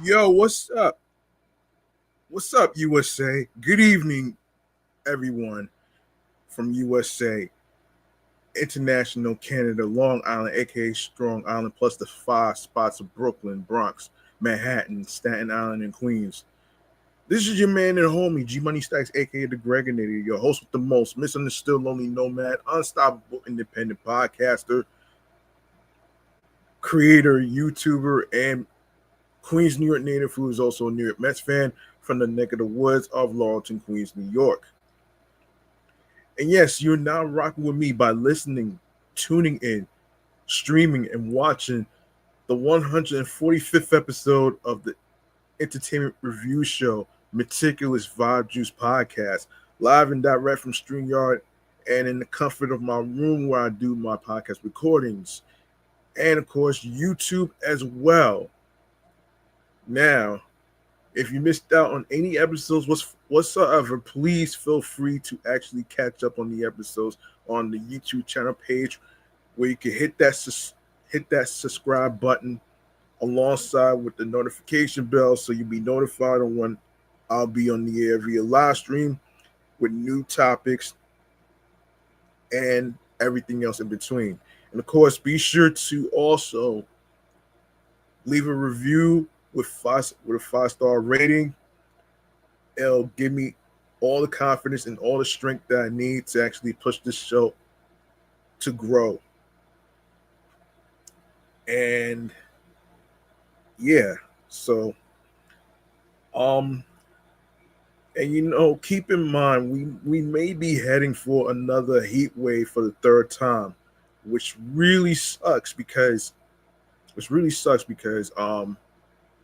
Yo, what's up? What's up, USA? Good evening, everyone from USA, International Canada, Long Island, aka Strong Island, plus the five spots of Brooklyn, Bronx, Manhattan, Staten Island, and Queens. This is your man and homie, G Money Stacks, aka the Gregonator, your host with the most, misunderstood, lonely nomad, unstoppable independent podcaster, creator, YouTuber, and Queens, New York native who is also a New York Mets fan from the neck of the woods of Laurelton, Queens, New York. And yes, you're now rocking with me by listening, tuning in, streaming, and watching the 145th episode of the entertainment review show, Meticulous Vibe Juice Podcast, live and direct from StreamYard and in the comfort of my room where I do my podcast recordings. And of course, YouTube as well. Now, if you missed out on any episodes whatsoever, please feel free to actually catch up on the episodes on the YouTube channel page, where you can hit that subscribe button alongside with the notification bell, so you'll be notified on when I'll be on the air via live stream with new topics and everything else in between. And of course, be sure to also leave a review with a 5-star rating. It'll give me all the confidence and all the strength that I need to actually push this show to grow. And yeah, so um and keep in mind we may be heading for another heat wave for the third time, which really sucks because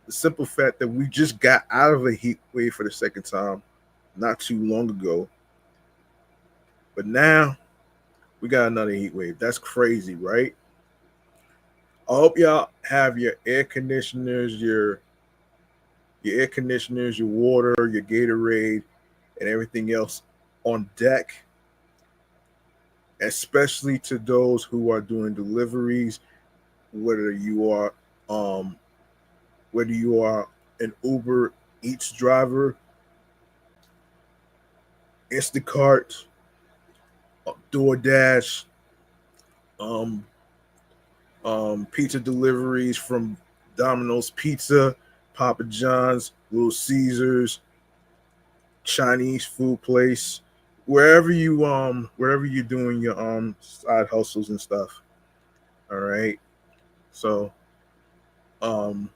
the simple fact that we just got out of a heat wave for the second time not too long ago. But now we got another heat wave. That's crazy, right? I hope y'all have your air conditioners, your water, your Gatorade, and everything else on deck. Especially to those who are doing deliveries, whether you are um whether you are an Uber Eats driver, Instacart, DoorDash, um, pizza deliveries from Domino's Pizza, Papa John's, Little Caesars, Chinese food place, wherever you're doing your side hustles and stuff. All right. So um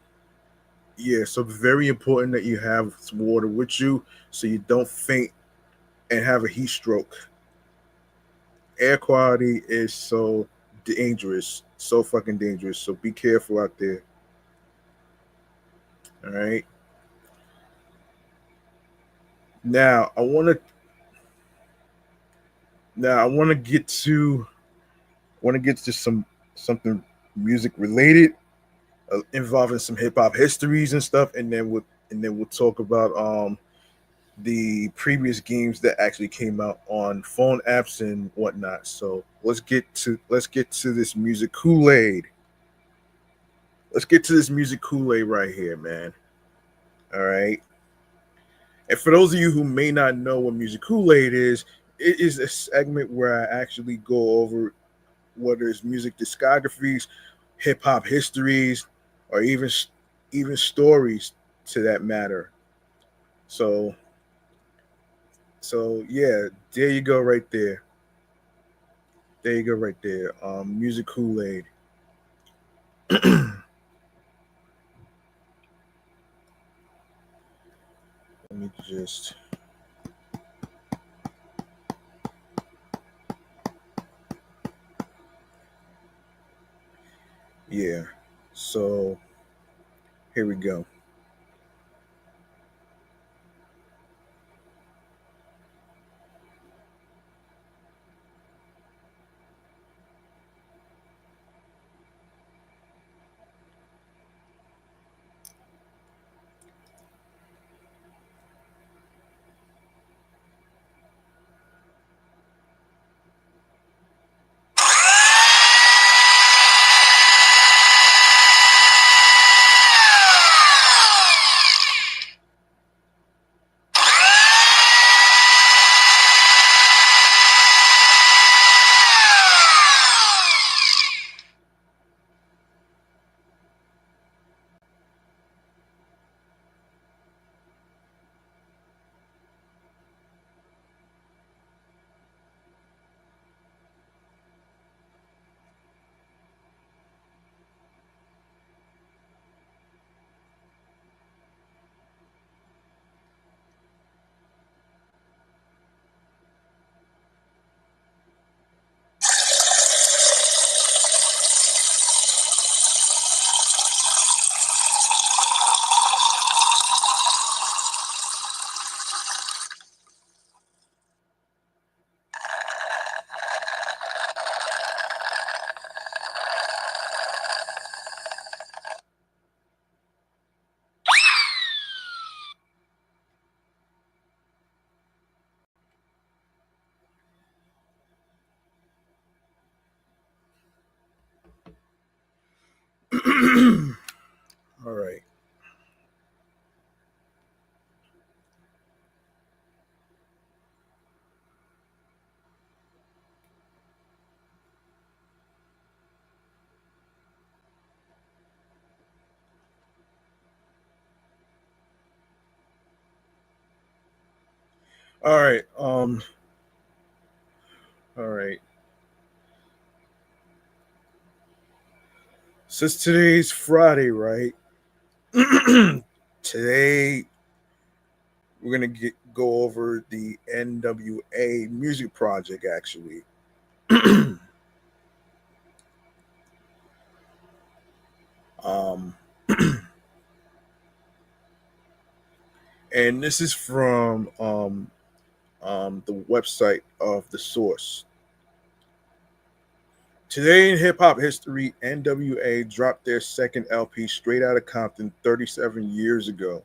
yeah, so very important that you have some water with you so you don't faint and have a heat stroke. Air quality is so dangerous, so fucking dangerous. So be careful out there. All right. Now I want to now I want to get to something music related, involving some hip hop histories and stuff, and then we'll talk about the previous games that actually came out on phone apps and whatnot. So let's get to this music Kool Aid. Let's get to this music Kool Aid right here, man. All right. And for those of you who may not know what music Kool Aid is, it is a segment where I actually go over whether it's music discographies, hip hop histories, or even stories to that matter. So yeah, there you go right there. There you go right there. Music Kool Aid. Let me just yeah. So here we go. All right. All right. Since today's Friday, right? Today we're gonna go over the NWA music project, actually. um, and this is from the website of the source. Today in hip hop history, NWA dropped their second LP, Straight Outta Compton, 37 years ago.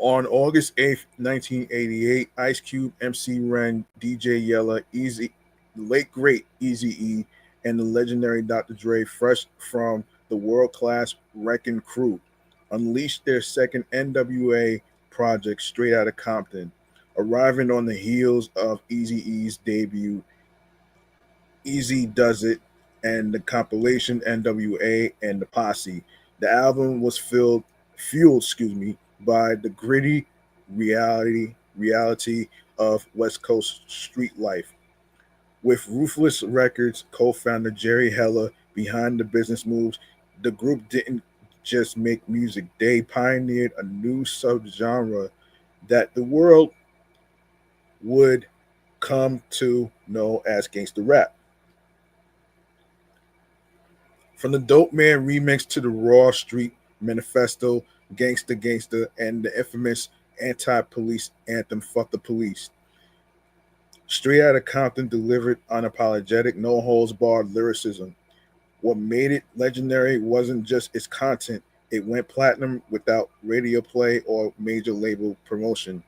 On August 8th, 1988, Ice Cube, MC Ren, DJ Yella, Easy, late great Easy E, and the legendary Dr. Dre, fresh from the world class Wrecking Crew, unleashed their second NWA project, Straight Outta Compton, arriving on the heels of Easy E's debut, Easy Does It, and the compilation NWA and the Posse. The album was fueled, by the gritty reality of West Coast street life. With Ruthless Records co-founder Jerry Heller behind the business moves, the group didn't just make music; they pioneered a new subgenre that the world would come to know as gangster rap. From the Dope Man remix to the Raw Street Manifesto, Gangsta Gangsta, and the infamous anti police anthem, Fuck the Police. Straight Outta Compton delivered unapologetic, no holds barred lyricism. What made it legendary wasn't just its content, it went platinum without radio play or major label promotion.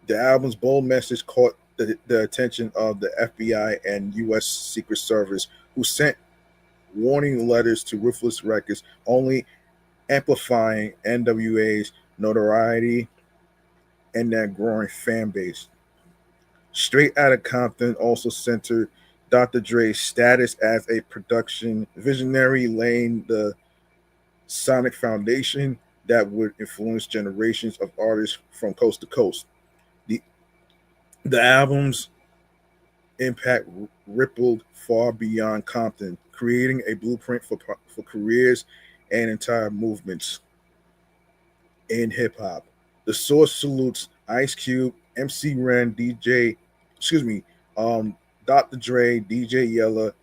The album's bold message caught the attention of the FBI and U.S. Secret Service, who sent warning letters to Ruthless Records, only amplifying NWA's notoriety and their growing fan base. Straight Outta Compton also centered Dr. Dre's status as a production visionary, laying the sonic foundation that would influence generations of artists from coast to coast. The, the album's impact rippled far beyond Compton, creating a blueprint for careers and entire movements in hip hop. The source salutes Ice Cube, MC Ren, excuse me, um, Dr. Dre, DJ Yella,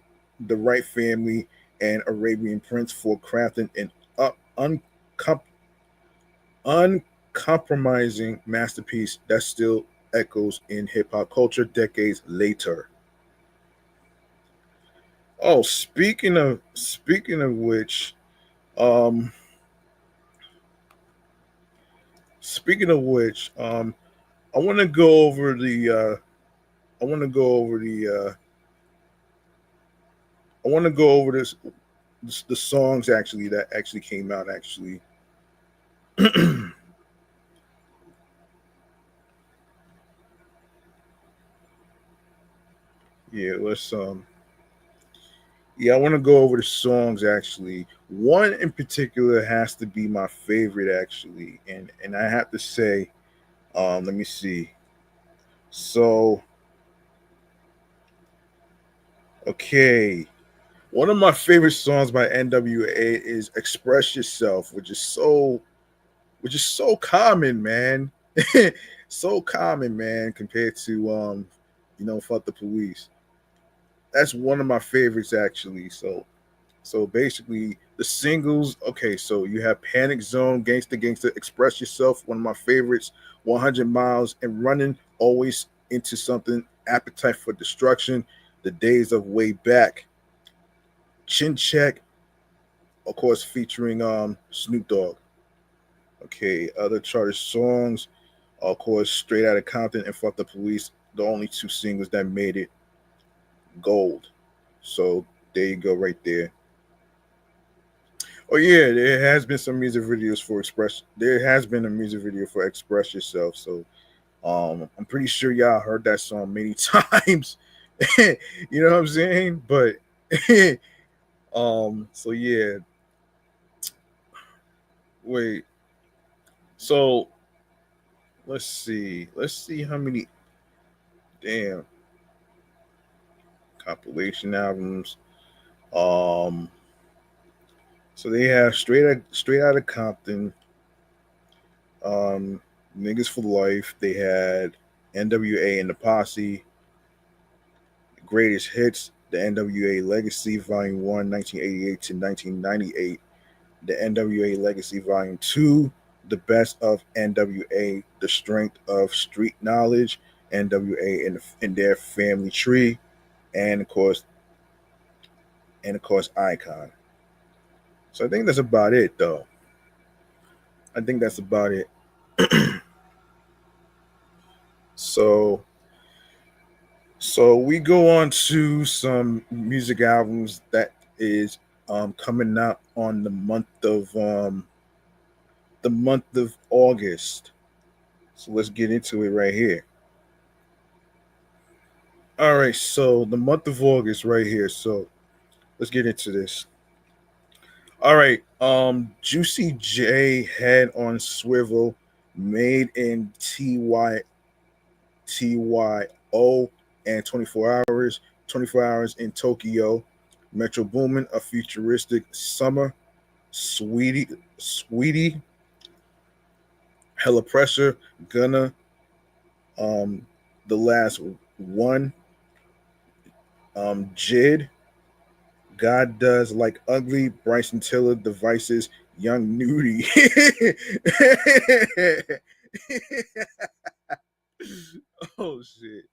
the Wright family, and Arabian Prince for crafting an uncom- uncompromising masterpiece that still echoes in hip hop culture decades later. Oh, speaking of which, um, speaking of which, I want to go over the I want to go over the I want to go over the songs actually that actually came out actually. Yeah, let's yeah, I want to go over the songs actually. One in particular has to be my favorite actually, and I have to say, let me see. So, okay, one of my favorite songs by NWA is "Express Yourself," which is so common, man. So common, man, compared to "Fuck the Police." That's one of my favorites actually. So basically, the singles. Okay, so you have Panic Zone, Gangsta Gangsta, Express Yourself, one of my favorites, 100 Miles, and Running Always Into Something, Appetite for Destruction, The Days of Way Back, Chin Check, of course, featuring Snoop Dogg. Okay, other charted songs, of course, Straight Outta Compton and Fuck the Police, the only two singles that made it gold. So there you go, right there. Oh yeah, there has been some music videos for Express. There has been a music video for Express Yourself. So I'm pretty sure y'all heard that song many times. You know what I'm saying? But so yeah, wait. So let's see how many damn compilation albums. Um, so they have straight out of Compton, um, Niggas for Life. They had NWA and the Posse, Greatest Hits, the NWA Legacy Volume 1, 1988 to 1998, the NWA Legacy Volume 2, The Best of NWA, The Strength of Street Knowledge, NWA in their family tree, and of course Icon. So I think that's about it though. I think that's about it. So so we go on to some music albums that is coming out on the month of August. So let's get into it right here. All right, so the month of August right here. So let's get into this. All right, Juicy J Head on Swivel, made in TYO and 24 hours. 24 hours in Tokyo. Metro Boomin, a futuristic summer. Sweetie, Hella Pressure, Gunna, um, the last one, Jid, God Does Like Ugly, Bryson Tiller, Devices, Young Nudie. Oh shit.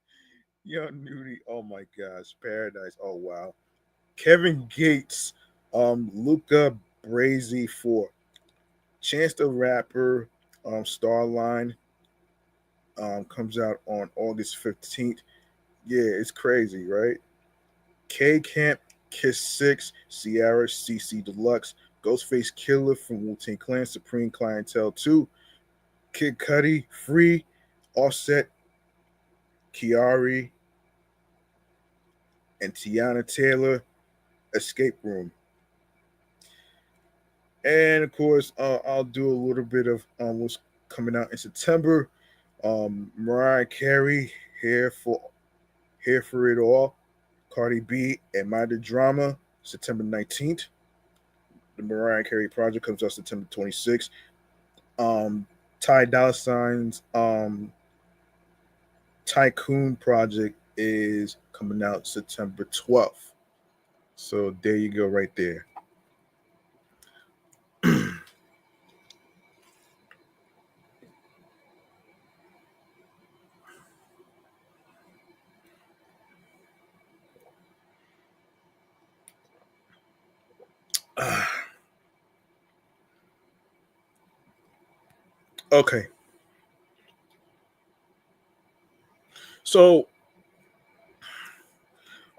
Young Nudie. Oh my gosh. Paradise. Oh wow. Kevin Gates, Luca Brasi for Chance the Rapper, Starline, comes out on August 15th. Yeah, it's crazy, right? K Camp, Kiss 6, Sierra, CC Deluxe, Ghostface Killer from Wu Tang Clan, Supreme Clientele 2, Kid Cudi, Free, Offset, Kiari, and Tiana Taylor, Escape Room. And of course, I'll do a little bit of what's coming out in September. Mariah Carey, Here for It All, Cardi B, and My the Drama, September 19th. The Mariah Carey project comes out September 26th. Ty Dolla Sign's Tycoon project is coming out September 12th. So there you go, right there. Okay, so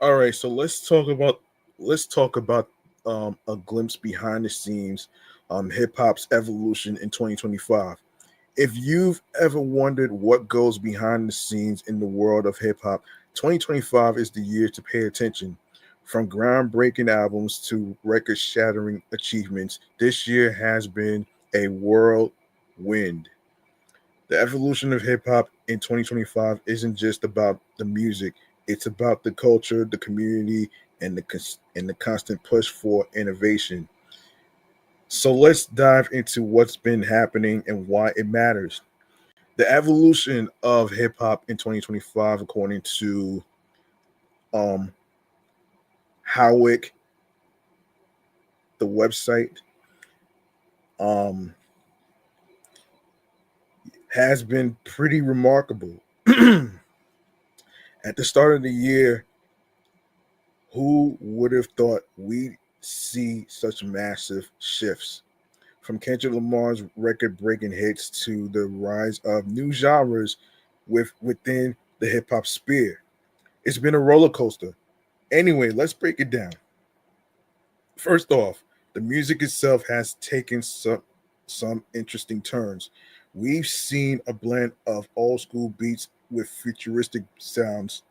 all right, so let's talk about a glimpse behind the scenes, hip hop's evolution in 2025. If you've ever wondered what goes behind the scenes in the world of hip hop, 2025 is the year to pay attention. From groundbreaking albums to record shattering achievements, this year has been a whirlwind. The evolution of hip hop in 2025 isn't just about the music, it's about the culture, the community, and the constant push for innovation. So let's dive into what's been happening and why it matters. The evolution of hip hop in 2025, according to um, Howick, the website, um, has been pretty remarkable. At the start of the year, who would have thought we'd see such massive shifts? From Kendrick Lamar's record-breaking hits to the rise of new genres within the hip hop sphere. It's been a roller coaster. Anyway, let's break it down. First off, the music itself has taken some interesting turns. We've seen a blend of old school beats with futuristic sounds,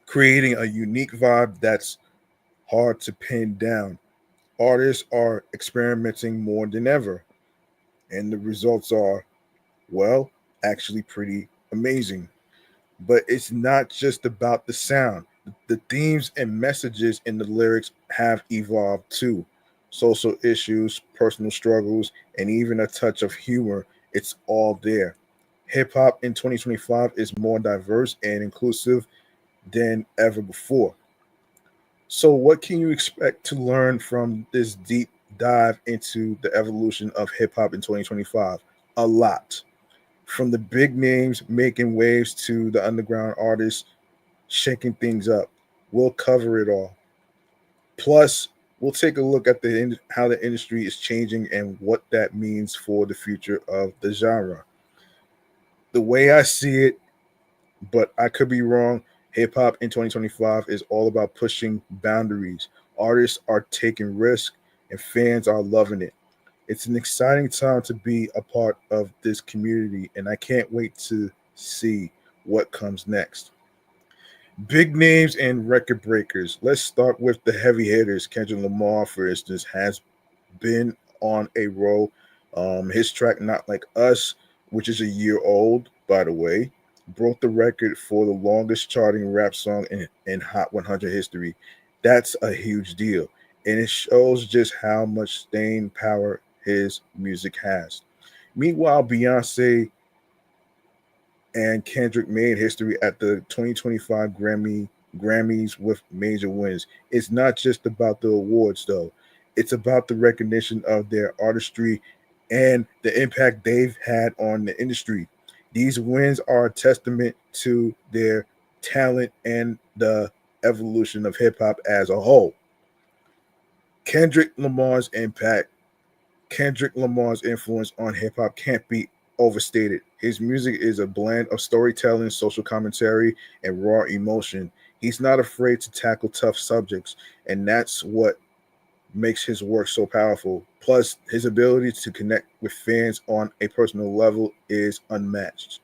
creating a unique vibe that's hard to pin down. Artists are experimenting more than ever, And the results are, well, actually pretty amazing. But it's not just about the sound. The themes and messages in the lyrics have evolved too. Social issues, personal struggles, and even a touch of humor, it's all there. Hip hop in 2025 is more diverse and inclusive than ever before. So, what can you expect to learn from this deep dive into the evolution of hip hop in 2025? A lot. From the big names making waves to the underground artists shaking things up. We'll cover it all. Plus, we'll take a look at how the industry is changing and what that means for the future of the genre. The way I see it, but I could be wrong, hip hop in 2025 is all about pushing boundaries. Artists are taking risks and fans are loving it. It's an exciting time to be a part of this community, and I can't wait to see what comes next. Big names and record breakers. Let's start with the heavy hitters. Kendrick Lamar, for instance, has been on a roll. His track "Not Like Us," which is a year old, by the way, broke the record for the longest charting rap song in Hot 100 history. That's a huge deal, and it shows just how much staying power his music has. Meanwhile, Beyonce and Kendrick made history at the 2025 Grammys with major wins. It's not just about the awards though. It's about the recognition of their artistry and the impact they've had on the industry. These wins are a testament to their talent and the evolution of hip hop as a whole. Kendrick Lamar's impact Kendrick Lamar's influence on hip hop can't be overstated. His music is a blend of storytelling, social commentary, and raw emotion. He's not afraid to tackle tough subjects, and that's what makes his work so powerful. Plus, his ability to connect with fans on a personal level is unmatched.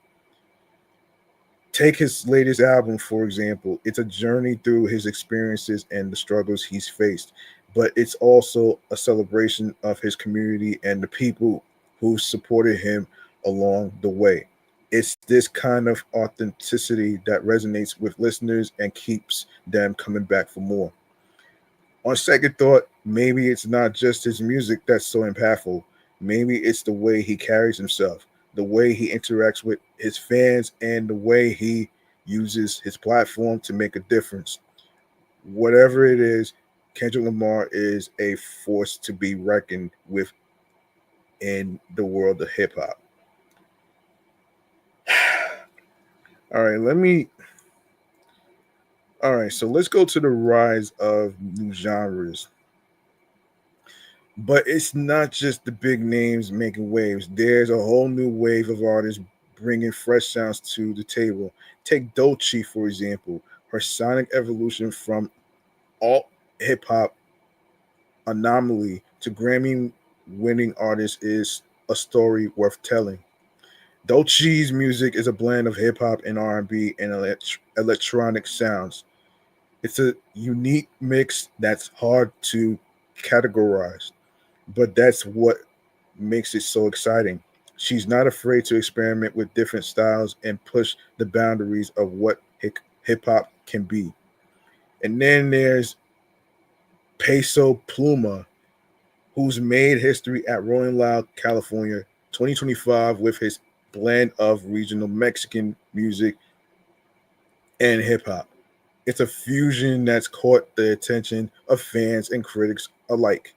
Take his latest album, for example. It's a journey through his experiences and the struggles he's faced, but it's also a celebration of his community and the people who supported him along the way. It's this kind of authenticity that resonates with listeners and keeps them coming back for more. On second thought, maybe it's not just his music that's so impactful. Maybe it's the way he carries himself, the way he interacts with his fans, and the way he uses his platform to make a difference. Whatever it is, Kendrick Lamar is a force to be reckoned with in the world of hip hop. All right, let me. All right, so let's go to the rise of new genres. But it's not just the big names making waves. There's a whole new wave of artists bringing fresh sounds to the table. Take Doechii, for example. Her sonic evolution from alt hip hop anomaly to Grammy winning artist is a story worth telling. Doechii's music is a blend of hip hop and R&B and electronic sounds. It's a unique mix that's hard to categorize, but that's what makes it so exciting. She's not afraid to experiment with different styles and push the boundaries of what hip hop can be. And then there's Peso Pluma, who's made history at Rolling Loud, California, 2025 with his blend of regional Mexican music and hip hop. It's a fusion that's caught the attention of fans and critics alike.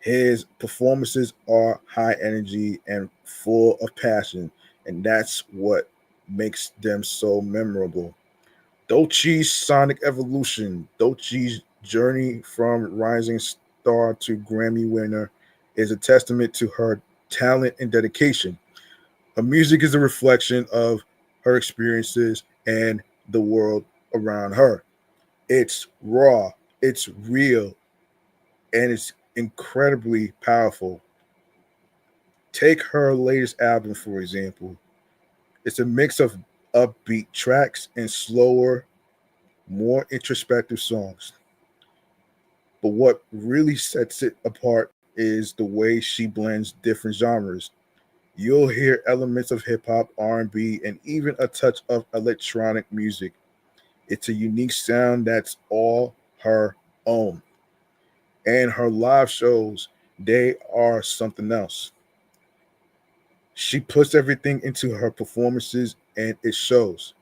His performances are high energy and full of passion, and that's what makes them so memorable. Doechii's sonic evolution, Doechii's journey from rising star to Grammy winner, is a testament to her talent and dedication. Her music is a reflection of her experiences and the world around her. It's raw, it's real, and it's incredibly powerful. Take her latest album, for example. It's a mix of upbeat tracks and slower, more introspective songs. But what really sets it apart is the way she blends different genres. You'll hear elements of hip hop, R&B, and even a touch of electronic music. It's a unique sound that's all her own. And her live shows, they are something else. She puts everything into her performances and it shows.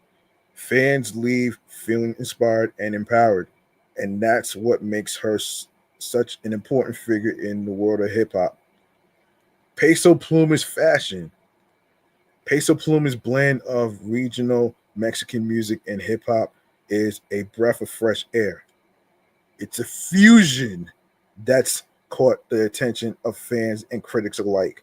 Fans leave feeling inspired and empowered. And that's what makes her such an important figure in the world of hip hop. Peso Pluma's fashion. Peso Pluma's blend of regional Mexican music and hip hop is a breath of fresh air. It's a fusion that's caught the attention of fans and critics alike.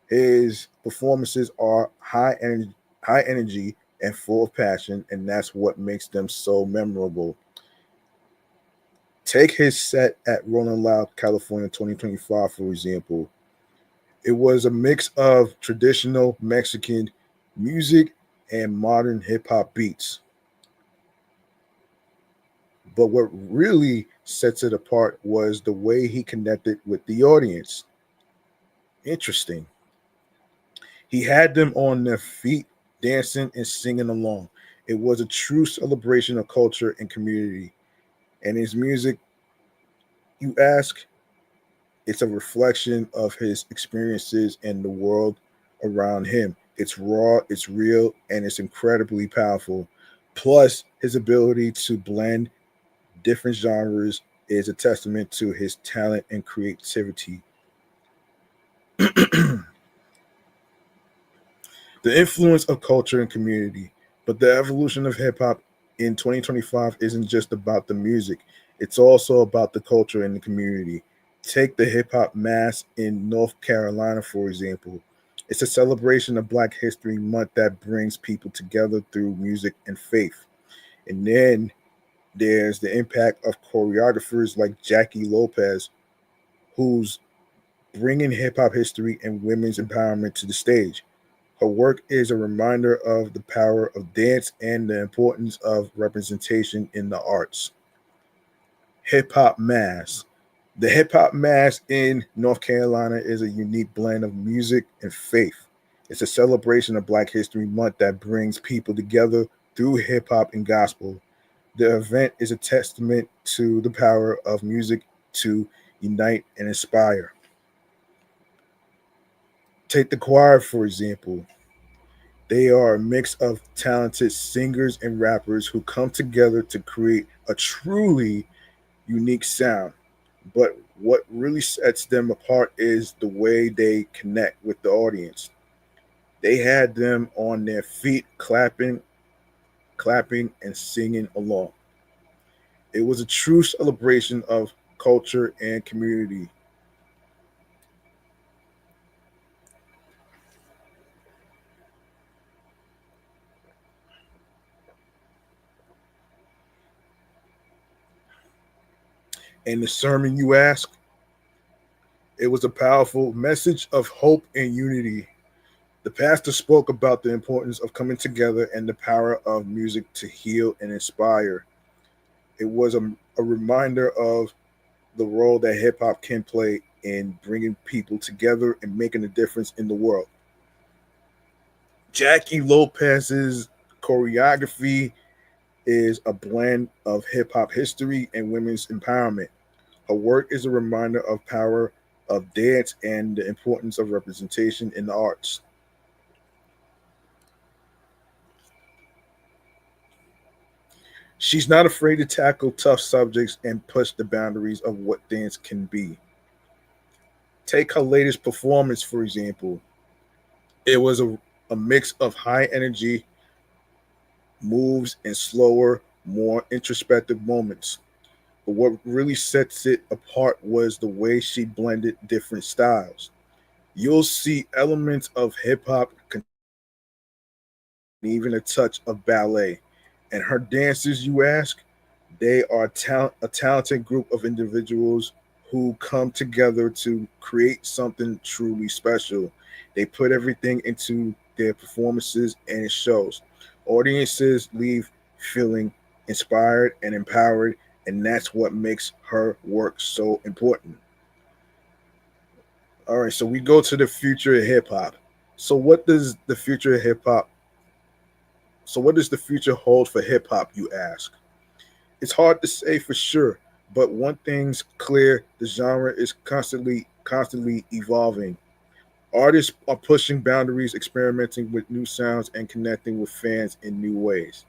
His performances are high energy and full of passion, and that's what makes them so memorable. Take his set at Rolling Loud, California 2025, for example. It was a mix of traditional Mexican music and modern hip hop beats. But what really sets it apart was the way he connected with the audience. Interesting. He had them on their feet, dancing and singing along. It was a true celebration of culture and community. And his music, you ask, it's a reflection of his experiences and the world around him. It's raw, it's real, and it's incredibly powerful. Plus, his ability to blend different genres is a testament to his talent and creativity. The influence of culture and community. But the evolution of hip hop in 2025 isn't just about the music, it's also about the culture and the community. Take the hip hop mass in North Carolina, for example. It's a celebration of Black History Month that brings people together through music and faith. And then there's the impact of choreographers like Jackie Lopez, who's bringing hip hop history and women's empowerment to the stage. Her work is a reminder of the power of dance and the importance of representation in the arts. Hip hop mass. The hip hop mass in North Carolina is a unique blend of music and faith. It's a celebration of Black History Month that brings people together through hip hop and gospel. The event is a testament to the power of music to unite and inspire. Take the choir, for example. They are a mix of talented singers and rappers who come together to create a truly unique sound. But what really sets them apart is the way they connect with the audience. They had them on their feet clapping and singing along. It was a true celebration of culture and community. And the sermon, you ask, it was a powerful message of hope and unity. The pastor spoke about the importance of coming together and the power of music to heal and inspire. It was a reminder of the role that hip hop can play in bringing people together and making a difference in the world. Jackie Lopez's choreography is a blend of hip hop history and women's empowerment. Her work is a reminder of power of dance and the importance of representation in the arts. She's not afraid to tackle tough subjects and push the boundaries of what dance can be. Take her latest performance, for example. It was a mix of high energy moves and slower, more introspective moments. But what really sets it apart was the way she blended different styles. You'll see elements of hip hop, even a touch of ballet. And her dancers, you ask, they are a talented group of individuals who come together to create something truly special. They put everything into their performances and it shows. Audiences leave feeling inspired and empowered, and that's what makes her work so important. All right, so we go to the future of hip hop. So what does the future of hip hop? So what does the future hold for hip hop? You ask. It's hard to say for sure, but one thing's clear: the genre is constantly evolving. Artists are pushing boundaries, experimenting with new sounds, and connecting with fans in new ways.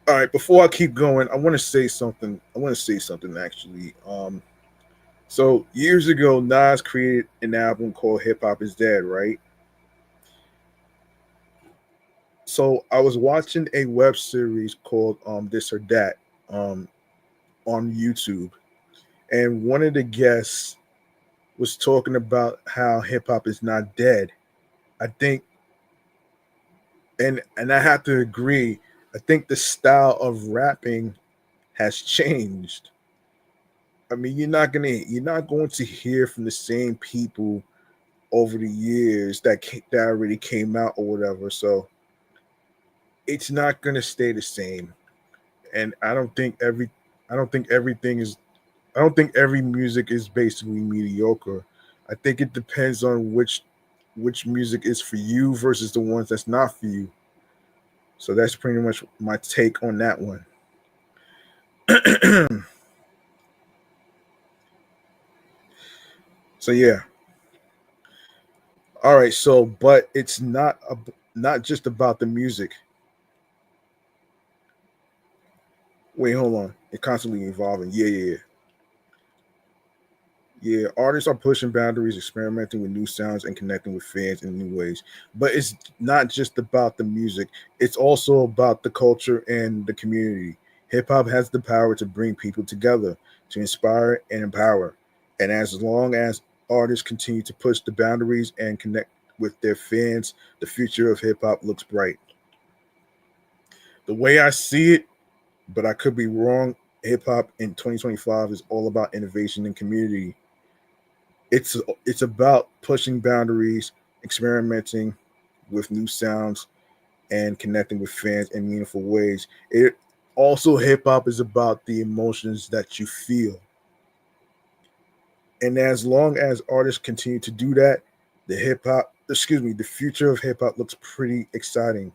All right, before I keep going, I want to say something. I want to say something actually. So years ago, Nas created an album called Hip Hop Is Dead, right? So I was watching a web series called This or That um on YouTube, and one of the guests was talking about how hip hop is not dead. I think, and I have to agree. I think the style of rapping has changed. I mean, you're not going to hear from the same people over the years that already came out or whatever. So it's not going to stay the same. And I don't think everything is I don't think every music is basically mediocre. I think it depends on which music is for you versus the ones that's not for you. So that's pretty much my take on that one. So yeah. All right, so but it's not just about the music. Wait, hold on. It's constantly evolving. Yeah, artists are pushing boundaries, experimenting with new sounds, and connecting with fans in new ways. But it's not just about the music, it's also about the culture and the community. Hip hop has the power to bring people together, to inspire and empower. And as long as artists continue to push the boundaries and connect with their fans, the future of hip hop looks bright. The way I see it, but I could be wrong, hip hop in 2025 is all about innovation and community. It's about pushing boundaries, experimenting with new sounds, and connecting with fans in meaningful ways. It also hip hop is about the emotions that you feel, and as long as artists continue to do that, the future of hip hop looks pretty exciting.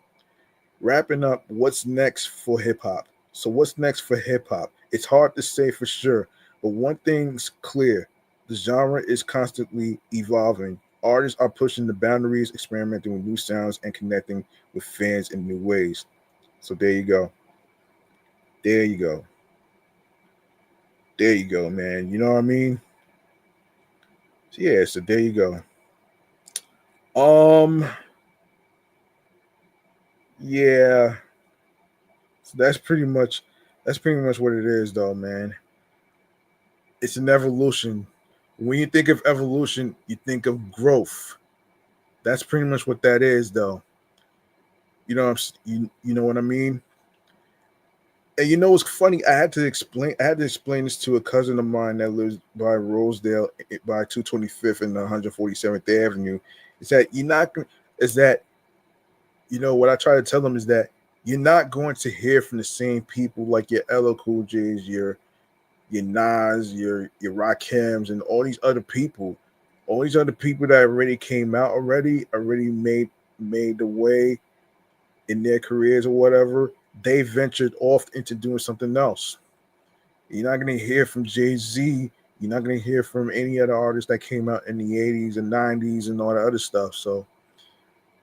Wrapping up, what's next for hip hop? So, what's next for hip hop? It's hard to say for sure, but one thing's clear: the genre is constantly evolving. Artists are pushing the boundaries, experimenting with new sounds, and connecting with fans in new ways. So, there you go. There you go. There you go, man. You know what I mean? So, yeah, so there you go. Um, yeah, so that's pretty much what it is, though, man. It's an evolution. When you think of evolution, you think of growth. That's pretty much what that is, though. You know what I mean? And you know what's funny? I had to explain this to a cousin of mine that lives by Rosedale by 225th and 147th Avenue. Is that you're not gon- is that what I try to tell them is that you're not going to hear from the same people like your LL Cool J's, your Nas, your Rakims, and all these other people that already came out already made the way in their careers or whatever. They ventured off into doing something else. You're not gonna hear from Jay Z. You're not gonna hear from any other artists that came out in the '80s and '90s and all that other stuff. So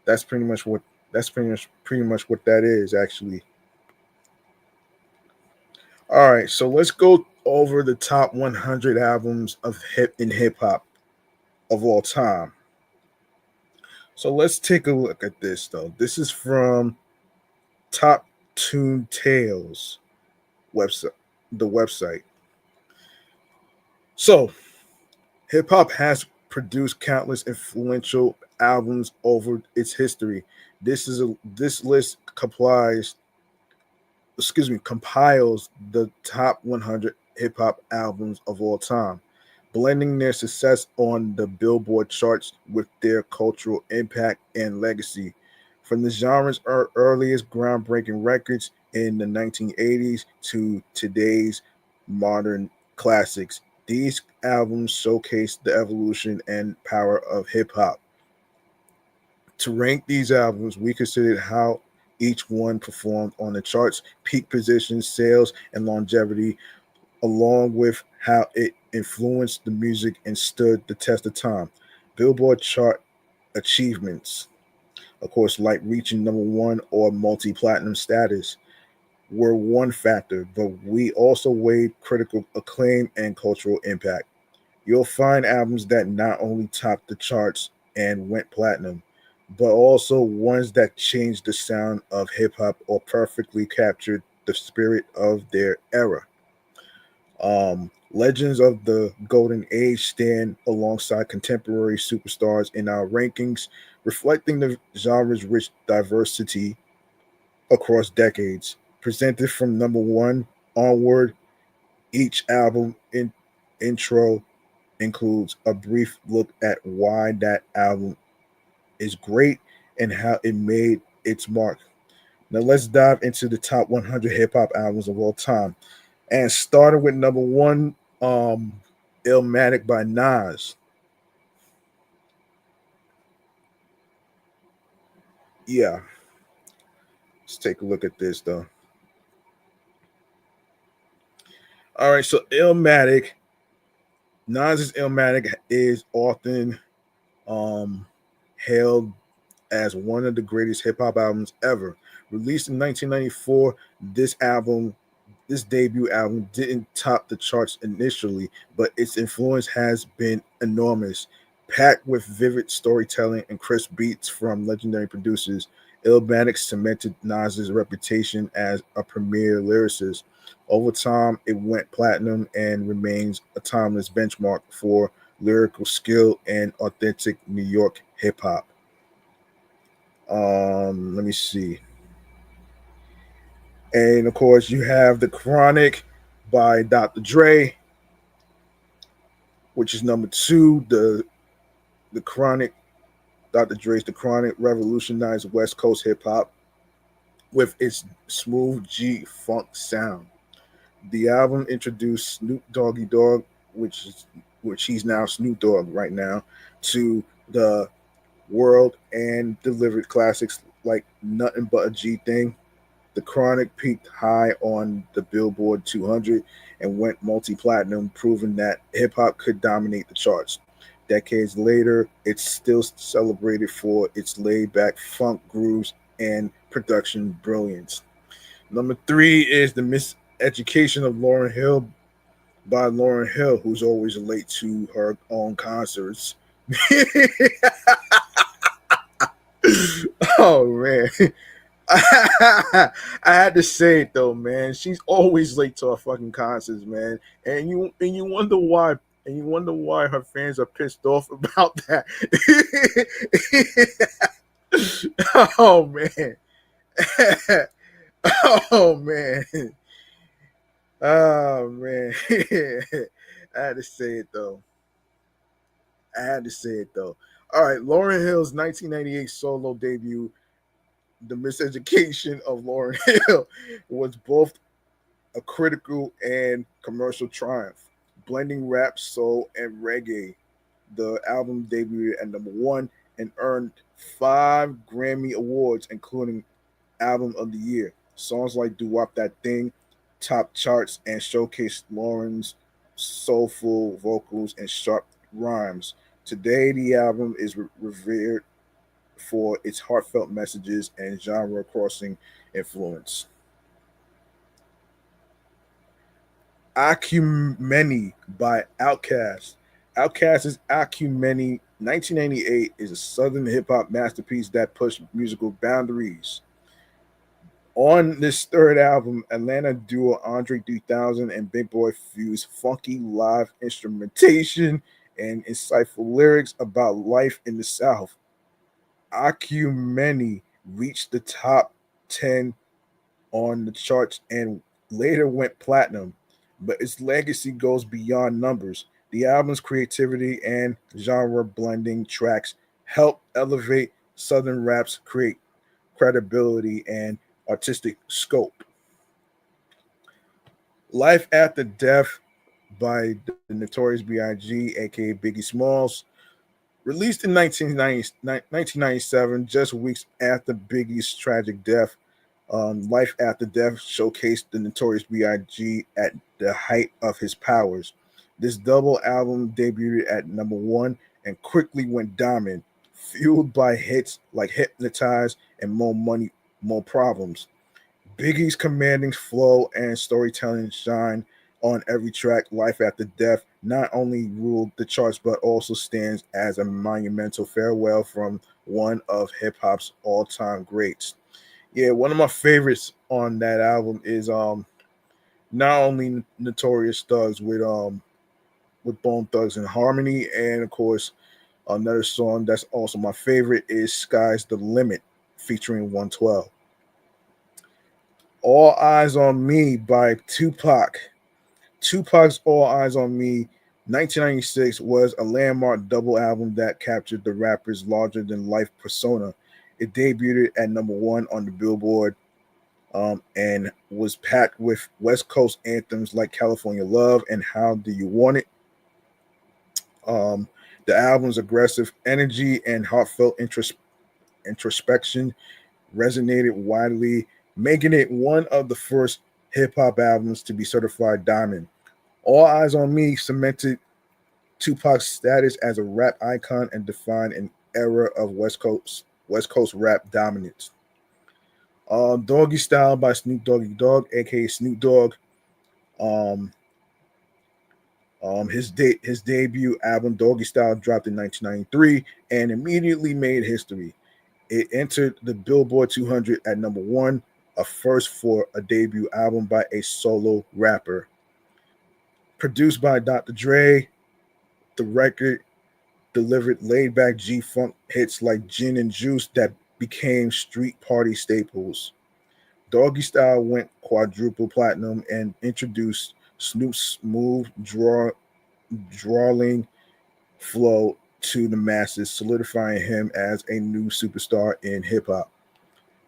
that's pretty much what pretty much what that is actually. All right, so let's go over the top 100 albums of hip hop of all time. So let's take a look at this though. This is from Top Tune Tales website, the website. So hip hop has produced countless influential albums over its history. This list compiles the top 100 hip hop albums of all time, blending their success on the Billboard charts with their cultural impact and legacy. From the genre's earliest groundbreaking records in the 1980s to today's modern classics, These albums showcase the evolution and power of hip hop. To rank these albums, we considered how each one performed on the charts, peak positions, sales, and longevity, along with how it influenced the music and stood the test of time. Billboard chart achievements, of course, like reaching number one or multi platinum status, were one factor, but we also weighed critical acclaim and cultural impact. You'll find albums that not only topped the charts and went platinum, but also ones that changed the sound of hip hop or perfectly captured the spirit of their era. Legends of the Golden Age stand alongside contemporary superstars in our rankings, reflecting the genre's rich diversity across decades. Presented from number one onward, each album intro includes a brief look at why that album is great and how it made its mark. Now let's dive into the top 100 hip hop albums of all time. And starting with number one, Illmatic by Nas. Yeah, let's take a look at this though. All right, so Illmatic, Nas's Illmatic is often um hailed as one of the greatest hip hop albums ever. Released in 1994, this album, this debut album, didn't top the charts initially, but its influence has been enormous. Packed with vivid storytelling and crisp beats from legendary producers, Illmatic cemented Nas's reputation as a premier lyricist. Over time, it went platinum and remains a timeless benchmark for lyrical skill and authentic New York hip hop. Let me see. And of course, you have The Chronic by Dr. Dre, which is number two. The Chronic, Dr. Dre's The Chronic revolutionized West Coast hip hop with its smooth G funk sound. The album introduced Snoop Doggy Dogg, which he's now Snoop Dogg right now, to the world and delivered classics like Nothing But a G Thing. The Chronic peaked high on the Billboard 200 and went multi platinum, proving that hip hop could dominate the charts. Decades later, it's still celebrated for its laid back funk grooves and production brilliance. Number three is The Miseducation of Lauryn Hill by Lauryn Hill, who's always late to her own concerts. Oh, man. I had to say it though, man. She's always late to her fucking concerts, man. And you wonder why. And you wonder why her fans are pissed off about that. Oh man. Oh man. Oh man. I had to say it though. I had to say it though. All right, Lauryn Hill's 1998 solo debut, The Miseducation of Lauryn Hill, was both a critical and commercial triumph, blending rap, soul, and reggae. The album debuted at number one and earned 5 Grammy Awards, including Album of the Year. Songs like Do Wop That Thing top charts and showcased Lauren's soulful vocals and sharp rhymes. Today, the album is revered for its heartfelt messages and genre crossing influence. Acumeni by Outkast. Outkast's Acumeni 1998 is a southern hip hop masterpiece that pushed musical boundaries. On this third album, Atlanta duo Andre 3000 and Big Boy fuse funky live instrumentation and insightful lyrics about life in the South. Acumeni reached the top 10 on the charts and later went platinum, but its legacy goes beyond numbers. The album's creativity and genre blending tracks help elevate Southern rap's create credibility and artistic scope. Life After Death by the Notorious B.I.G., aka Biggie Smalls. Released in 1997, just weeks after Biggie's tragic death, Life After Death showcased the Notorious B.I.G. at the height of his powers. This double album debuted at number one and quickly went diamond, fueled by hits like Hypnotize and More Money, More Problems. Biggie's commanding flow and storytelling shine on every track. Life After Death not only ruled the charts but also stands as a monumental farewell from one of hip hop's all time greats. Yeah, one of my favorites on that album is not only Notorious Thugs with Bone Thugs and Harmony, and of course another song that's also my favorite is Sky's the Limit featuring 112. All Eyes on Me by Tupac. Tupac's All Eyes on Me 1996 was a landmark double album that captured the rapper's larger than life persona. It debuted at number one on the Billboard and was packed with West Coast anthems like California Love and How Do You Want It. Um, the album's aggressive energy and heartfelt introspection resonated widely, making it one of the first hip hop albums to be certified diamond. All Eyes on Me cemented Tupac's status as a rap icon and defined an era of West Coast rap dominance. Doggy Style by Snoop Doggy Dogg, aka Snoop Dogg. Um, his debut album Doggy Style dropped in 1993 and immediately made history. It entered the Billboard 200 at number one, a first for a debut album by a solo rapper. Produced by Dr. Dre, the record delivered laid back G Funk hits like Gin and Juice that became street party staples. Doggy Style went quadruple platinum and introduced Snoop's smooth, drawling flow to the masses, solidifying him as a new superstar in hip hop.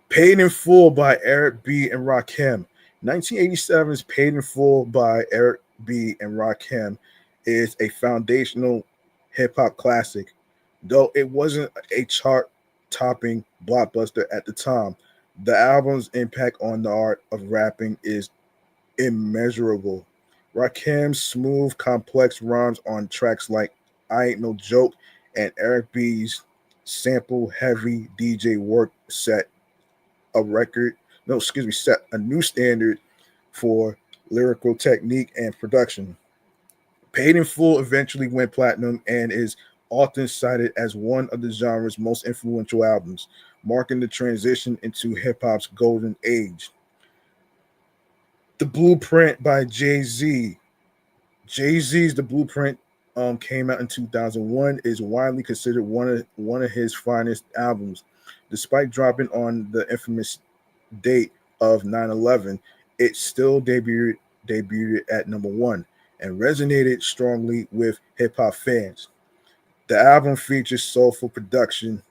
Paid in Full by Eric B. and Rakim. 1987's Paid in Full by Eric B. and Rakim is a foundational hip hop classic, though it wasn't a chart topping blockbuster at the time. The album's impact on the art of rapping is immeasurable. Rakim's smooth, complex rhymes on tracks like I Ain't No Joke and Eric B's sample heavy DJ work a record, no, excuse me, set a new standard for lyrical technique and production. Paid in Full eventually went platinum and is often cited as one of the genre's most influential albums, marking the transition into hip hop's golden age. The Blueprint by Jay Z. Jay Z's The Blueprint came out in 2001. Is widely considered one of his finest albums, despite dropping on the infamous date of 9/11. It still debuted at number one and resonated strongly with hip hop fans. The album features soulful production,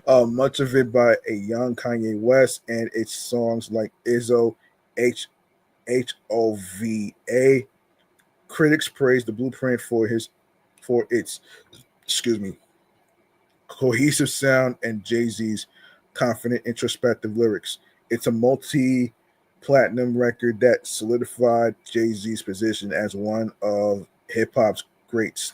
much of it by a young Kanye West, and its songs like Izzo, H HOVA. Critics praised the Blueprint for its excuse me cohesive sound and Jay Z's confident, introspective lyrics. It's a multi platinum record that solidified Jay Z's position as one of hip hop's greats.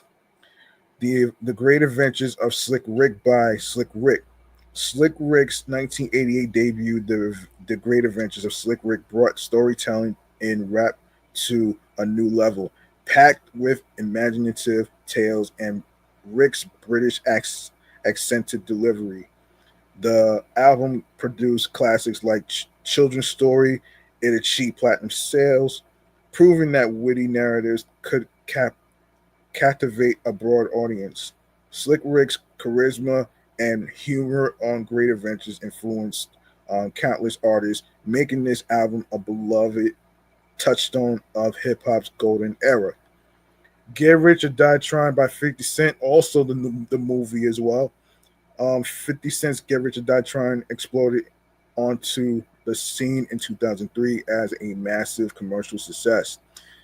The Great Adventures of Slick Rick by Slick Rick. Slick Rick's 1988 debut, the Great Adventures of Slick Rick, brought storytelling in rap to a new level, packed with imaginative tales and Rick's British accented delivery. The album produced classics like Children's Story. It achieved platinum sales, proving that witty narratives could captivate a broad audience. Slick Rick's charisma and humor on Great Adventures influenced countless artists, making this album a beloved touchstone of hip hop's golden era. Get Rich or Die Trying by 50 Cent, also the movie as well. 50 Cent's Get Rich or Die Trying exploded onto the scene in 2003 as a massive commercial success.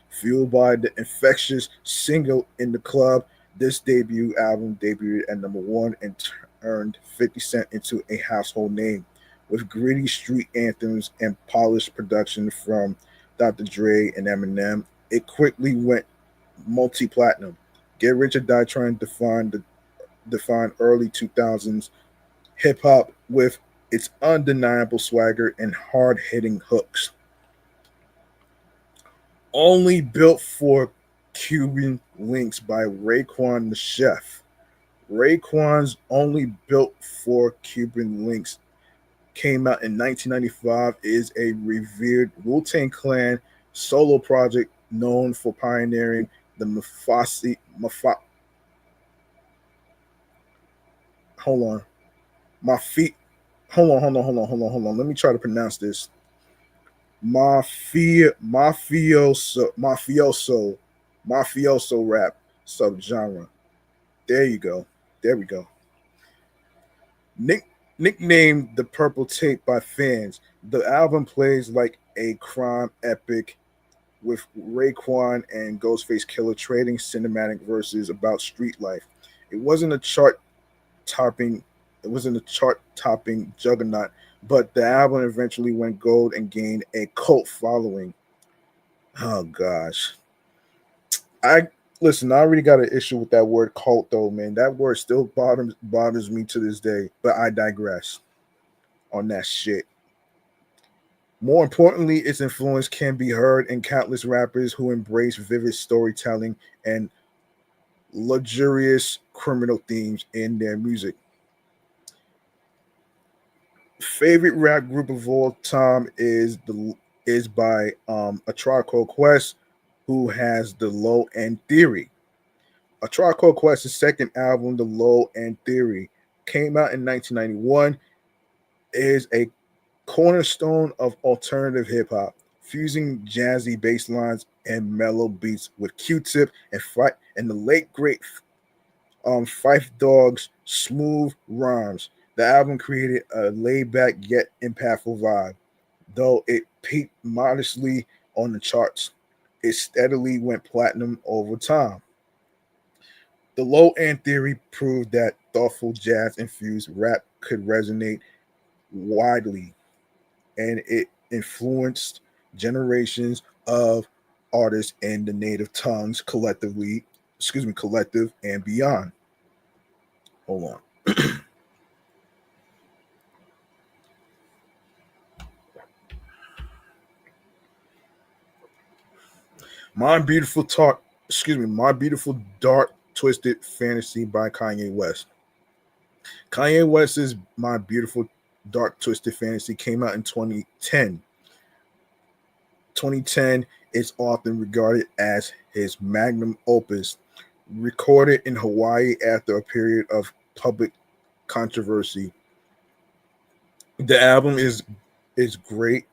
Fueled by the infectious single in the club, this debut album debuted at number one and turned 50 Cent into a household name. With gritty street anthems and polished production from Dr. Dre and Eminem, it quickly went multi-platinum. Get Rich or Die Trying define early 2000s hip hop with its undeniable swagger and hard-hitting hooks. Only built for Cuban links by Raekwon the Chef. Raekwon's Only Built for Cuban Links came out in 1995, is a revered Wu-Tang Clan solo project known for pioneering the hold on, Mafi, Let me try to pronounce this. Mafioso rap subgenre. There you go. There we go. Nick, Nicknamed the Purple Tape by fans, the album plays like a crime epic with Raekwon and Ghostface Killer trading cinematic verses about street life. It wasn't a chart topping it wasn't a chart topping juggernaut, but the album eventually went gold and gained a cult following. Oh gosh. I listen, I already got an issue with that word cult though, man. That word still bothers me to this day, but I digress on that shit. More importantly, its influence can be heard in countless rappers who embrace vivid storytelling and luxurious criminal themes in their music. Favorite rap group of all time is by a Tribe Called Quest, who has the Low End Theory. A Tribe Called Quest's second album, The Low End Theory, came out in 1991. Is a cornerstone of alternative hip hop, fusing jazzy bass lines and mellow beats with Q-Tip and the late great Fife Dog's smooth rhymes. The album created a laid back yet impactful vibe. Though it peaked modestly on the charts, it steadily went platinum over time. The low end theory proved that thoughtful jazz infused rap could resonate widely, and it influenced generations of artists in the native tongues collective and beyond. Hold on. My Beautiful Dark Twisted Fantasy by Kanye West. Kanye West's My Beautiful Dark Twisted Fantasy came out in 2010. 2010 is often regarded as his magnum opus, recorded in Hawaii after a period of public controversy. The album is great.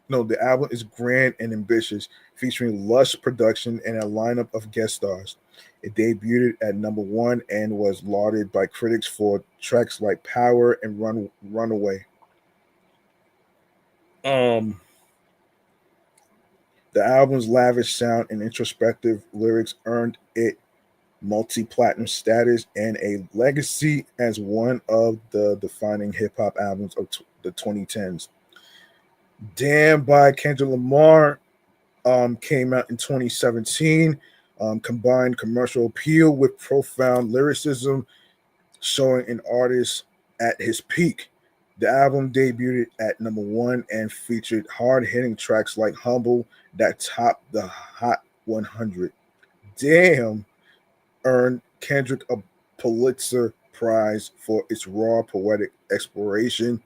No, the album is grand and ambitious, featuring lush production and a lineup of guest stars. It debuted at number one and was lauded by critics for tracks like Power and Runaway. Um, the album's lavish sound and introspective lyrics earned it multi-platinum status and a legacy as one of the defining hip-hop albums of the 2010s. Damn by Kendrick Lamar came out in 2017, combined commercial appeal with profound lyricism, showing an artist at his peak. The album debuted at number one and featured hard-hitting tracks like Humble that topped the Hot 100. Damn earned Kendrick a Pulitzer Prize for its raw poetic exploration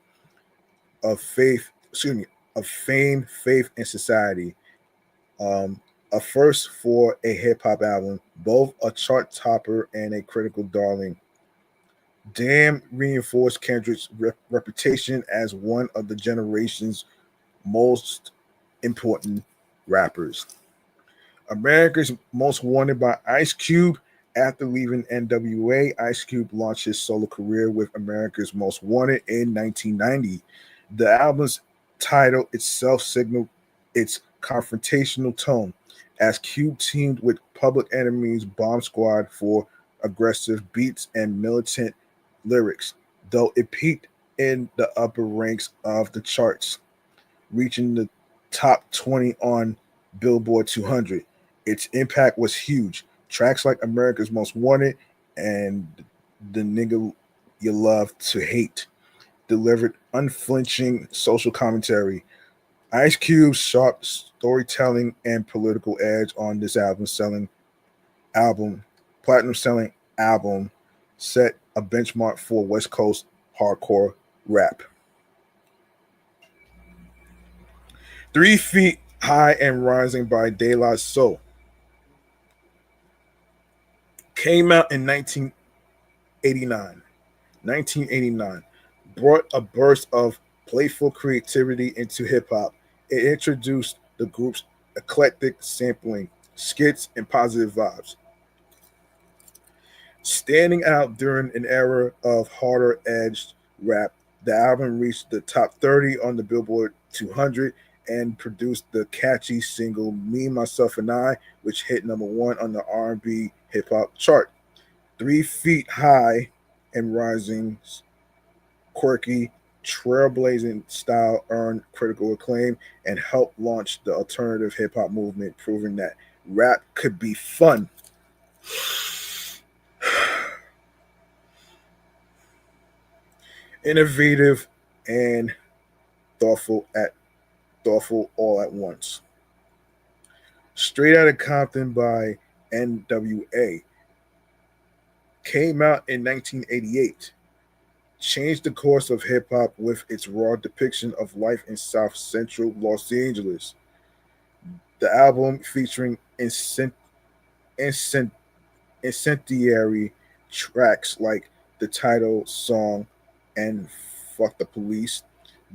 of fame, faith, and society. A first for a hip hop album, both a chart topper and a critical darling. Damn reinforced Kendrick's reputation as one of the generation's most important rappers. America's Most Wanted by Ice Cube. After leaving NWA, Ice Cube launched his solo career with America's Most Wanted in 1990. The album's title itself signaled its confrontational tone. as Cube teamed with Public Enemy's Bomb Squad for aggressive beats and militant lyrics, though it peaked in the upper ranks of the charts, reaching the top 20 on Billboard 200. Its impact was huge. Tracks like America's Most Wanted and The Nigga You Love to Hate delivered unflinching social commentary. Ice Cube's sharp storytelling and political edge on this album, platinum selling album, set a benchmark for West Coast hardcore rap. 3 Feet High and Rising by De La Soul came out in 1989. 1989 brought a burst of playful creativity into hip hop. It introduced the group's eclectic sampling, skits, and positive vibes. Standing out during an era of harder edged rap, the album reached the top 30 on the Billboard 200 and produced the catchy single "Me, Myself, and I," which hit #1 on the R&B hip hop chart. 3 Feet High and Rising's quirky, trailblazing style earned critical acclaim and helped launch the alternative hip hop movement, proving that rap could be fun. Innovative and thoughtful all at once. Straight Outta Compton by NWA came out in 1988. Changed the course of hip hop with its raw depiction of life in South Central Los Angeles. The album featuring incen- incendiary tracks like the title song and Fuck the Police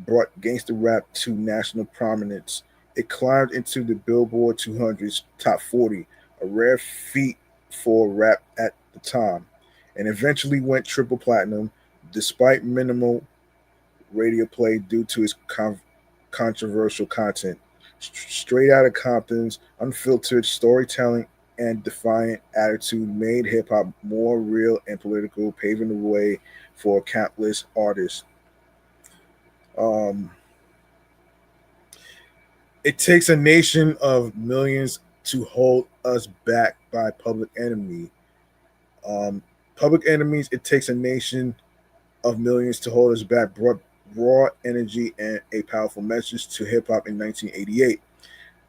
brought gangster rap to national prominence. It climbed into the Billboard 200's top 40, a rare feat for rap at the time, and eventually went triple platinum despite minimal radio play due to its controversial content. Straight Outta Compton's unfiltered storytelling and defiant attitude made hip hop more real and political, paving the way for countless artists. Um, it takes a nation of millions to hold us back by Public Enemy. Um, Public Enemies, It Takes a Nation of Millions to Hold Us Back brought raw energy and a powerful message to hip hop in 1988.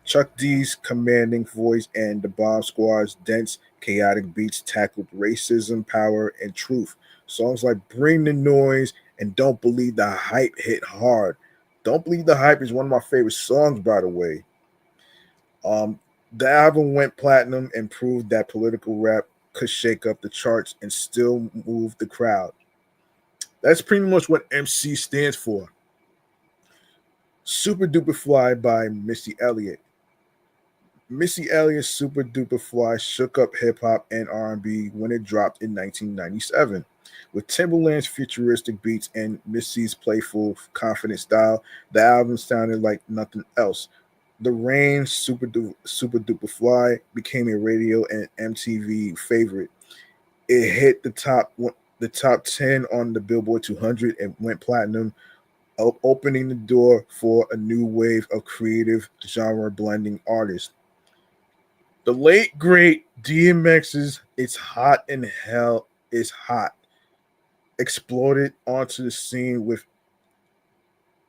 Chuck D's commanding voice and the Bomb Squad's dense, chaotic beats tackled racism, power, and truth. Songs like Bring the Noise and Don't Believe the Hype hit hard. Don't Believe the Hype is one of my favorite songs, by the way. Um, the album went platinum and proved that political rap could shake up the charts and still move the crowd. That's pretty much what MC stands for. Super Duper Fly by Missy Elliott. Missy Elliott's Super Duper Fly shook up hip hop and R&B when it dropped in 1997. With Timbaland's futuristic beats and Missy's playful, confident style, the album sounded like nothing else. The Rain Super Duper Fly became a radio and MTV favorite. It hit the top 10 on the Billboard 200 and went platinum, opening the door for a new wave of creative genre blending artists. The late great DMX's "It's Hot in Hell Is Hot" exploded onto the scene with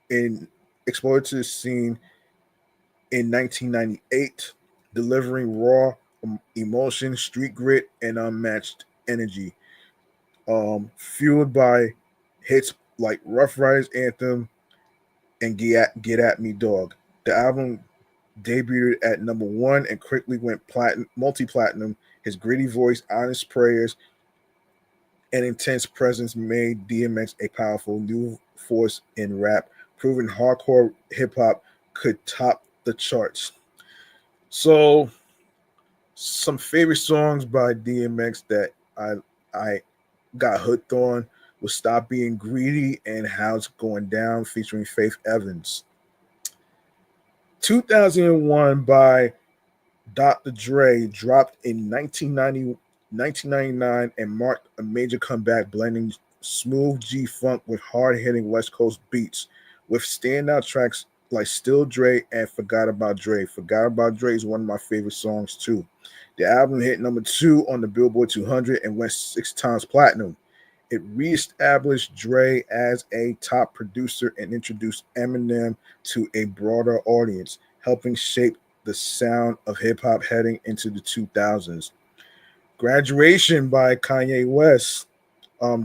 in exploded to the scene in 1998, delivering raw emotion, street grit, and unmatched energy. Fueled by hits like Rough Riders Anthem and Get At Me Dog. The album debuted at #1 and quickly went multi-platinum. His gritty voice, honest prayers, and intense presence made DMX a powerful new force in rap, proving hardcore hip hop could top the charts. So, some favorite songs by DMX that I got hooked on was "Stop Being Greedy" and "How's It Going Down" featuring Faith Evans. 2001 by Dr. Dre dropped in 1999 and marked a major comeback, blending smooth G funk with hard hitting West Coast beats, with standout tracks like Still Dre and Forgot About Dre. Forgot About Dre is one of my favorite songs too. The album hit number 2 on the Billboard 200 and went 6 times platinum. It reestablished Dre as a top producer and introduced Eminem to a broader audience, helping shape the sound of hip hop heading into the 2000s. Graduation by Kanye West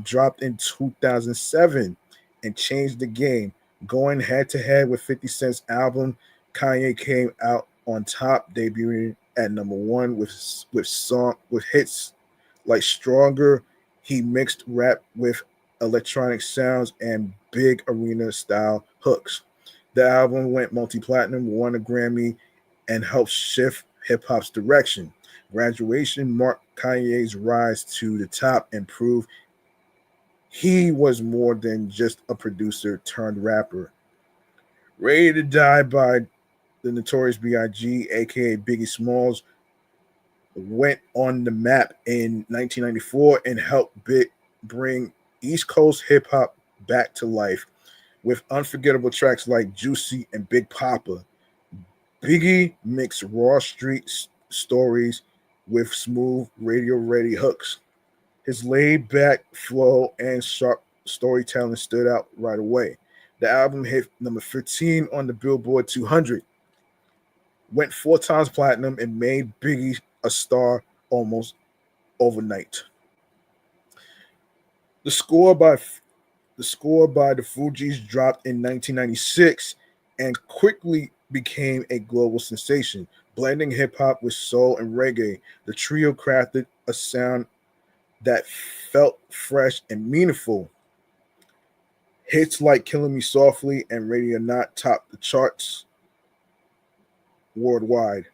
dropped in 2007 and changed the game. Going head to head with 50 Cent's album, Kanye came out on top, debuting at number 1 with hits like Stronger. He mixed rap with electronic sounds and big arena style hooks. The album went multi platinum, won a Grammy, and helped shift hip hop's direction. Graduation marked Kanye's rise to the top and proved he was more than just a producer turned rapper. Ready to Die by the Notorious B.I.G., aka Biggie Smalls, went on the map in 1994 and helped bring East Coast hip hop back to life with unforgettable tracks like Juicy and Big Papa. Biggie mixed raw street stories with smooth radio ready hooks. His laid back flow and sharp storytelling stood out right away. The album hit number 15 on the Billboard 200, went 4 times platinum, and made Biggie a star almost overnight. The score by the Fugees dropped in 1996 and quickly became a global sensation. Blending hip hop with soul and reggae, the trio crafted a sound that felt fresh and meaningful. Hits like Killing Me Softly and Radio Not topped the charts worldwide.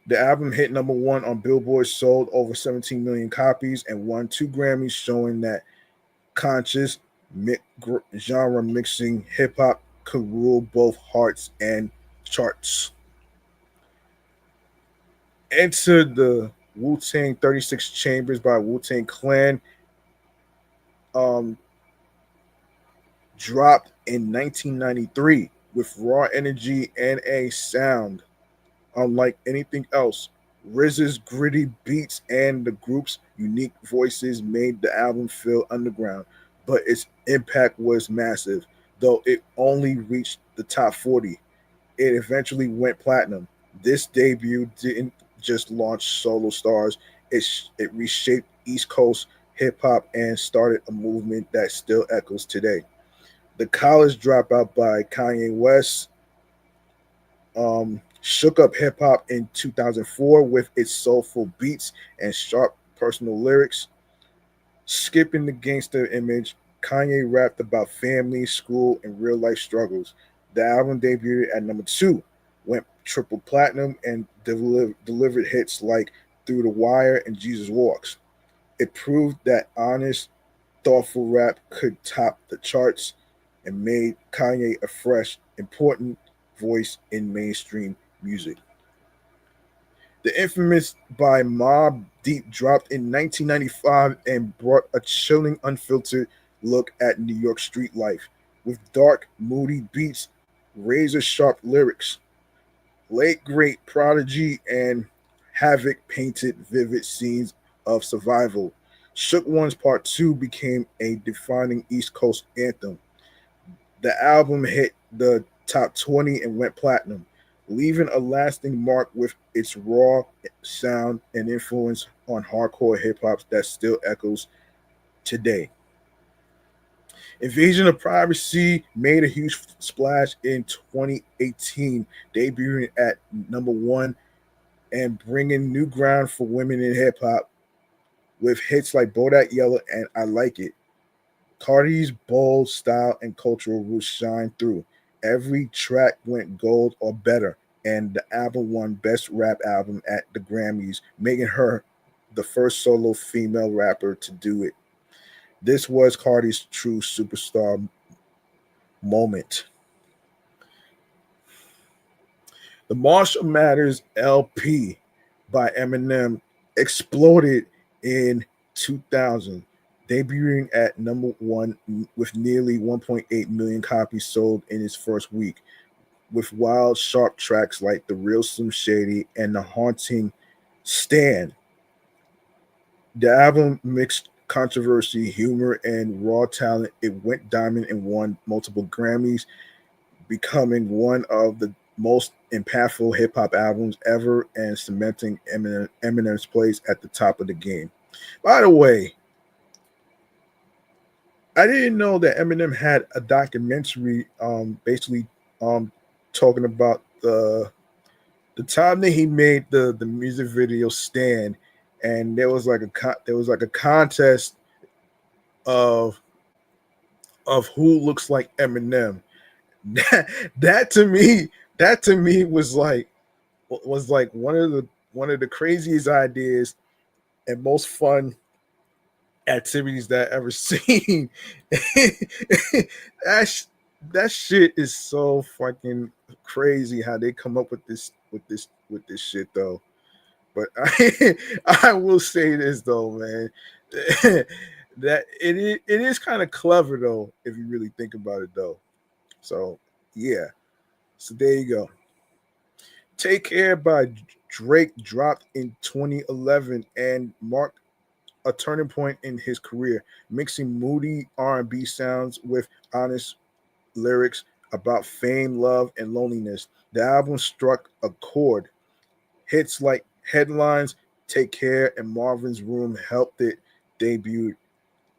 The album hit number 1 on Billboard, sold over 17 million copies, and won 2 Grammys, showing that conscious genre mixing hip hop could rule both hearts and charts. Enter the Wu Tang 36 Chambers by Wu Tang Clan um, dropped in 1993 with raw energy and a sound unlike anything else. RZA's gritty beats and the group's unique voices made the album feel underground, but its impact was massive. Though it only reached the top 40, it eventually went platinum. This debut didn't just launch solo stars, it reshaped East Coast hip hop and started a movement that still echoes today. The College Dropout by Kanye West shook up hip hop in 2004 with its soulful beats and sharp personal lyrics. Skipping the gangster image, Kanye rapped about family, school, and real life struggles. The album debuted at number 2, went triple platinum, and delivered hits like Through the Wire and Jesus Walks. It proved that honest, thoughtful rap could top the charts and made Kanye a fresh, important voice in mainstream music. The infamous by Mob Deep dropped in 1995 and brought a chilling, unfiltered look at New York street life with dark, moody beats, razor sharp lyrics. Late great Prodigy and Havoc painted vivid scenes of survival. Shook One's Part 2 became a defining East Coast anthem. The album hit the top 20 and went platinum, leaving a lasting mark with its raw sound and influence on hardcore hip hop that still echoes today. Invasion of Privacy made a huge splash in 2018, debuting at number 1 and bringing new ground for women in hip hop with hits like Bodak Yellow and I Like It. Cardi's bold style and cultural roots shine through. Every track went gold or better, and the album won Best Rap Album at the Grammys, making her the first solo female rapper to do it. This was Cardi's true superstar moment. The Marshall Matters LP by Eminem exploded in 2000, debuting at number one with nearly 1.8 million copies sold in its first week, with wild, sharp tracks like The Real Slim Shady and The Haunting Stand. The album mixed controversy, humor, and raw talent. It went diamond and won multiple Grammys, becoming one of the most impactful hip hop albums ever and cementing Eminem's place at the top of the game. By the way, I didn't know that Eminem had a documentary, basically, talking about the time that he made the music video "Stand," and there was like a contest of who looks like Eminem. That to me, was like one of the craziest ideas and most fun activities that I ever seen. that sh- that shit is so fucking crazy how they come up with this shit though. But I will say this though, man, that it is kind of clever though if you really think about it though. So yeah, so there you go. Take Care by Drake dropped in 2011 and marked a turning point in his career, mixing moody R&B sounds with honest lyrics about fame, love, and loneliness. The album struck a chord. Hits like Headlines, Take Care, and Marvin's Room helped it debut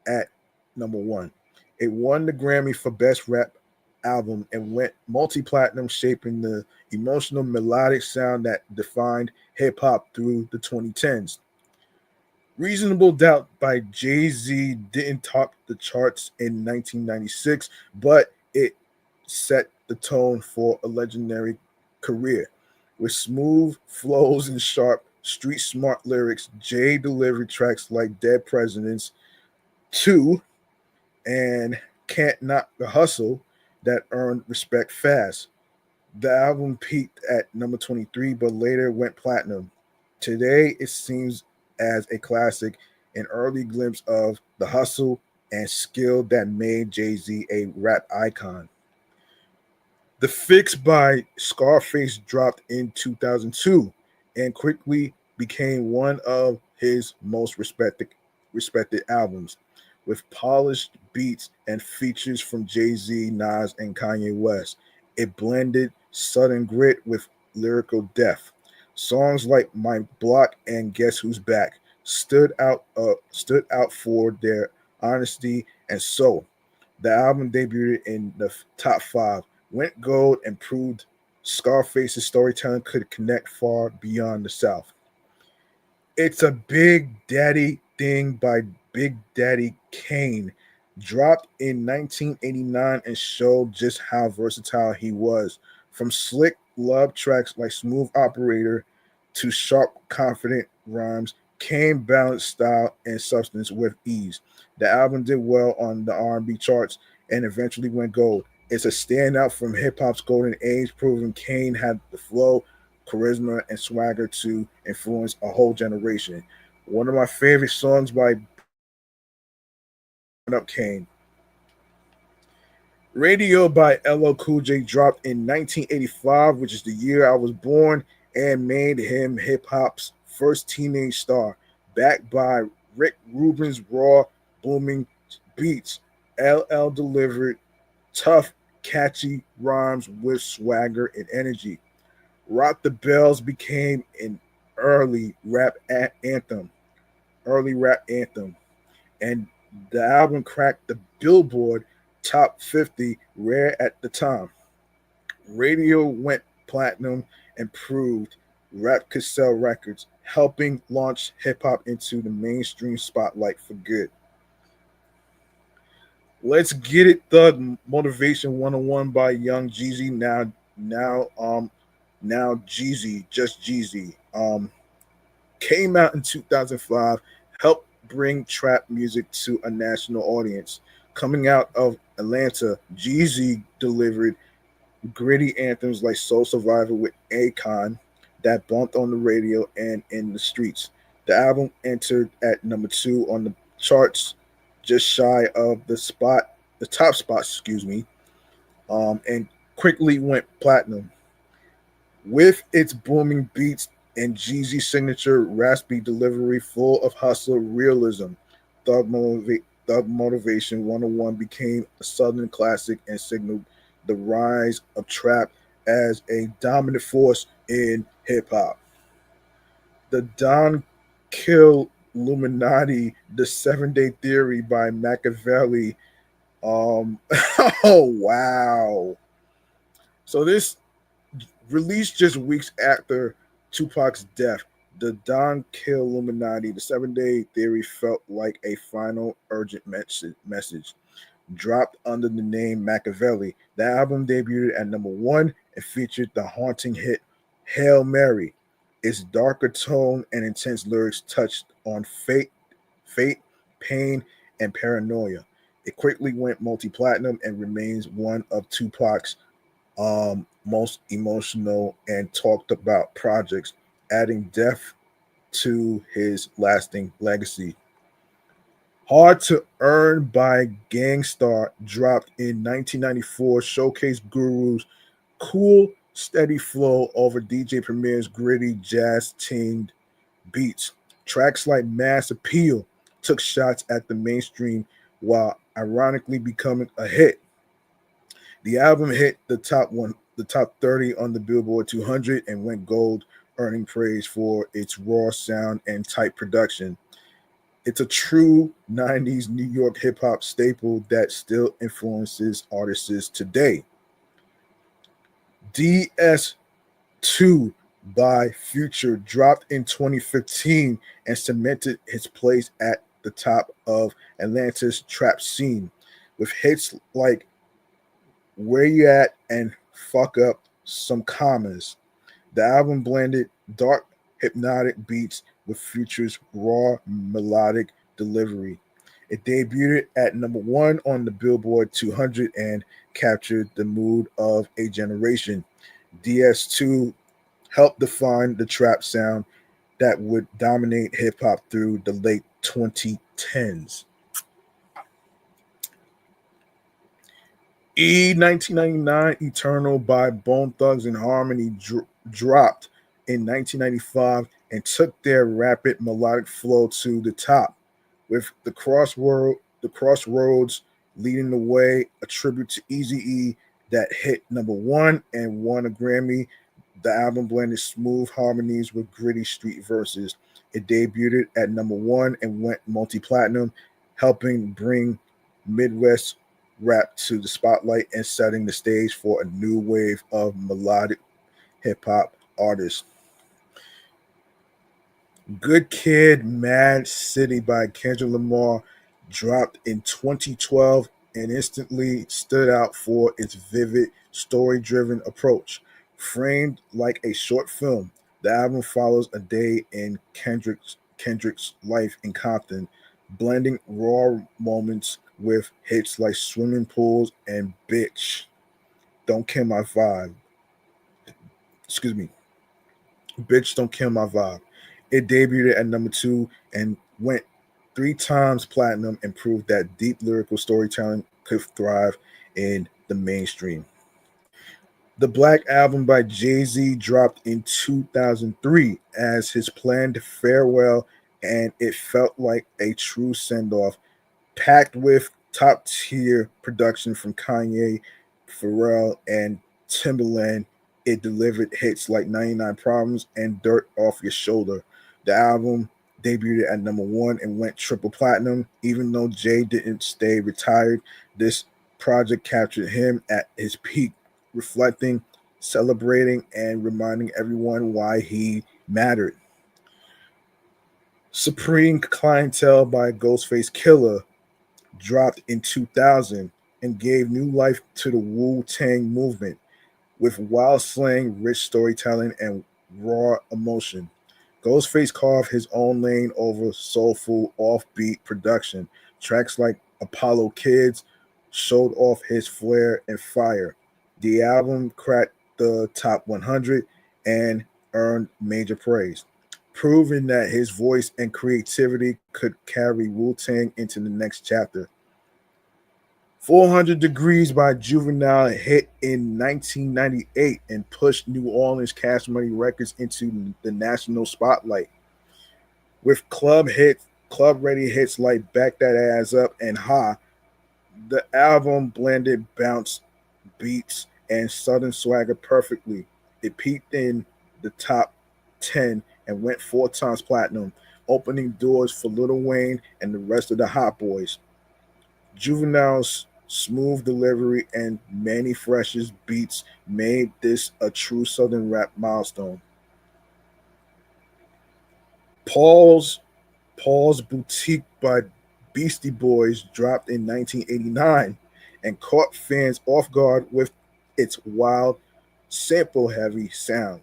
at number one. It won the Grammy for Best Rap Album and went multi-platinum, shaping the emotional melodic sound that defined hip hop through the 2010s. Reasonable Doubt by Jay-Z didn't top the charts in 1996, but it set the tone for a legendary career. With smooth flows and sharp, street smart lyrics, Jay delivered tracks like Dead Presidents 2 and Can't Knock the Hustle that earned respect fast. The album peaked at number 23, but later went platinum. Today, it seems as a classic, an early glimpse of the hustle and skill that made Jay Z a rap icon. The Fix by Scarface dropped in 2002 and quickly became one of his most respected albums, with polished beats and features from Jay-Z, Nas, and Kanye West. It blended southern grit with lyrical depth. Songs like My Block and Guess Who's Back stood out for their honesty and soul. The album debuted in the top five, went gold, and proved Scarface's storytelling could connect far beyond the South. It's a Big Daddy Thing by Big Daddy Kane. Dropped in 1989 and showed just how versatile he was. From slick love tracks like Smooth Operator to sharp, confident rhymes, Kane balanced style and substance with ease. The album did well on the R&B charts and eventually went gold. It's a standout from hip hop's golden age, proving Kane had the flow, charisma, and swagger to influence a whole generation. One of my favorite songs by Up Kane. Radio by LL Cool J dropped in 1985, which is the year I was born, and made him hip hop's first teenage star. Backed by Rick Rubin's raw, booming beats, LL delivered tough, catchy rhymes with swagger and energy. Rock the Bells became an anthem, early rap anthem, and the album cracked the Billboard Top 50, rare at the time. Radio went platinum and proved rap could sell records, helping launch hip hop into the mainstream spotlight for good. Let's Get It Thug Motivation 101 by Young Jeezy. Now Jeezy, just Jeezy. Came out in 2005, helped bring trap music to a national audience. Coming out of Atlanta, Jeezy delivered Gritty anthems like Soul Survivor with Akon that bumped on the radio and in the streets. The album entered at number 2 on the charts, just shy of the top spot, and quickly went platinum. With its booming beats and Jeezy's signature raspy delivery full of hustle realism, Thug Motivation 101 became a Southern classic and signaled the rise of trap as a dominant force in hip hop. The Don Kill Illuminati, The 7 Day Theory by Machiavelli. Oh, wow. So this released just weeks after Tupac's death, the Don Kill Illuminati, the 7 Day Theory felt like a final urgent message. Dropped under the name Machiavelli, the album debuted at number 1 and featured the haunting hit Hail Mary. Its darker tone and intense lyrics touched on fate, pain, and paranoia. It quickly went multi-platinum and remains one of Tupac's most emotional and talked about projects, adding depth to his lasting legacy. Hard to Earn by Gangstar dropped in 1994, showcased Guru's cool, steady flow over DJ Premier's gritty jazz tinged beats. Tracks like Mass Appeal took shots at the mainstream while ironically becoming a hit. The album hit the top 30 on the Billboard 200 and went gold, earning praise for its raw sound and tight production. It's a true 90s New York hip hop staple that still influences artists today. DS2 by Future dropped in 2015 and cemented his place at the top of Atlanta's trap scene with hits like Where You At and Fuck Up Some Commas. The album blended dark, hypnotic beats with Future's raw, melodic delivery. It debuted at number 1 on the Billboard 200 and captured the mood of a generation. DS2 helped define the trap sound that would dominate hip hop through the late 2010s. 1999 Eternal by Bone Thugs and Harmony dropped in 1995 and took their rapid melodic flow to the top, with the Crossroads leading the way, a tribute to Eazy-E that hit number 1 and won a Grammy. The album blended smooth harmonies with gritty street verses. It debuted at number 1 and went multi-platinum, helping bring Midwest rap to the spotlight and setting the stage for a new wave of melodic hip hop artists. Good Kid, Mad City by Kendrick Lamar dropped in 2012 and instantly stood out for its vivid, story driven approach. Framed like a short film, the album follows a day in Kendrick's life in Compton, blending raw moments with hits like Swimming Pools and Bitch. Don't Kill My Vibe. Excuse me. Bitch Don't Kill My Vibe. It debuted at number 2 and went 3 times platinum and proved that deep lyrical storytelling could thrive in the mainstream. The Black Album by Jay Z dropped in 2003 as his planned farewell, and it felt like a true send off, packed with top tier production from Kanye, Pharrell, and Timberland. It delivered hits like 99 Problems and Dirt Off Your Shoulder. The album debuted at number 1 and went triple platinum. Even though Jay didn't stay retired, this project captured him at his peak, reflecting, celebrating, and reminding everyone why he mattered. Supreme Clientele by Ghostface Killer dropped in 2000 and gave new life to the Wu Tang movement with wild slang, rich storytelling, and raw emotion. Ghostface carved his own lane over soulful, offbeat production. Tracks like Apollo Kids showed off his flair and fire. The album cracked the top 100 and earned major praise, proving that his voice and creativity could carry Wu-Tang into the next chapter. 400 Degrees by Juvenile hit in 1998 and pushed New Orleans Cash Money Records into the national spotlight. With club ready hits like Back That Ass Up and Ha, the album blended bounce beats and southern swagger perfectly. It peaked in the top 10 and went 4 times platinum, opening doors for Lil Wayne and the rest of the Hot Boys. Juvenile's smooth delivery and Manny Fresh's beats made this a true southern rap milestone. Paul's Paul's Boutique by Beastie Boys dropped in 1989 and caught fans off guard with its wild, sample heavy sound.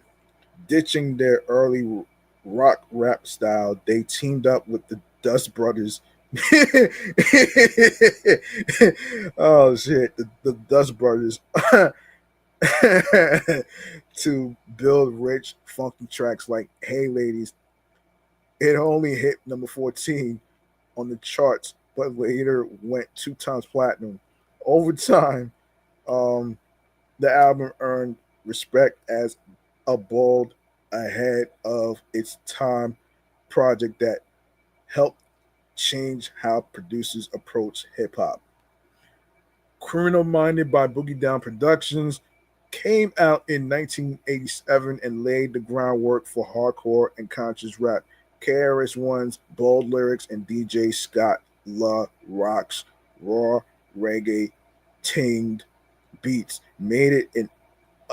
Ditching their early rock rap style, they teamed up with the Dust Brothers. Oh shit, the Dust Brothers to build rich, funky tracks like Hey Ladies. It only hit number 14 on the charts, but later went 2 times platinum. Over time, um, the album earned respect as a bold, ahead of its time project that helped change how producers approach hip hop. Criminal Minded by Boogie Down Productions came out in 1987 and laid the groundwork for hardcore and conscious rap. KRS-One's bold lyrics and DJ Scott La Rock's raw reggae tinged beats made it an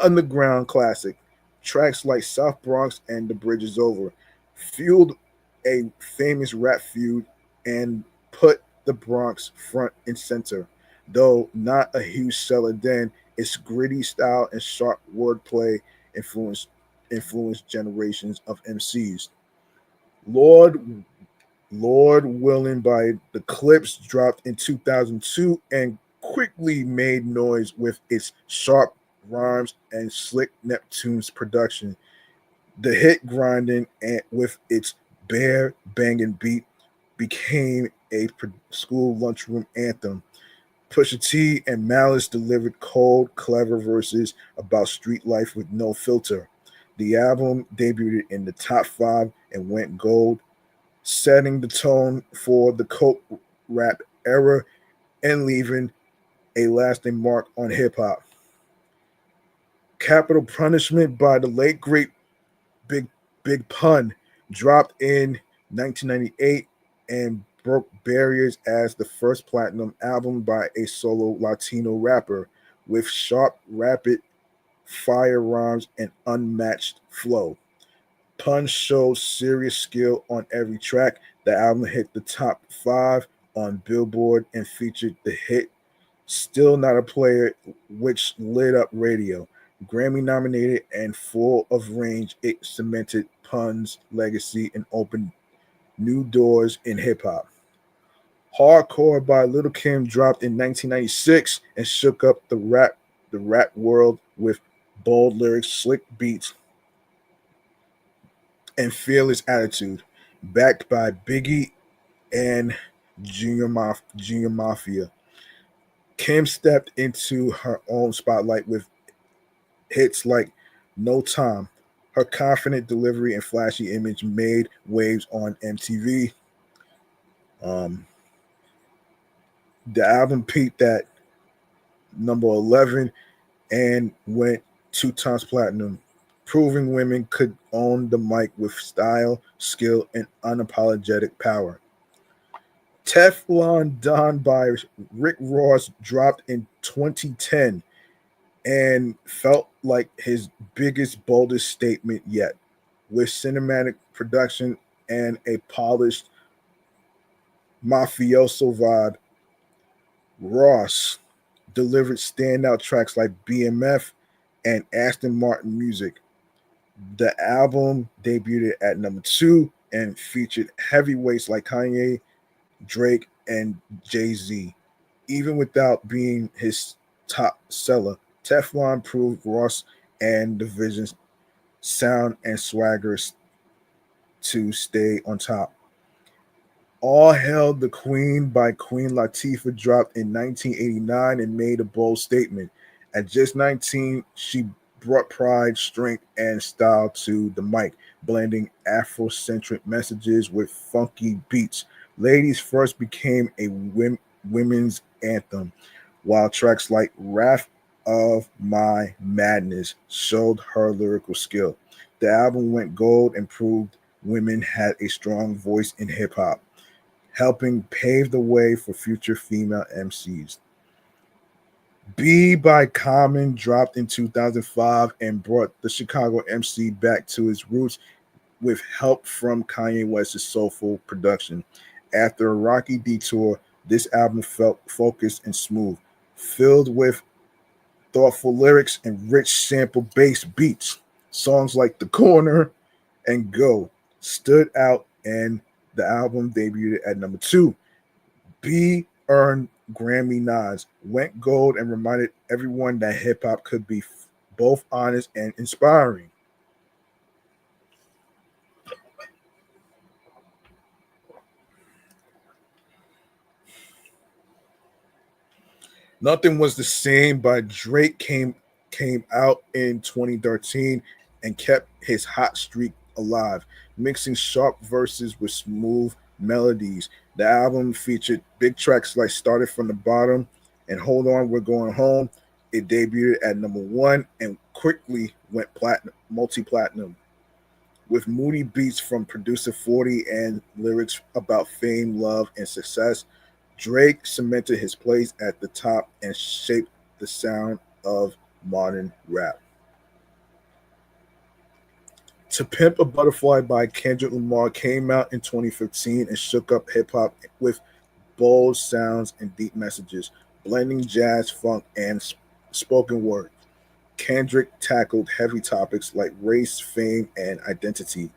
underground classic. Tracks like South Bronx and The Bridge Is Over fueled a famous rap feud and put the Bronx front and center. Though not a huge seller then, its gritty style and sharp wordplay influenced influenced generations of MCs. Lord Lord Willing by The Clips dropped in 2002 and quickly made noise with its sharp rhymes and slick Neptune's production. The hit Grinding and with its bare banging beat became a school lunchroom anthem. Pusha T and Malice delivered cold, clever verses about street life with no filter. The album debuted in the top 5 and went gold, setting the tone for the coke rap era and leaving a lasting mark on hip hop. Capital Punishment by the late great Big Big Pun dropped in 1998 and broke barriers as the first platinum album by a solo Latino rapper with sharp, rapid fire rhymes and unmatched flow. Pun showed serious skill on every track. The album hit the top 5 on Billboard and featured the hit Still Not a Player, which lit up radio. Grammy nominated and full of range, it cemented Pun's legacy and opened new doors in hip hop. Hardcore by Little Kim dropped in 1996 and shook up the rap world with bold lyrics, slick beats, and fearless attitude. Backed by Biggie and Junior Mafia, Kim stepped into her own spotlight with hits like No Time. Her confident delivery and flashy image made waves on MTV. Um, the album peaked at number 11 and went 2 times platinum, proving women could own the mic with style, skill, and unapologetic power. Teflon Don by Rick Ross dropped in 2010 and felt like his biggest, boldest statement yet. With cinematic production and a polished mafioso vibe, Ross delivered standout tracks like BMF and Aston Martin music. The album debuted at number 2 and featured heavyweights like Kanye, Drake, and Jay Z. Even without being his top seller, Teflon proved Ross and Division's sound and swagger to stay on top. All Hail the Queen by Queen Latifah dropped in 1989 and made a bold statement. At just 19, she brought pride, strength, and style to the mic, blending Afrocentric messages with funky beats. Ladies First became a women's anthem, while tracks like Wrath of My Madness showed her lyrical skill. The album went gold and proved women had a strong voice in hip hop, helping pave the way for future female MCs. B by Common dropped in 2005 and brought the Chicago MC back to its roots with help from Kanye West's soulful production. After a rocky detour, this album felt focused and smooth, filled with thoughtful lyrics and rich sample based beats. Songs like The Corner and Go stood out, and the album debuted at number 2. B earned Grammy nods, went gold, and reminded everyone that hip hop could be both honest and inspiring. Nothing Was the Same by Drake came out in 2013 and kept his hot streak alive, mixing sharp verses with smooth melodies. The album featured big tracks like Started from the Bottom and Hold On, We're Going Home. It debuted at number 1 and quickly went platinum, multi-platinum, with moody beats from producer 40 and lyrics about fame, love, and success. Drake cemented his place at the top and shaped the sound of modern rap. To Pimp a Butterfly by Kendrick Lamar came out in 2015 and shook up hip hop with bold sounds and deep messages, blending jazz, funk, and spoken word. Kendrick tackled heavy topics like race, fame, and identity.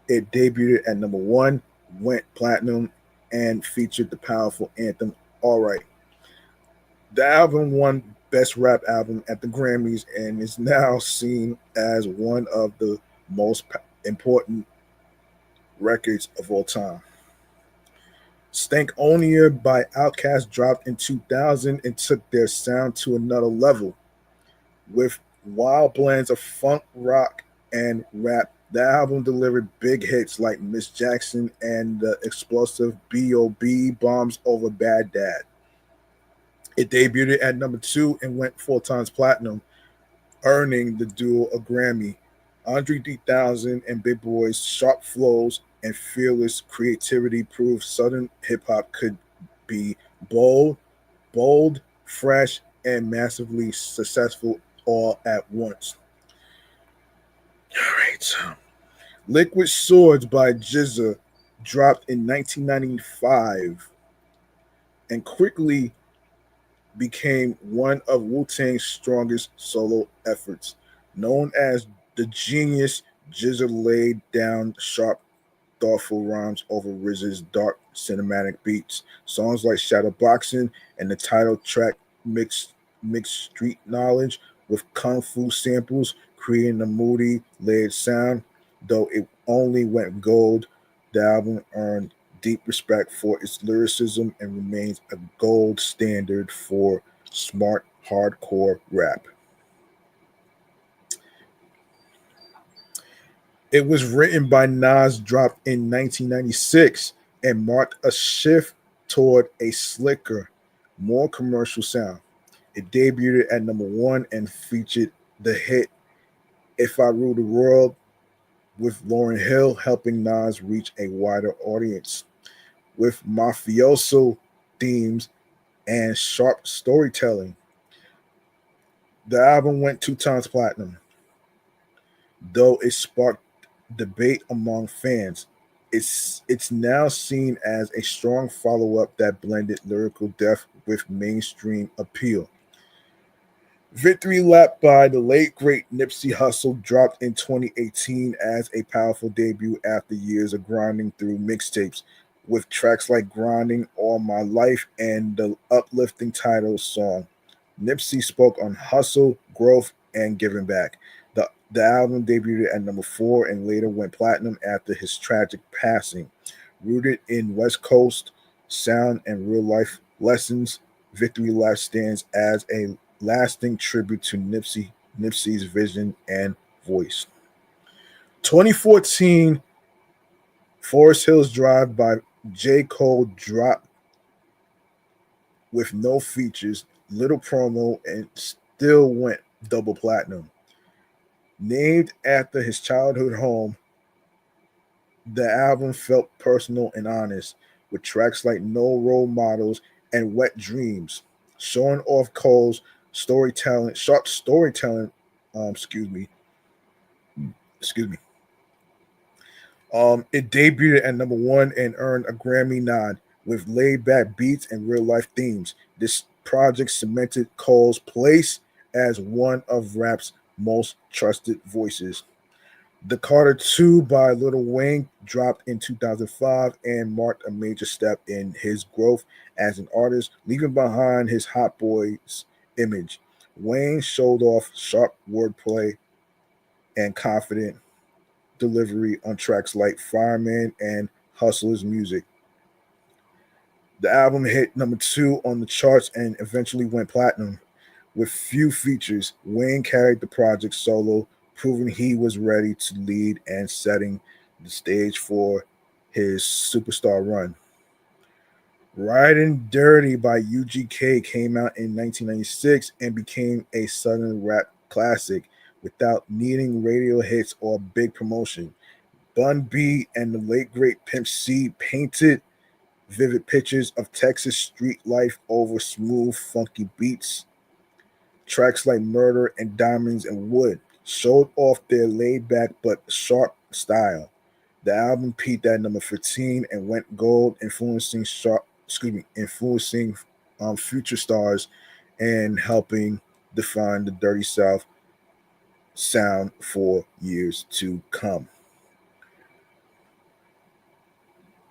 It debuted at number 1, went platinum, and featured the powerful anthem All Right. The album won Best Rap Album at the Grammys and is now seen as one of the most important records of all time. Stankonia by Outkast dropped in 2000 and took their sound to another level. With wild blends of funk, rock, and rap, the album delivered big hits like Miss Jackson and the explosive B.O.B. Bombs Over Bad Dad. It debuted at number 2 and went 4 times platinum, earning the duo a Grammy. Andre 3000 and Big Boy's sharp flows and fearless creativity proved Southern hip hop could be bold, fresh, and massively successful all at once. All right. Liquid Swords by GZA dropped in 1995 and quickly became one of Wu-Tang's strongest solo efforts. Known as the Genius, GZA laid down sharp, thoughtful rhymes over RZA's dark cinematic beats. Songs like Shadowboxing and the title track mixed street knowledge with kung fu samples, creating a moody, layered sound. Though it only went gold, the album earned deep respect for its lyricism and remains a gold standard for smart hardcore rap. It was written by Nas, dropped in 1996, and marked a shift toward a slicker, more commercial sound. It debuted at number 1 and featured the hit If I Rule the World, with Lauryn Hill helping Nas reach a wider audience. With mafioso themes and sharp storytelling, the album went 2 times platinum. Though it sparked debate among fans, it's now seen as a strong follow-up that blended lyrical depth with mainstream appeal. Victory Lap by the late great Nipsey Hussle dropped in 2018 as a powerful debut after years of grinding through mixtapes, with tracks like Grinding All My Life and the uplifting title song. Nipsey spoke on hustle, growth, and giving back. The album debuted at number 4 and later went platinum after his tragic passing. Rooted in West Coast sound and real life lessons, Victory Lap stands as a lasting tribute to Nipsey's vision and voice. 2014, Forest Hills Drive by J. Cole dropped with no features, little promo, and still went double platinum. Named after his childhood home, the album felt personal and honest, with tracks like No Role Models and Wet Dreams, showing off Cole's sharp storytelling. Excuse me, excuse me. It debuted at number 1 and earned a Grammy nod with laid back beats and real life themes. This project cemented Cole's place as one of rap's most trusted voices. The Carter 2 by Lil Wayne dropped in 2005 and marked a major step in his growth as an artist, leaving behind his Hot Boys image. Wayne showed off sharp wordplay and confident delivery on tracks like Fireman and Hustler's Music. The album hit number 2 on the charts and eventually went platinum. With few features, Wayne carried the project solo, proving he was ready to lead and setting the stage for his superstar run. Riding Dirty by UGK came out in 1996 and became a Southern rap classic without needing radio hits or big promotion. Bun B and the late great Pimp C painted vivid pictures of Texas street life over smooth, funky beats. Tracks like Murder and Diamonds and Wood showed off their laid back but sharp style. The album peaked at number 15 and went gold, influencing future stars and helping define the Dirty South sound for years to come.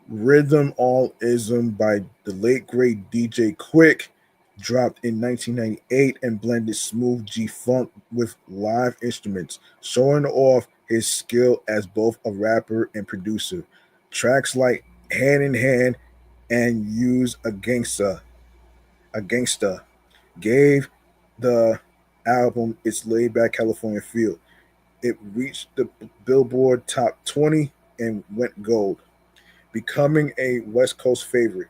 Rhythm All Ism by the late great DJ Quick dropped in 1998 and blended smooth G funk with live instruments, showing off his skill as both a rapper and producer. Tracks like Hand in Hand and Use a Gangsta gave the album its laid back California feel. It reached the Billboard Top 20 and went gold, becoming a West Coast favorite.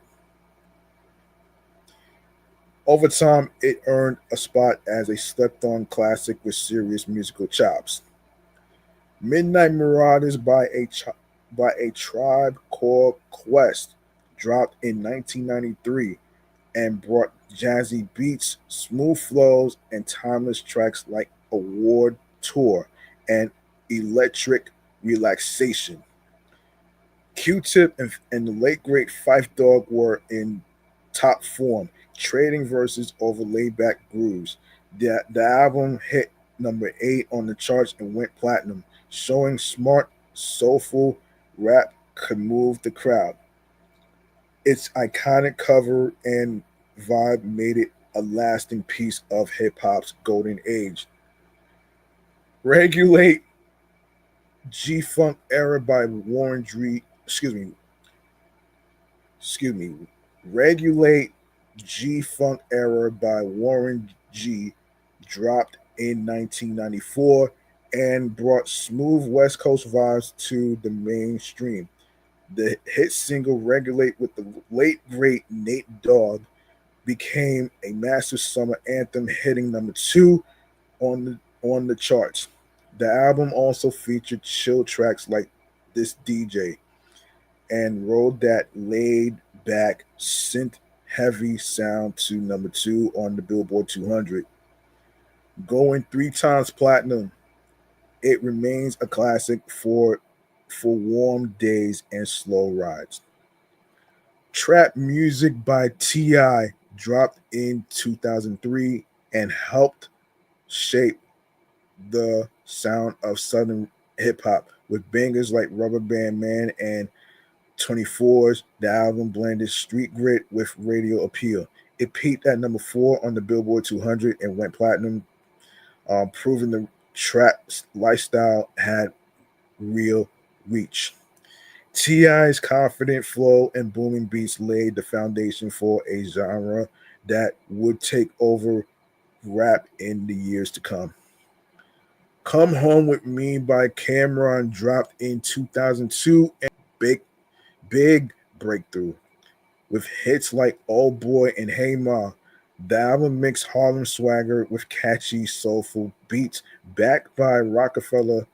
Over time, it earned a spot as a slept on classic with serious musical chops. Midnight Marauders by a Tribe Called Quest dropped in 1993 and brought jazzy beats, smooth flows, and timeless tracks like Award Tour and Electric Relaxation. Q-Tip and the late great Fife Dog were in top form, trading verses over laid back grooves. The album hit number 8 on the charts and went platinum, showing smart, soulful rap could move the crowd. Its iconic cover and vibe made it a lasting piece of hip hop's golden age. Regulate G Funk Era by Warren G. Excuse me. Regulate G Funk Era by Warren G dropped in 1994 and brought smooth West Coast vibes to the mainstream. The hit single Regulate with the late great Nate Dogg became a massive summer anthem, hitting number 2 on the charts. The album also featured chill tracks like This DJ and rode that laid back synth heavy sound to number 2 on the Billboard 200. Going 3 times platinum, it remains a classic for warm days and slow rides. Trap Music by T.I. dropped in 2003 and helped shape the sound of Southern hip hop with bangers like Rubber Band Man and 24's. The album blended street grit with radio appeal. It peaked at number 4 on the Billboard 200 and went platinum, proving the trap lifestyle had real reach. T.I.'s confident flow and booming beats laid the foundation for a genre that would take over rap in the years to come. Come Home With Me by Cameron dropped in 2002 and big, big breakthrough. With hits like Old Boy and Hey Ma, the album mixed Harlem swagger with catchy, soulful beats backed by Rockefeller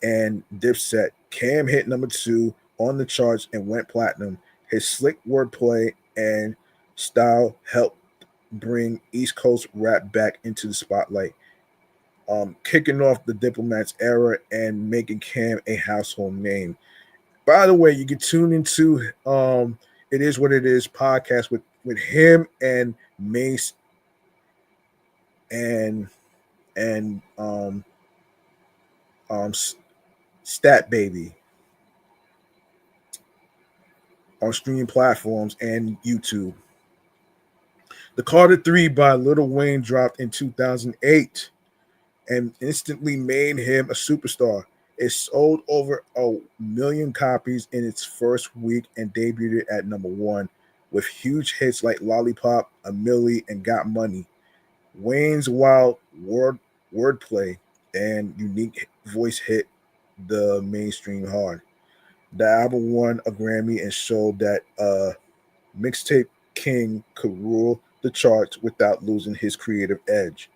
and Dipset. Cam hit number 2 on the charts and went platinum. His slick wordplay and style helped bring East Coast rap back into the spotlight, kicking off the Diplomats era and making Cam a household name. By the way, you can tune into It Is What It Is podcast with him and Mace and and Stat Baby on streaming platforms and YouTube. The Carter 3 by Lil Wayne dropped in 2008 and instantly made him a superstar. It sold over a million copies in its first week and debuted at number 1 with huge hits like Lollipop, A Millie, and Got Money. Wayne's wild wordplay and unique voice hit the mainstream hard. The album won a Grammy and showed that mixtape king could rule the charts without losing his creative edge.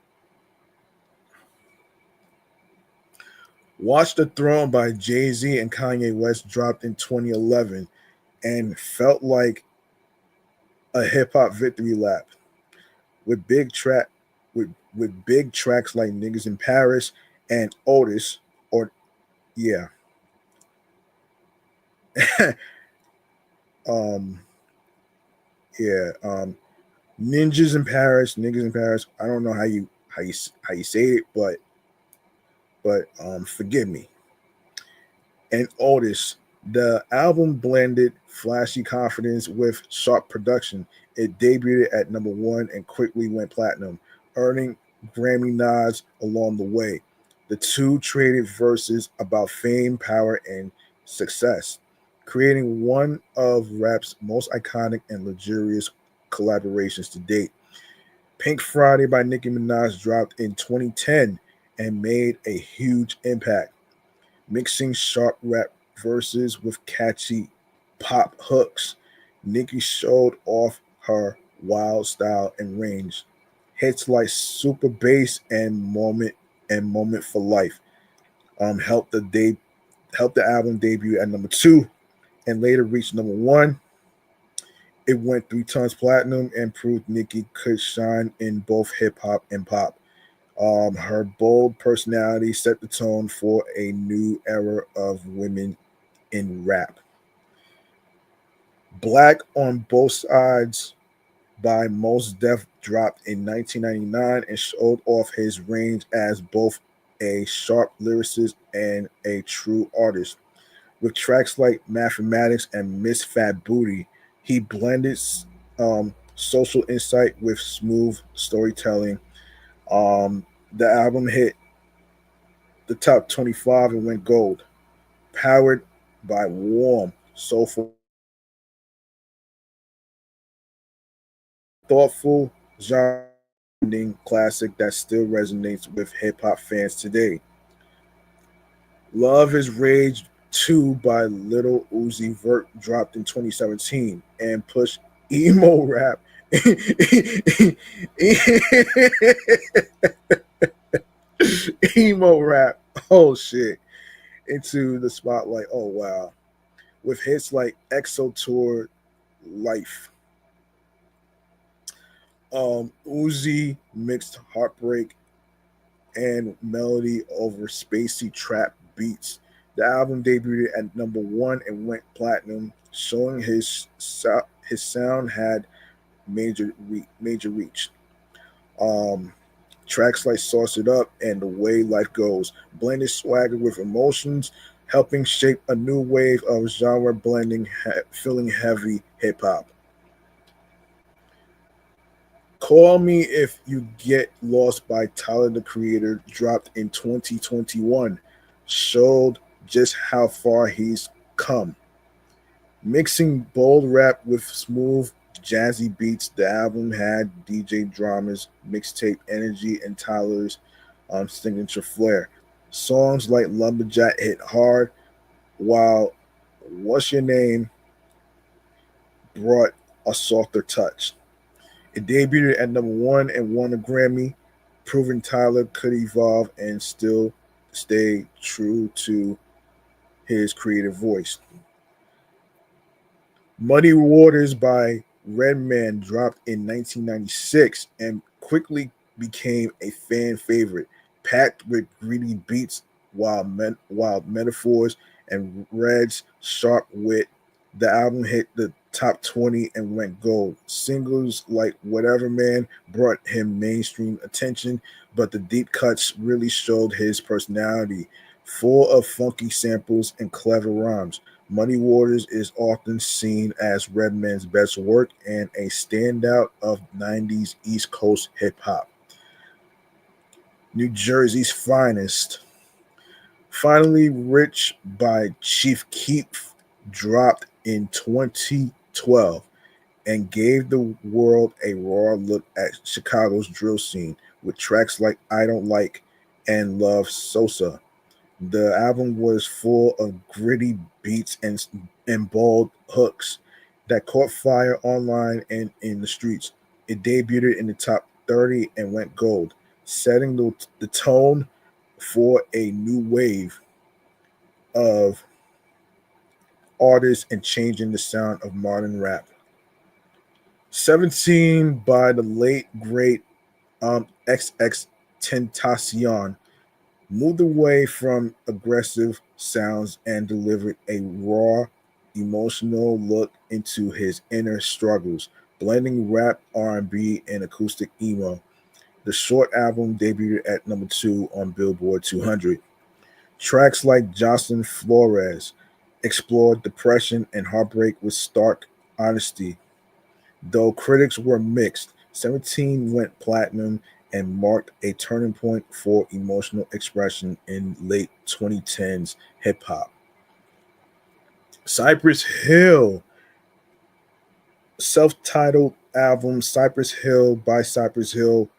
Watch the Throne by Jay-Z and Kanye West dropped in 2011 and felt like a hip hop victory lap with big tracks like Niggas in Paris and Otis or yeah. um yeah, Niggas in Paris. I don't know how you say it, but forgive me. And Otis. The album blended flashy confidence with sharp production. It debuted at number 1 and quickly went platinum, earning Grammy nods along the way. The two traded verses about fame, power, and success, creating one of rap's most iconic and luxurious collaborations to date. Pink Friday by Nicki Minaj dropped in 2010 and made a huge impact, mixing sharp rap verses with catchy pop hooks. Nicki showed off her wild style and range. Hits like Super Bass and Moment for Life helped the album debut at number 2 and later reached number 1. It went 3 times platinum and proved Nicki could shine in both hip hop and pop. Her bold personality set the tone for a new era of women in rap. Black on Both Sides by Mos Def dropped in 1999 and showed off his range as both a sharp lyricist and a true artist. With tracks like Mathematics and Miss Fat Booty, he blended social insight with smooth storytelling. The album hit the top 25 and went gold, powered by warm, soulful, thoughtful genre classic that still resonates with hip hop fans today. Love is Rage 2 by Little Uzi Vert dropped in 2017 and pushed emo rap emo rap, oh shit, into the spotlight. Oh wow. With hits like Exo Tour Life. Uzi mixed heartbreak and melody over spacey trap beats. The album debuted at number 1 and went platinum, showing his sound had major reach. Um, Tracks like Sauce It Up and The Way Life Goes blended swagger with emotions, helping shape a new wave of genre blending, feeling heavy hip hop. Call Me If You Get Lost by Tyler the Creator dropped in 2021 showed just how far he's come. Mixing bold rap with smooth, jazzy beats, the album had DJ Drama's mixtape energy and Tyler's signature flair. Songs like Lumberjack hit hard, while What's Your Name brought a softer touch. It debuted at number one and won a Grammy, proving Tyler could evolve and still stay true to his creative voice. Muddy Waters by Redman dropped in 1996 and quickly became a fan favorite, packed with greedy beats, wild metaphors, and Red's sharp wit. The album hit the top 20 and went gold. Singles like Whatever Man brought him mainstream attention, but the deep cuts really showed his personality, full of funky samples and clever rhymes. Muddy Waters is often seen as Redman's best work and a standout of 90s East Coast hip hop. New Jersey's finest. Finally, Rich by Chief Keef dropped in 2012 and gave the world a raw look at Chicago's drill scene with tracks like I Don't Like and Love Sosa. The album was full of gritty beats and bold hooks that caught fire online and in the streets. It debuted in the top 30 and went gold, setting the tone for a new wave of artists and changing the sound of modern rap. 17 by the late great XX Tentacion moved away from aggressive sounds and delivered a raw, emotional look into his inner struggles, blending rap, R&B, and acoustic emo. The short album debuted at number 2 on Billboard 200. Tracks like Jocelyn Flores explored depression and heartbreak with stark honesty. Though critics were mixed, 17 went platinum and marked a turning point for emotional expression in late 2010s hip hop. Cypress Hill, self-titled album Cypress Hill by Cypress Hill,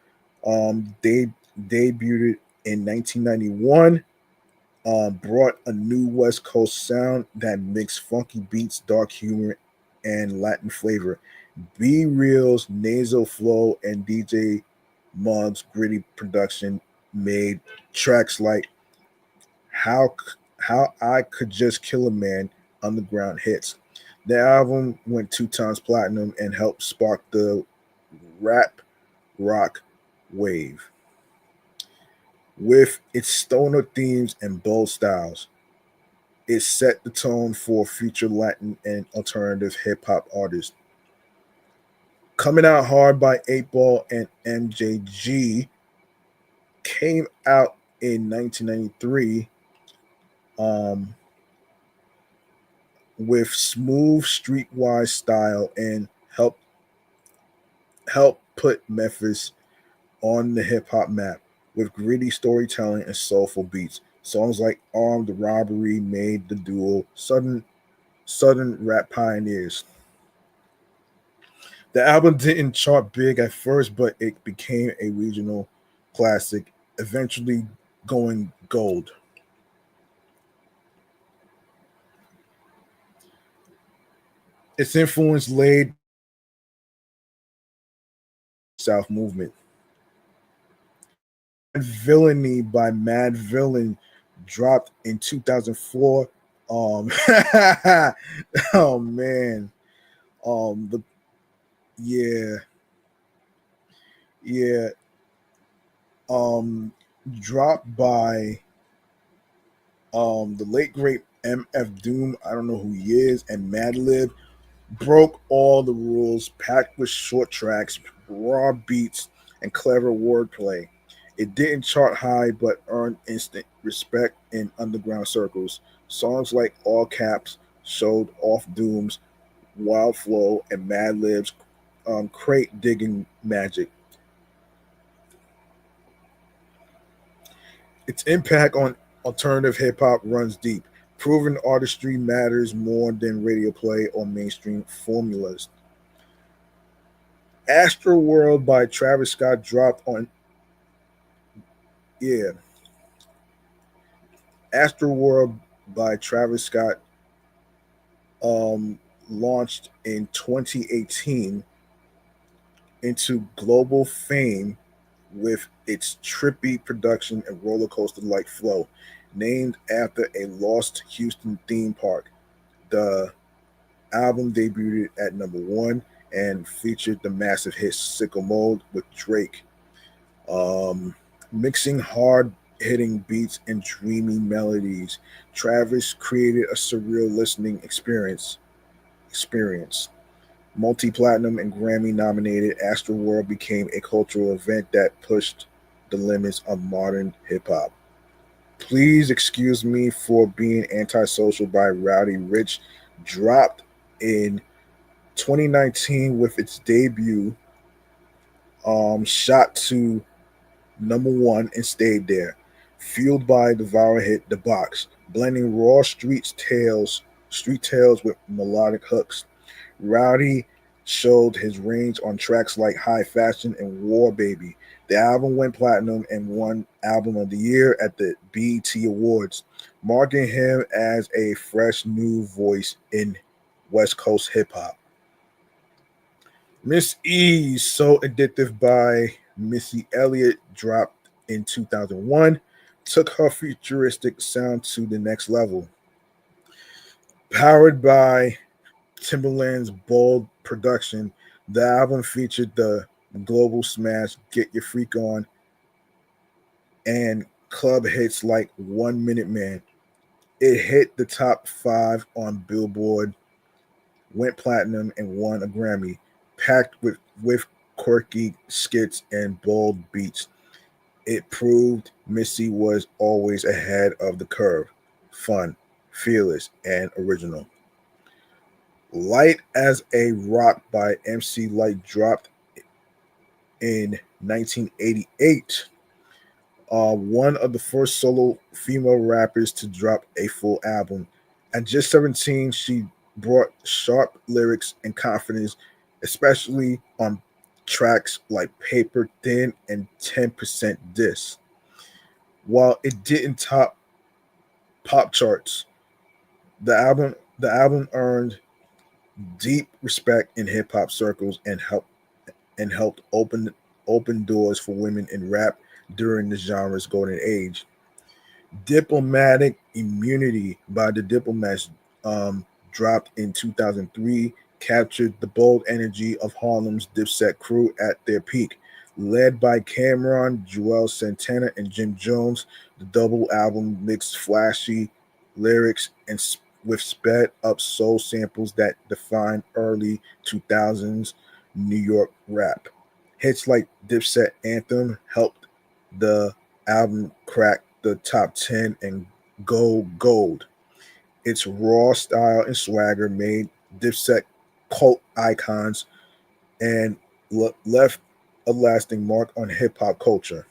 they debuted in 1991. Brought a new West Coast sound that mixed funky beats, dark humor, and Latin flavor. B Real's nasal flow and DJ Muggs' gritty production made tracks like "How How I Could Just Kill a Man" underground hits. The album went 2 times platinum and helped spark the rap rock wave with its stoner themes and bold styles. It set the tone for future Latin and alternative hip hop artists. Coming Out Hard by 8 Ball and MJG came out in 1993 um, with smooth streetwise style and helped put Memphis on the hip hop map with gritty storytelling and soulful beats. Songs like Armed Robbery made the duo Southern rap pioneers. The album didn't chart big at first, but it became a regional classic, eventually going gold. Its influence laid South movement. Villainy by Mad Villain dropped in 2004. Um, oh man, the yeah, yeah, um, dropped by the late great MF Doom. I don't know who he is, and Madlib broke all the rules, packed with short tracks, raw beats, and clever wordplay. It didn't chart high, but earned instant respect in underground circles. Songs like All Caps showed off Doom's wild flow and Madlib's crate digging magic. Its impact on alternative hip hop runs deep. Proven artistry matters more than radio play or mainstream formulas. Astro World by Travis Scott dropped on yeah. Astro World by Travis Scott um, launched in 2018 into global fame with its trippy production and roller coaster like flow. Named after a lost Houston theme park, the album debuted at number one and featured the massive hit Sickle Mode with Drake, um, mixing hard hitting beats and dreamy melodies. Travis created a surreal listening experience. Multi-platinum and Grammy nominated, Astroworld became a cultural event that pushed the limits of modern hip hop. Please excuse me for being antisocial by Rowdy Rich dropped in 2019 with its debut, shot to number one and stayed there, fueled by the viral hit "The Box," blending raw street tales with melodic hooks. Rowdy showed his range on tracks like High Fashion and War Baby. The album went platinum and won Album of the Year at the BET Awards, marking him as a fresh new voice in West Coast hip hop. Miss E, So Addictive by Missy Elliott dropped in 2001, took her futuristic sound to the next level. Powered by Timbaland's bold production, the album featured the global smash Get Your Freak On and club hits like 1 Minute Man. It hit the top five on Billboard, went platinum, and won a Grammy, packed with quirky skits and bold beats. It proved Missy was always ahead of the curve, fun, fearless, and original. Light as a Rock by MC Light dropped in 1988. One of the first solo female rappers to drop a full album. At just 17, she brought sharp lyrics and confidence, especially on tracks like Paper Thin and 10% Diss. While it didn't top pop charts, the album earned deep respect in hip hop circles and helped open doors for women in rap during the genre's golden age. Diplomatic Immunity by the Diplomats dropped in 2003, captured the bold energy of Harlem's Dipset crew at their peak. Led by Cameron, Joel Santana, and Jim Jones, the double album mixed flashy lyrics with sped up soul samples that defined early 2000s New York rap. Hits like Dipset Anthem helped the album crack the top 10 and go gold. Its raw style and swagger made Dipset cult icons and left a lasting mark on hip hop culture.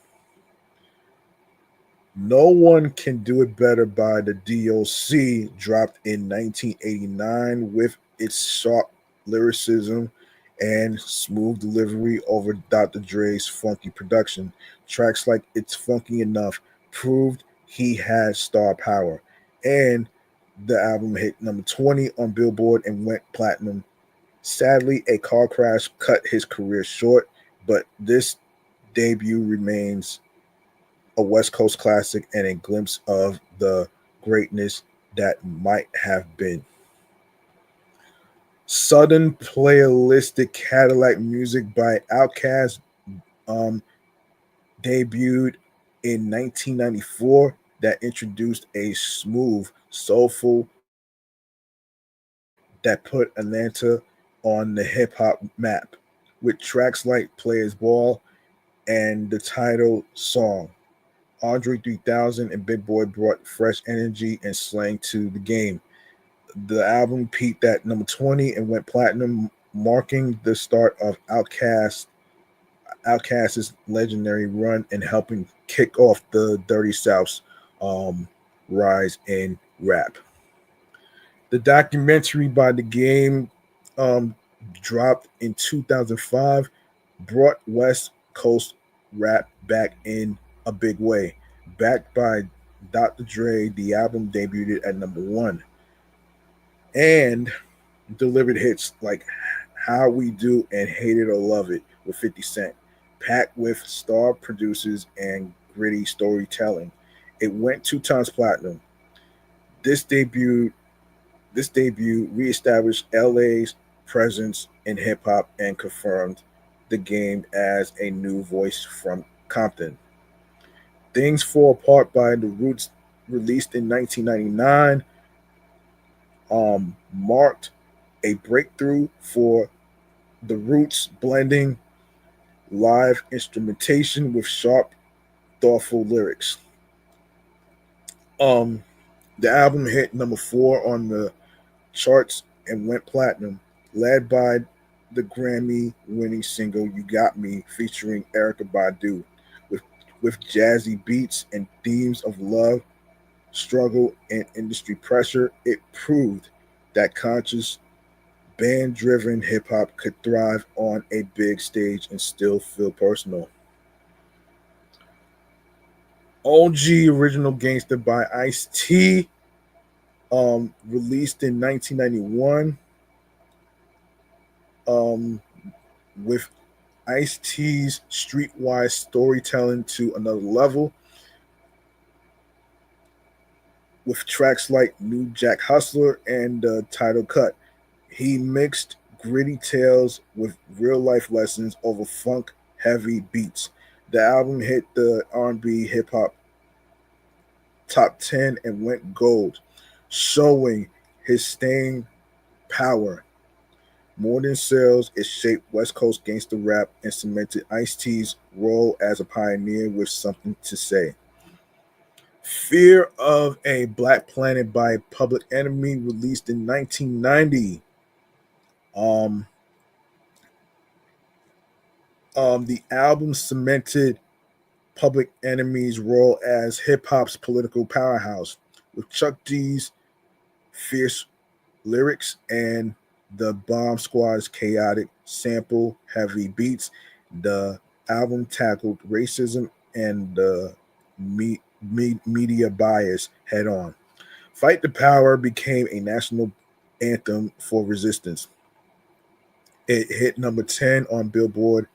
No One Can Do It Better by the DOC dropped in 1989 with its sharp lyricism and smooth delivery over Dr. Dre's funky production. Tracks like It's Funky Enough proved he had star power, and the album hit number 20 on Billboard and went platinum. Sadly, a car crash cut his career short, but this debut remains a West Coast classic and a glimpse of the greatness that might have been. Sudden Playalistic Cadillac Music by Outkast um, debuted in 1994 that introduced a smooth, soulful that put Atlanta on the hip hop map with tracks like Players Ball and the title song. Andre 3000 and Big Boy brought fresh energy and slang to the game. The album peaked at number 20 and went platinum, marking the start of Outkast's legendary run and helping kick off the Dirty South's um, rise in rap. The documentary by the game um, dropped in 2005 brought West Coast rap back in a big way. Backed by Dr. Dre, the album debuted at number one and delivered hits like How We Do and Hate It or Love It with 50 Cent, packed with star producers and gritty storytelling. It went 2 times platinum. This debut this debut reestablished LA's presence in hip hop and confirmed the game as a new voice from Compton. Things Fall Apart by The Roots, released in 1999, marked a breakthrough for The Roots, blending live instrumentation with sharp, thoughtful lyrics. Um, the album hit number four on the charts and went platinum, led by the Grammy winning single You Got Me featuring Erica Badu. With, with jazzy beats and themes of love, struggle, and industry pressure, it proved that conscious, band driven hip hop could thrive on a big stage and still feel personal. OG Original Gangster by Ice T, released in 1991, um, with Ice T's streetwise storytelling to another level, with tracks like New Jack Hustler and Title Cut. He mixed gritty tales with real life lessons over funk heavy beats. The album hit the R&B hip hop top 10 and went gold, showing his staying power. More than sales, it shaped West Coast gangster rap and cemented Ice-T's role as a pioneer with something to say. Fear of a Black Planet by Public Enemy, released in 1990. Um, the album cemented Public Enemy's role as hip hop's political powerhouse, with Chuck D's fierce lyrics and the Bomb Squad's chaotic, sample heavy beats. The album tackled racism and the media bias head on. Fight the Power became a national anthem for resistance. It hit number 10 on Billboard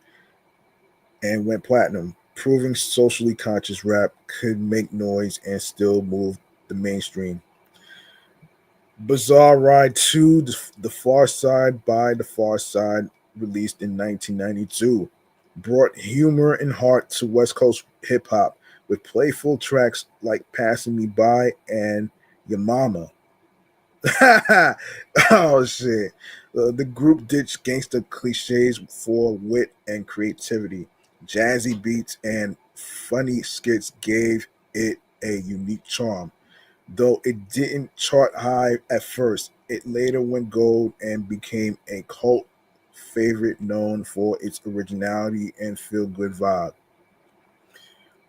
and went platinum, proving socially conscious rap could make noise and still move the mainstream. Bizarre Ride 2, The Far Side by The Far Side, released in 1992, brought humor and heart to West Coast hip hop with playful tracks like Passing Me By and Your Mama. Oh shit. The group ditched gangster cliches for wit and creativity. Jazzy beats and funny skits gave it a unique charm. Though it didn't chart high at first, it later went gold and became a cult favorite known for its originality and feel good vibe.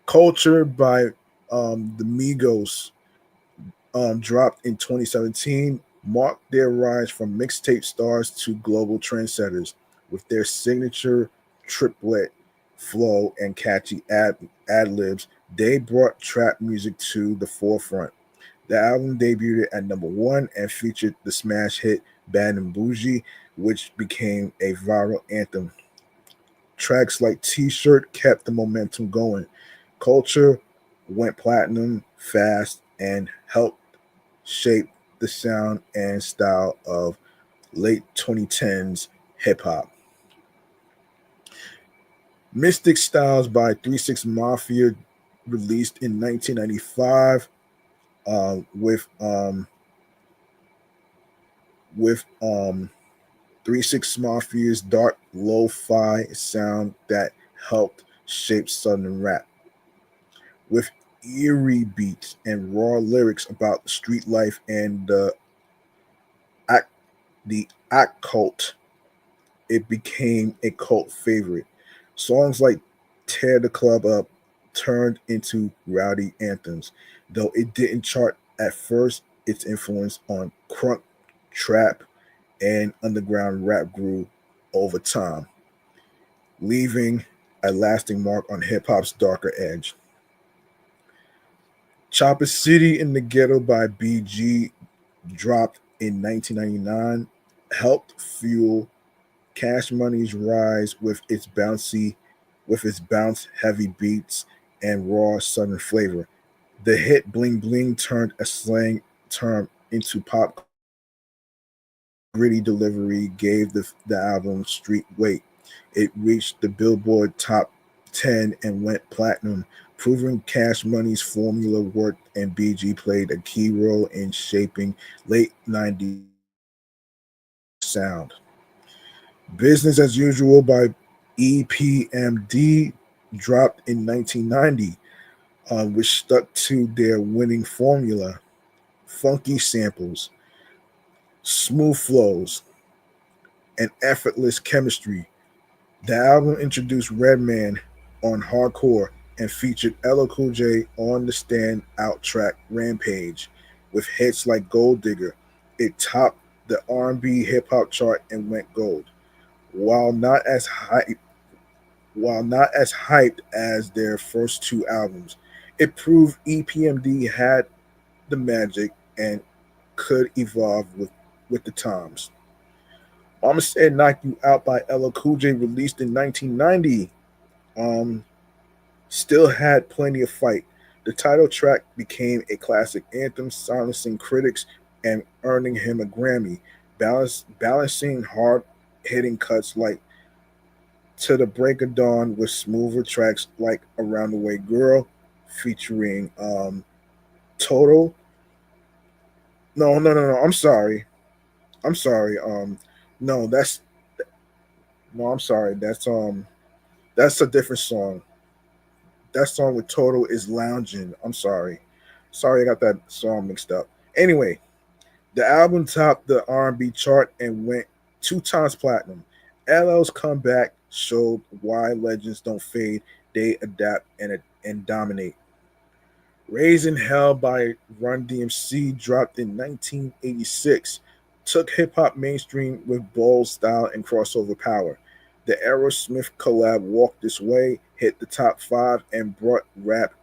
Culture by the Migos, dropped in 2017, marked their rise from mixtape stars to global trendsetters with their signature triplet flow and catchy ad libs. They brought trap music to the forefront. The album debuted at number one and featured the smash hit Bad and Bougie, which became a viral anthem. Tracks like T shirt kept the momentum going. Culture went platinum fast and helped shape the sound and style of late 2010s hip hop. Mystic Styles by 3 6 Mafia, released in 1995, with 3 6 Mafia's dark lo-fi sound that helped shape Southern rap. With eerie beats and raw lyrics about street life and the occult, it became a cult favorite. Songs like Tear the Club Up turned into rowdy anthems. Though it didn't chart at first, its influence on crunk, trap, and underground rap grew over time, leaving a lasting mark on hip hop's darker edge. Chopper City in the Ghetto by BG dropped in 1999, helped fuel Cash Money's rise with its bounce heavy beats and raw southern flavor. The hit Bling Bling turned a slang term into pop gritty delivery, gave the album street weight. It reached the Billboard Top 10 and went platinum, proving Cash Money's formula worked, and BG played a key role in shaping late 90s sound. Business as Usual by EPMD dropped in 1990, which stuck to their winning formula: funky samples, smooth flows, and effortless chemistry. The album introduced Redman on hardcore and featured LL Cool J on the stand-out track Rampage. With hits like Gold Digger, it topped the R&B hip hop chart and went gold. While not as high While not as hyped as their first two albums, it proved EPMD had the magic and could evolve with the times. Mama Said Knock You Out by LL Cool J, released in 1990, um, still had plenty of fight. The title track became a classic anthem, silencing critics and earning him a Grammy, balancing hard hitting cuts like To the Break of Dawn with smoother tracks like Around the Way Girl featuring Total. No, no, no, no. I'm sorry. I'm sorry. No, that's no. I'm sorry. That's a different song. That song with Total is Lounging. I'm sorry. Sorry, I got that song mixed up. Anyway, the album topped the R&B chart and went two times platinum. LL's comeback showed why legends don't fade; they adapt and dominate. Raising Hell by Run DMC dropped in 1986, took hip hop mainstream with bold style and crossover power. The Aerosmith collab Walk This Way hit the top five and brought rap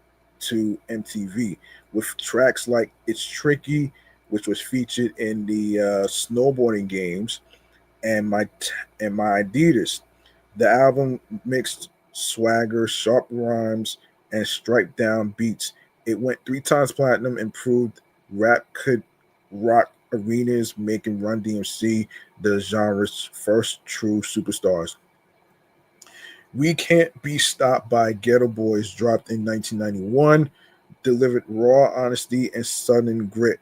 to MTV with tracks like It's Tricky, which was featured in the snowboarding games, and my Adidas. The album mixed swagger, sharp rhymes, and strike down beats. It went three times platinum and proved rap could rock arenas, making Run DMC the genre's first true superstars. We Can't Be Stopped by Ghetto Boys dropped in 1991, delivered raw honesty and southern grit.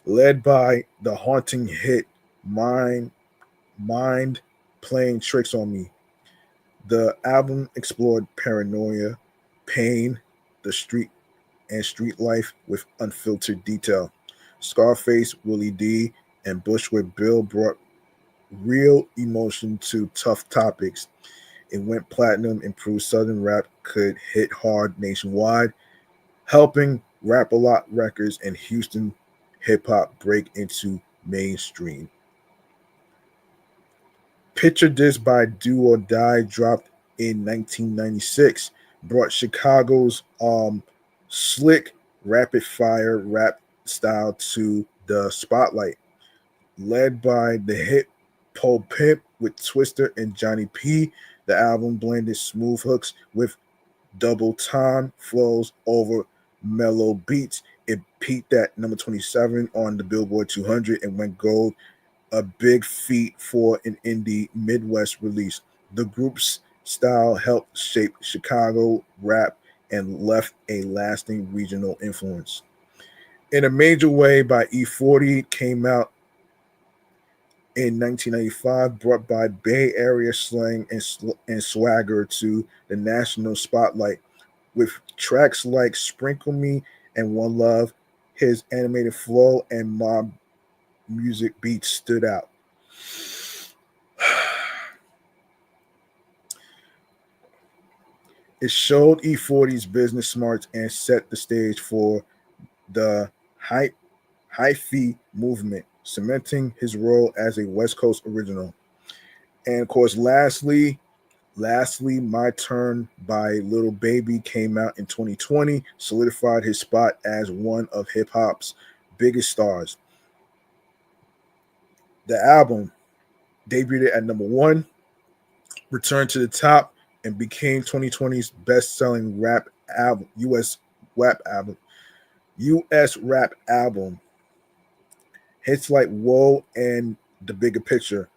Led by the haunting hit Mind Mind Playing Tricks on Me. The album explored paranoia, pain, the street life with unfiltered detail. Scarface, Willie D, and Bushwick Bill brought real emotion to tough topics. It went platinum, and proved Southern rap could hit hard nationwide, helping Rap a Lot Records and Houston hip hop break into mainstream. Picture This by Do or Die dropped in 1996, brought Chicago's slick, rapid fire rap style to the spotlight. Led by the hit Pole Pimp with Twister and Johnny P, the album blended smooth hooks with double time flows over mellow beats. It peaked at number 27 on the Billboard 200 and went gold, a big feat for an indie Midwest release. The group's style helped shape Chicago rap and left a lasting regional influence. In a Major Way by E40 came out in 1995, brought by Bay Area slang and swagger to the national spotlight. With tracks like Sprinkle Me and One Love, his animated flow and mob music beats stood out. It showed E40's business smarts and set the stage for the hi-fi movement, cementing his role as a West Coast original. And of course, lastly, My Turn by Little Baby came out in 2020, solidified his spot as one of hip hop's biggest stars. The album debuted at number one, returned to the top, and became 2020's best-selling rap album, U.S. rap album. Hits like "Whoa" and "The Bigger Picture"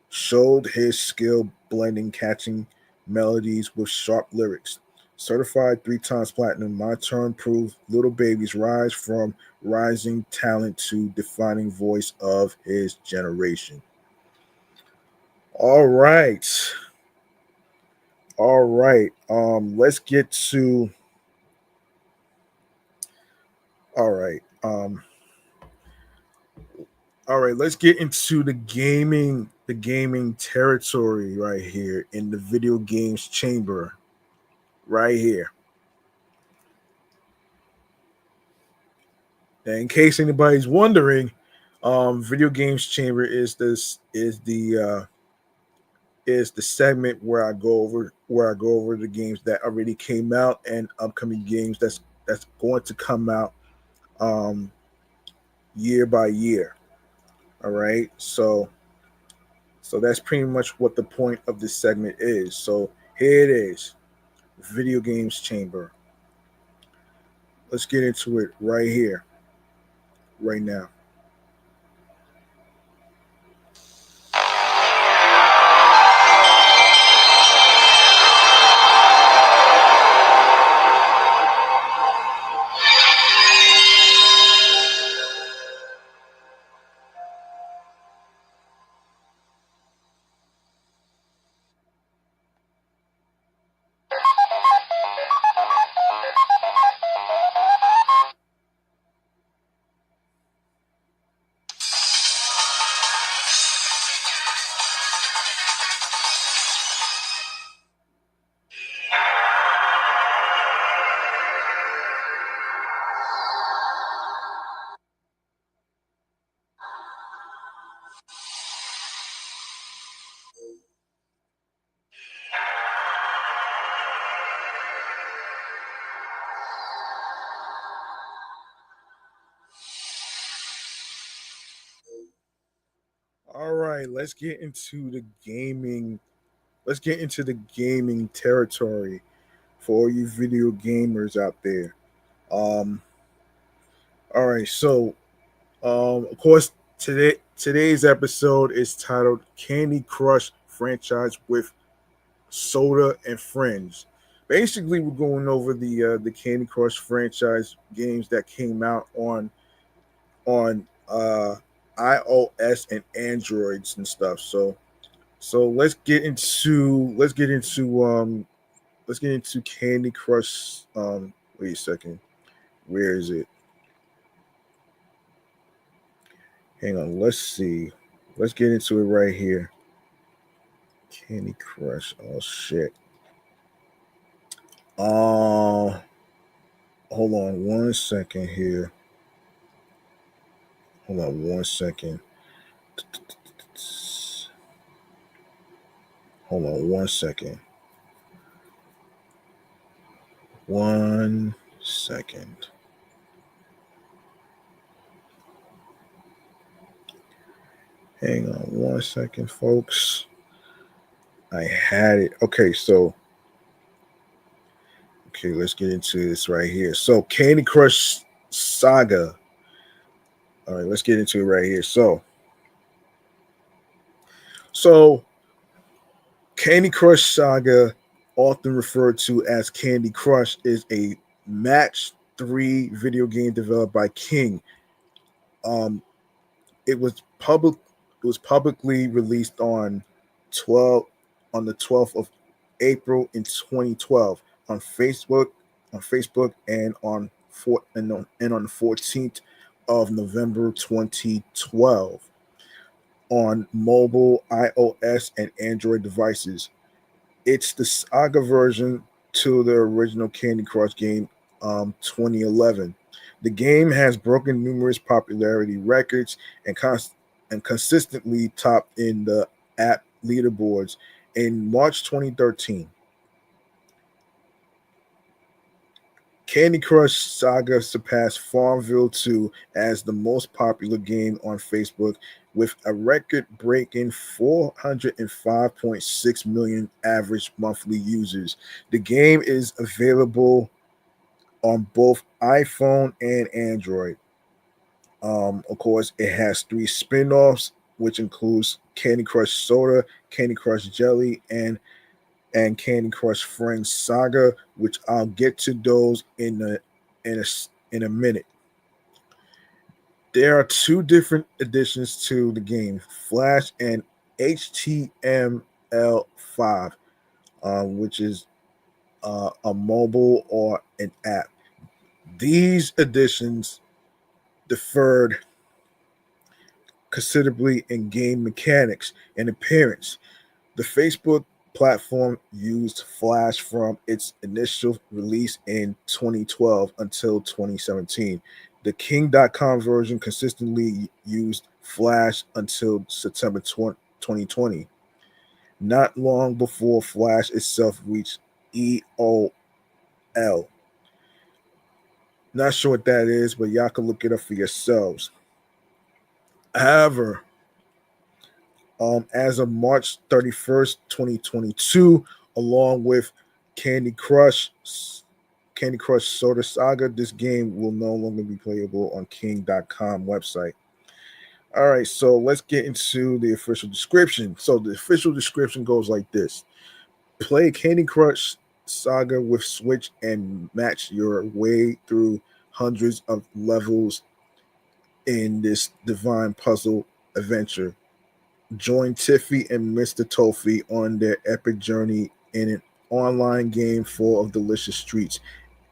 showed his skill blending catching melodies with sharp lyrics. Certified 3 times platinum, My Turn proved Little Baby's rise from rising talent to defining voice of his generation. All right. All right. Let's get to all right. All right, let's get into the gaming territory right here in the video games chamber right here. And in case anybody's wondering, video games chamber is the segment where I go over the games that already came out and upcoming games that's going to come out um year by year. All right. So that's pretty much what the point of this segment is. So here it is, video games chamber. Let's get into it right here, right now. All right, let's get into the gaming territory for all you video gamers out there. Um all right, so of course today's episode is titled Candy Crush franchise with Soda and Friends. Basically, we're going over the Candy Crush franchise games that came out on iOS and Androids and stuff. So let's get into Candy Crush. Wait a second, where is it? Hang on, let's see. Let's get into it right here. Candy Crush. Oh shit. Uh hold on one second here. Hold on one second. Hold on one second. One second. Hang on one second, folks. I had it. Okay, let's get into this right here. So Candy Crush Saga. All right, let's get into it right here. So Candy Crush Saga, often referred to as Candy Crush, is a match 3 video game developed by King. Um, it was public. It was publicly released 12 on the 12th of April in 2012 on Facebook, and on the 14th of November 2012 on mobile, iOS, and Android devices. It's the Saga version to the original Candy Crush game, 2011. The game has broken numerous popularity records and consistently topped in the app leaderboards. In March 2013, Candy Crush Saga surpassed Farmville 2 as the most popular game on Facebook with a record breaking 405.6 million average monthly users. The game is available on both iPhone and Android. Of course, it has three spin offs, which includes Candy Crush Soda, Candy Crush Jelly, and Candy Crush Friends Saga, which I'll get to those in a in a minute. There are two different additions to the game: Flash and HTML5, which is a mobile or an app. These additions differed considerably in game mechanics and appearance. The Facebook platform used Flash from its initial release in 2012 until 2017. The King.com version consistently used Flash until September 2020, not long before Flash itself reached EOL. Not sure what that is, but y'all can look it up for yourselves. However, as of March 31st, 2022, along with Candy Crush, Candy Crush Soda Saga, this game will no longer be playable on King.com website. All right, so let's get into the official description. So the official description goes like this: play Candy Crush Saga with Switch and match your way through hundreds of levels in this divine puzzle adventure. Join Tiffy and Mr. Toffee on their epic journey in an online game full of delicious treats.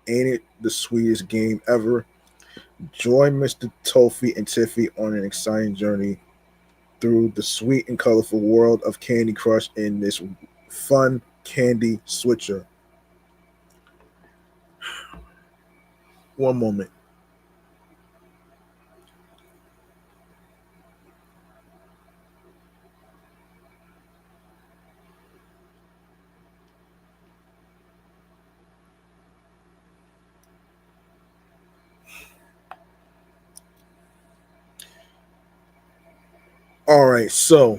Ain't it the sweetest game ever? Join Mr. Toffee and Tiffy on an exciting journey through the sweet and colorful world of Candy Crush in this fun candy switcher. One moment. All right, so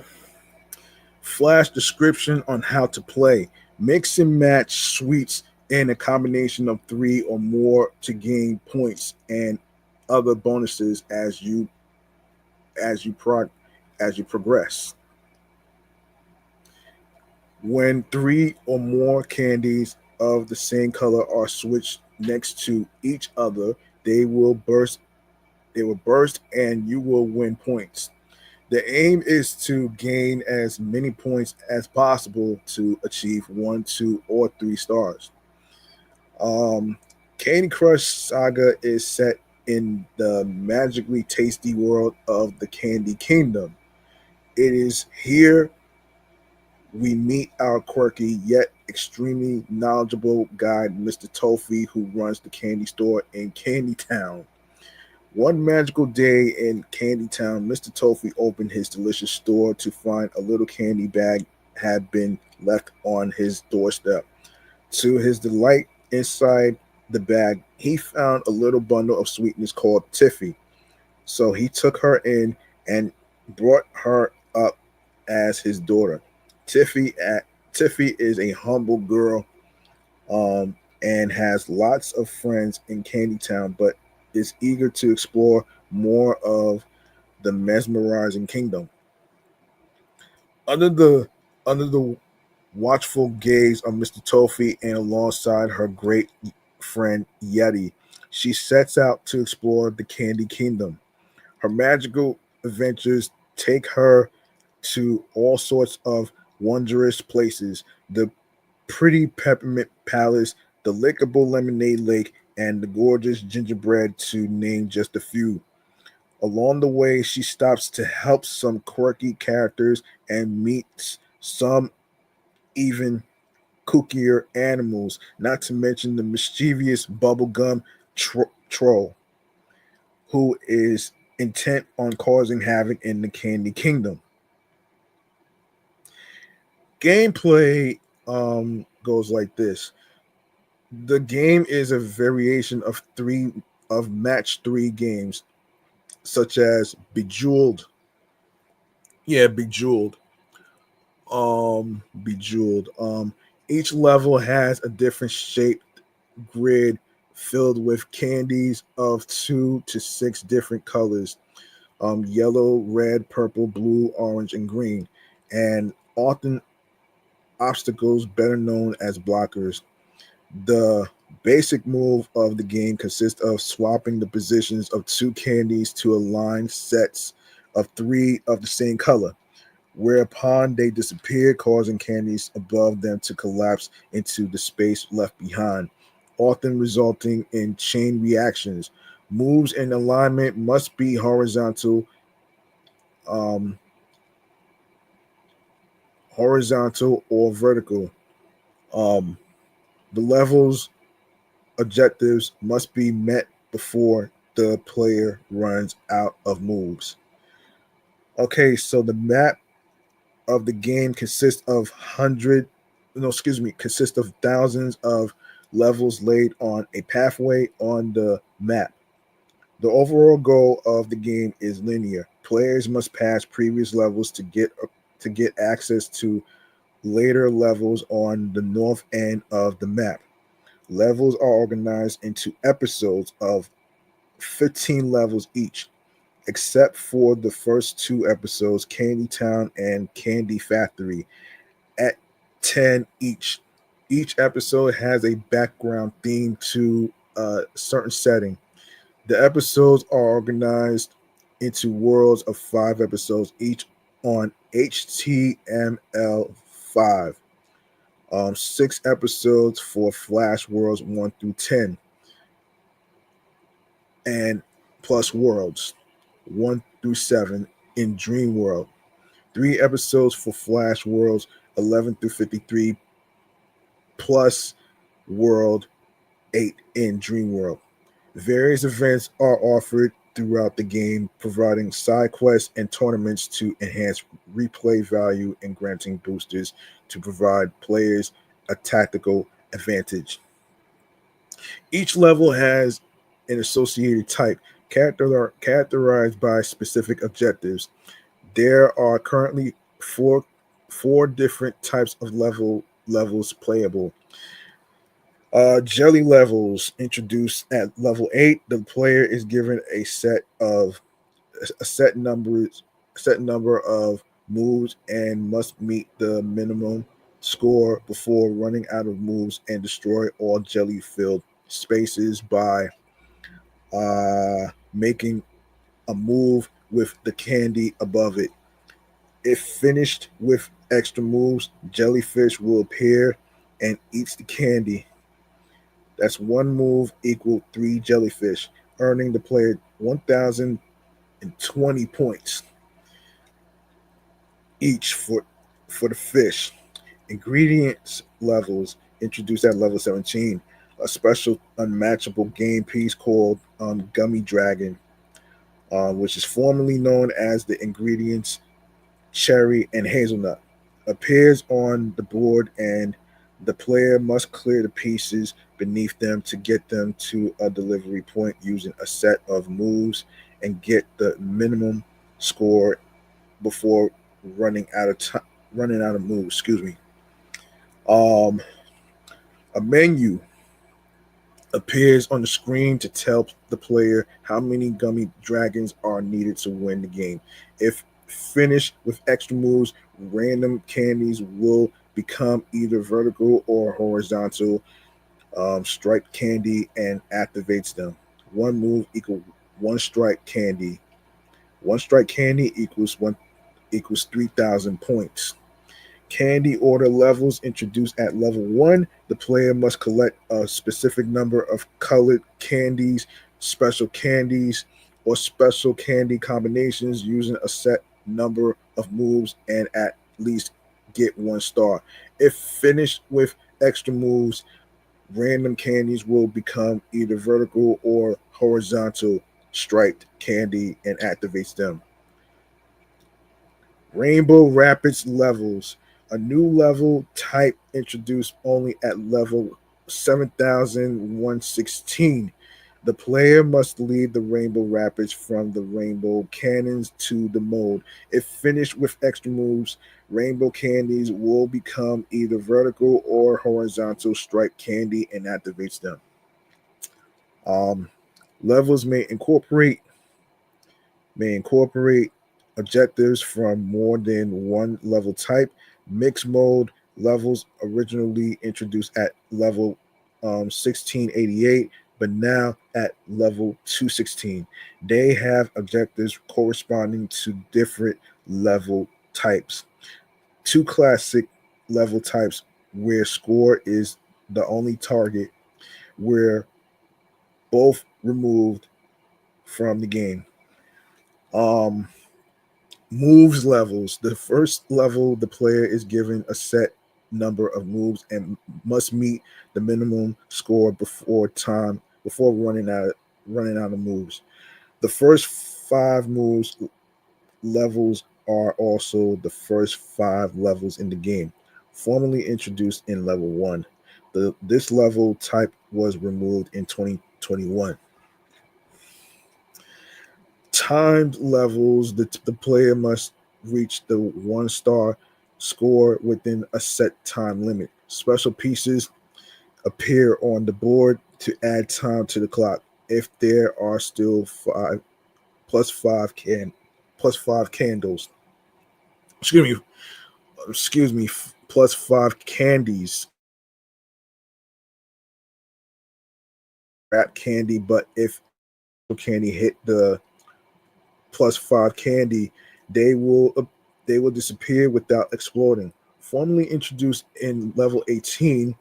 flash description on how to play. Mix and match sweets in a combination of three or more to gain points and other bonuses as you prog- as you progress. When three or more candies of the same color are switched next to each other, they will burst. They will burst, and you will win points. The aim is to gain as many points as possible to achieve one, two, or three stars. Um, Candy Crush Saga is set in the magically tasty world of the Candy Kingdom. It is here we meet our quirky yet extremely knowledgeable guide, Mr. Toffee, who runs the candy store in Candy Town. One magical day in Candy Town, Mr. Toffee opened his delicious store to find a little candy bag had been left on his doorstep. To his delight, inside the bag, he found a little bundle of sweetness called Tiffy. So he took her in and brought her up as his daughter. Tiffy at Tiffy is a humble girl, and has lots of friends in Candy Town, but is eager to explore more of the mesmerizing kingdom. Under the under the watchful gaze of Mr. Toffee and alongside her great friend Yeti, she sets out to explore the Candy Kingdom. Her magical adventures take her to all sorts of wondrous places: the pretty peppermint palace, the lickable lemonade lake, and the gorgeous gingerbread, to name just a few. Along the way, she stops to help some quirky characters and meets some even kookier animals, not to mention the mischievous bubblegum troll, who is intent on causing havoc in the Candy Kingdom. Gameplay goes like this. The game is a variation of match 3 games, such as Bejeweled. Yeah, Bejeweled. Bejeweled. Each level has a different shaped grid filled with candies of 2 to 6 different colors. Yellow, red, purple, blue, orange, and green. And often obstacles better known as blockers. The basic move of the game consists of swapping the positions of 2 candies to align sets of 3 of the same color, whereupon they disappear, causing candies above them to collapse into the space left behind, often resulting in chain reactions. Moves and alignment must be um, horizontal or vertical. Um, the levels objectives must be met before the player runs out of moves. Okay, so the map of the game consists of consists of thousands of levels laid on a pathway on the map. The overall goal of the game is linear. Players must pass previous levels to get access to later levels on the north end of the map. Levels are organized into episodes of 15 levels each, except for the first 2 episodes, Candy Town and Candy Factory, at 10 each. Each episode has a background theme to a certain setting. The episodes are organized into worlds of 5 episodes each on HTML5. 6 episodes for Flash Worlds 1 through 10, and plus worlds 1 through 7 in Dream World. 3 episodes for Flash Worlds 11 through 53, plus World 8 in Dream World. Various events are offered throughout the game, providing side quests and tournaments to enhance replay value and granting boosters to provide players a tactical advantage. Each level has an associated type characterized by specific objectives. There are currently four different types of levels playable. Jelly levels introduced at level 8. The player is given a set number of moves and must meet the minimum score before running out of moves and destroy all jelly filled spaces by making a move with the candy above it. If finished with extra moves, jellyfish will appear and eats the candy. That's 1 move equal 3 jellyfish, earning the player 1,020 points each for the fish. Ingredients levels introduced at level 17. A special unmatchable game piece called Gummy Dragon, which is formerly known as the ingredients cherry and hazelnut, appears on the board, and the player must clear the pieces beneath them to get them to a delivery point using a set of moves and get the minimum score before running out of moves. Excuse me. Um, a menu appears on the screen to tell the player how many gummy dragons are needed to win the game. If finished with extra moves, random candies will become either vertical or horizontal striped candy and activates them. 1 move equals 1 strike candy. 1 strike candy equals 3,000 points. Candy order levels introduced at level 1. The player must collect a specific number of colored candies, or special candy combinations using a set number of moves and at least get 1 star. If finished with extra moves, random candies will become either vertical or horizontal striped candy and activates them. Rainbow Rapids levels. A new level type introduced only at level 7116. The player must lead the Rainbow Rapids from the Rainbow Cannons to the mode. If finished with extra moves, Rainbow Candies will become either vertical or horizontal striped candy and activates them. Um, Levels may incorporate objectives from more than one level type. Mixed mode levels originally introduced at level 1688, but now at level 216. They have objectives corresponding to different level types. Two classic level types where score is the only target, were both removed from the game. Um, Moves levels. The first level, the player is given a set number of moves and must meet the minimum score before running out of moves. The first five moves levels are also the first five levels in the game, formerly introduced in level one. This level type was removed in 2021. Timed levels, the player must reach the 1 star score within a set time limit. Special pieces appear on the board to add time to the clock. If there are still plus five candles, excuse me, plus five candies, wrap candy. But if candy hit the plus five candy, they will they will disappear without exploding. Formerly introduced in level 18,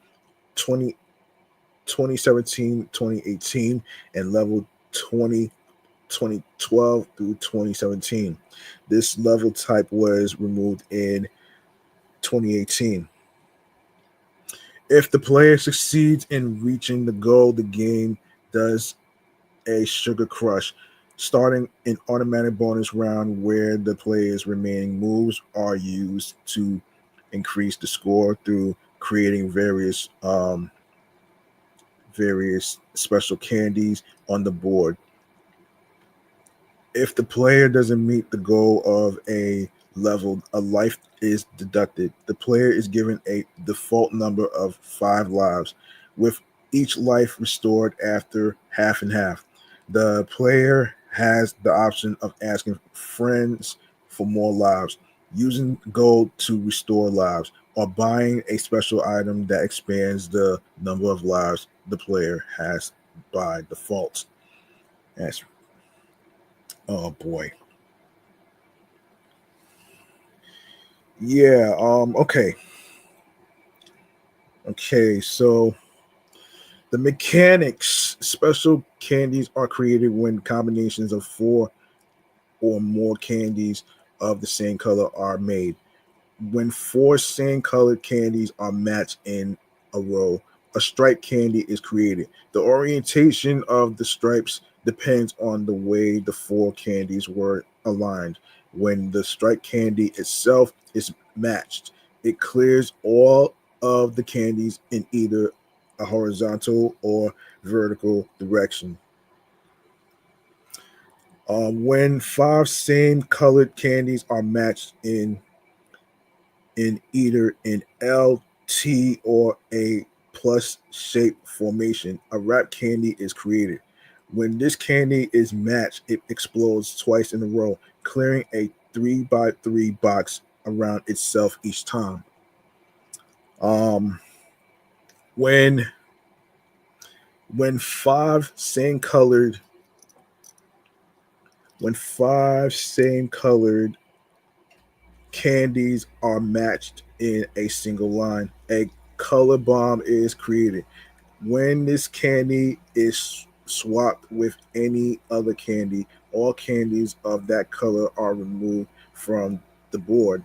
2017, 2018, and level 20, 2012 through 2017. This level type was removed in 2018. If the player succeeds in reaching the goal, the game does a Sugar Crush, starting an automatic bonus round where the player's remaining moves are used to increase the score through creating various special candies on the board. If the player doesn't meet the goal of a level, a life is deducted. The player is given a default number of 5 lives, with each life restored after half and half. The player has the option of asking friends for more lives, using gold to restore lives, or buying a special item that expands the number of lives the player has by default. That's oh boy. Yeah. Okay. Okay. So the mechanics: special candies are created when combinations of four or more candies of the same color are made. When four same colored candies are matched in a row, a stripe candy is created. The orientation of the stripes depends on the way the four candies were aligned. When the stripe candy itself is matched, it clears all of the candies in either a horizontal or vertical direction. When five same colored candies are matched in either an L, T, or a plus shape formation, a wrap candy is created. When this candy is matched, it explodes twice in a row, clearing a 3 by 3 box around itself each time. Um, when when five same colored candies are matched in a single line, a color bomb is created. When this candy is swapped with any other candy, all candies of that color are removed from the board.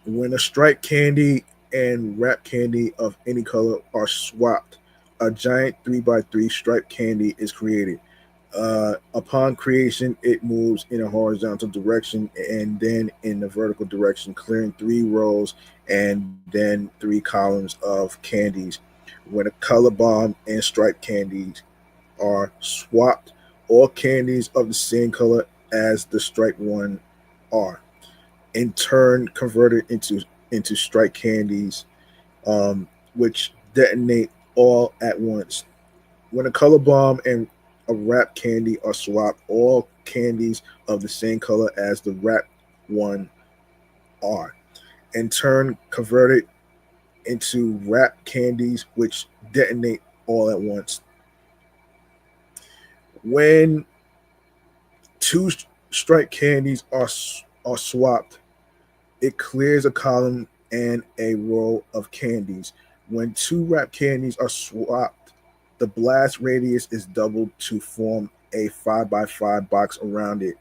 When a stripe candy and wrap candy of any color are swapped. A giant 3x3 striped candy is created. Upon creation, it moves in a horizontal direction and then in the vertical direction, clearing 3 rows and then 3 columns of candies. When a color bomb and striped candies are swapped, all candies of the same color as the striped one are in turn converted into striped candies, which detonate all at once. When a color bomb and a wrap candy are swapped, all candies of the same color as the wrap one are in turn converted into wrap candies, which detonate all at once. When two striped candies are swapped, it clears a column and a row of candies. When 2 wrap candies are swapped, the blast radius is doubled to form a 5x5 box around it,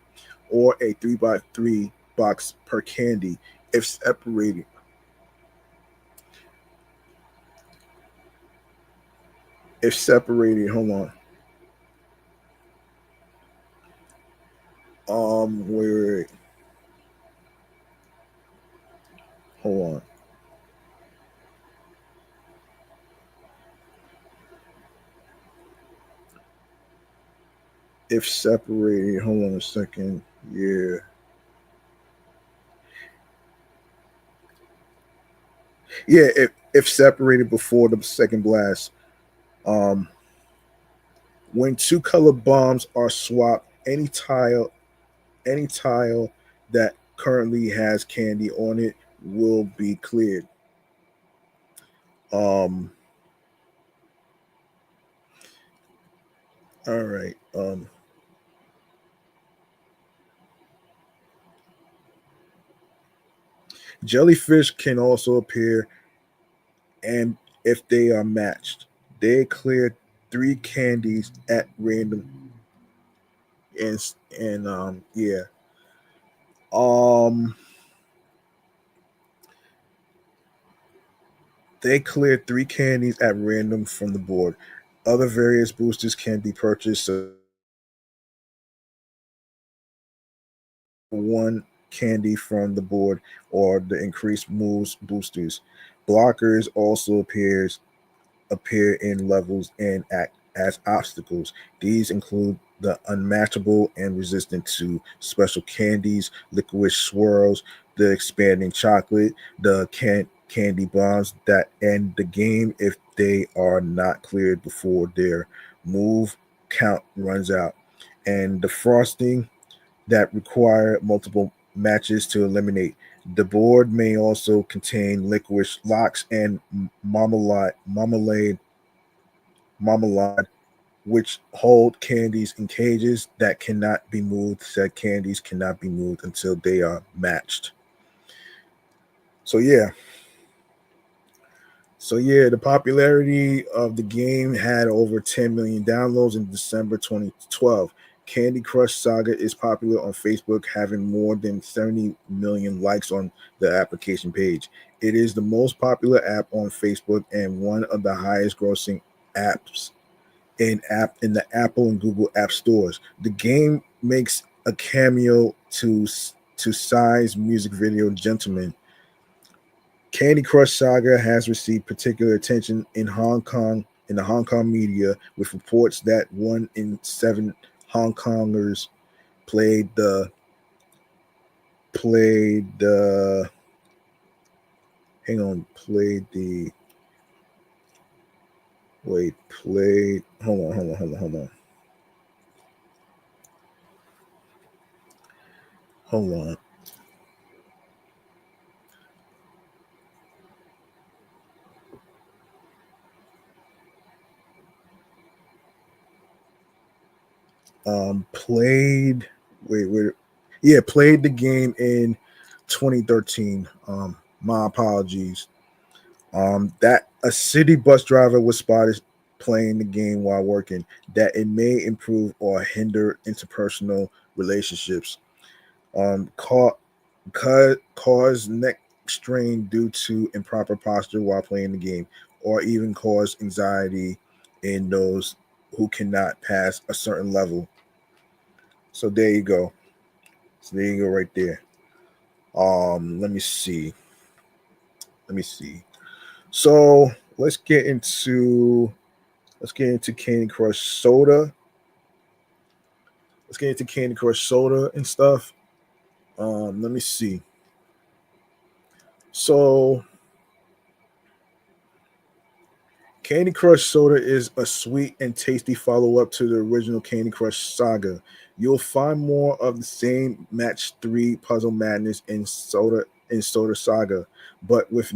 or a 3x3 box per candy if separated. If separated, hold on. Wait, hold on. If separated, hold on a second. Yeah. Yeah, if separated before the second blast. Um when 2 color bombs are swapped, any tile that currently has candy on it will be cleared. Um all right. Jellyfish can also appear, and if they are matched, they clear 3 candies at random. And yeah. Um they clear 3 candies at random from the board. Other various boosters can be purchased. So 1 candy from the board or the increased moves boosters. Blockers also appear in levels and act as obstacles. These include the unmatchable and resistant to special candies, licorice swirls, the expanding chocolate, the candy bombs that end the game if they are not cleared before their move count runs out, and the frosting that require multiple matches to eliminate. The board may also contain licorice locks and marmalade, which hold candies in cages that cannot be moved. Said candies cannot be moved until they are matched. So yeah, the popularity of the game had over 10 million downloads in December 2012. Candy Crush Saga is popular on Facebook, having more than 70 million likes on the application page. It is the most popular app on Facebook and one of the highest grossing apps in the Apple and Google App Stores. The game makes a cameo to Psy's music video "Gentleman." Candy Crush Saga has received particular attention in the Hong Kong media, with reports that 1 in 7 Hong Kongers played the played the hang on played the wait played hold on played wait yeah, played the game in 2013. My apologies. That a city bus driver was spotted playing the game while working, that it may improve or hinder interpersonal relationships. Um, ca- cause strain due to improper posture while playing the game, or even cause anxiety in those who cannot pass a certain level. So there you go. So there you go right there. Let me see. Let me see. So let's get into Candy Crush Soda. Let's get into Candy Crush Soda and stuff. Let me see. So Candy Crush Soda is a sweet and tasty follow-up to the original Candy Crush Saga. You'll find more of the same match 3 puzzle madness in Soda Saga, but with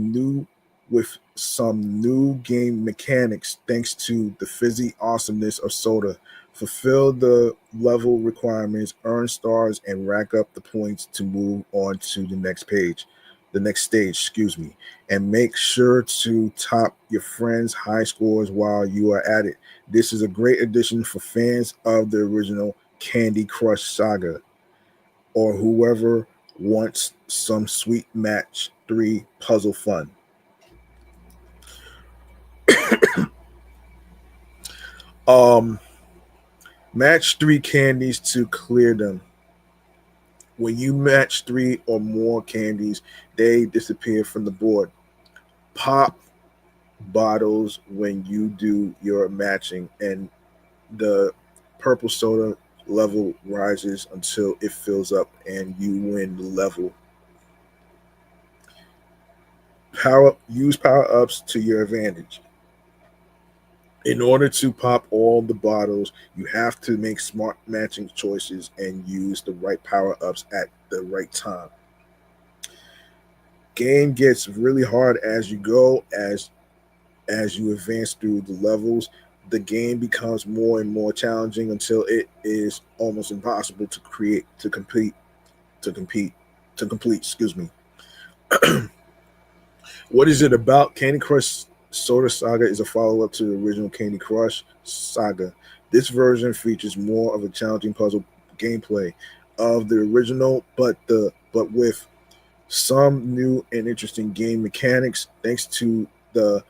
some new game mechanics thanks to the fizzy awesomeness of Soda. Fulfill the level requirements, earn stars, and rack up the points to move on to the next stage, excuse me, and make sure to top your friends' high scores while you are at it. This is a great addition for fans of the original Candy Crush Saga or whoever wants some sweet match 3 puzzle fun. Um Match 3 candies to clear them. When you match 3 or more candies, they disappear from the board. Pop bottles when you do your matching, and the purple soda level rises until it fills up and you win the level. Use power ups to your advantage. In order to pop all the bottles, you have to make smart matching choices and use the right power ups at the right time. Game gets really hard as you go, as you advance through the levels. The game becomes more and more challenging until it is almost impossible to compete to complete. Excuse me. What is it about? Candy Crush Soda Saga is a follow up to the original Candy Crush Saga. This version features more of a challenging puzzle gameplay of the original, but with some new and interesting game mechanics thanks to the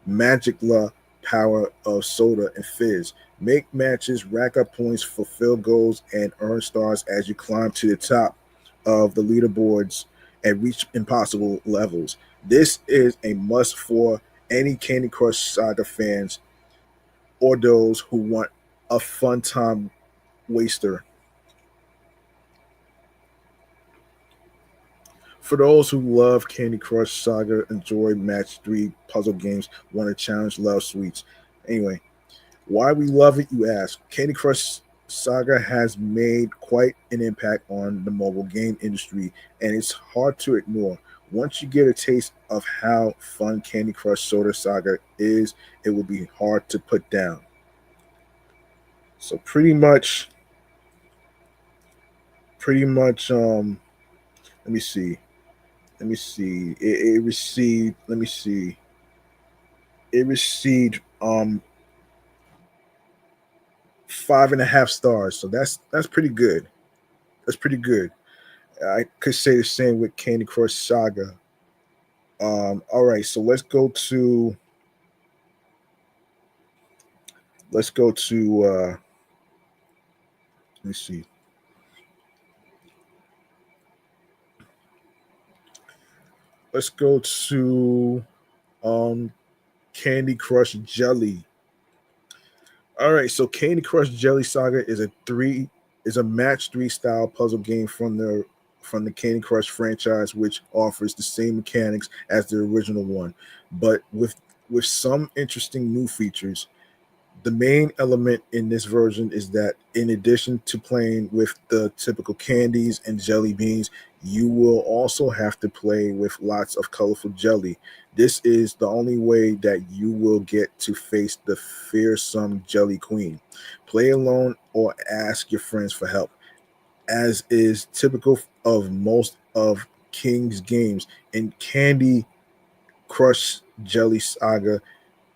Magicla power of soda and fizz. Make matches, rack up points, fulfill goals, and earn stars as you climb to the top of the leaderboards and reach impossible levels. This is a must for any Candy Crush Saga fans or those who want a fun time waster. For those who love Candy Crush Saga, enjoy Match 3 puzzle games, want to challenge love sweets. Anyway, why we love it, you ask. Candy Crush Saga has made quite an impact on the mobile game industry, and it's hard to ignore. Once you get a taste of how fun Candy Crush Soda Saga is, it will be hard to put down. So pretty much, let me see. Let me see. It received. Let me see. It received 5.5 stars. So that's pretty good. That's pretty good. I could say the same with Candy Crush Saga. All right, so let's go to let me see. Let's go to um Candy Crush Jelly. All right, so Candy Crush Jelly Saga is a match 3 style puzzle game from the Candy Crush franchise, which offers the same mechanics as the original one, but with some interesting new features. The main element in this version is that in addition to playing with the typical candies and jelly beans, you will also have to play with lots of colorful jelly. This is the only way that you will get to face the fearsome Jelly Queen. Play alone or ask your friends for help. As is typical of most of King's games, in Candy Crush Jelly Saga,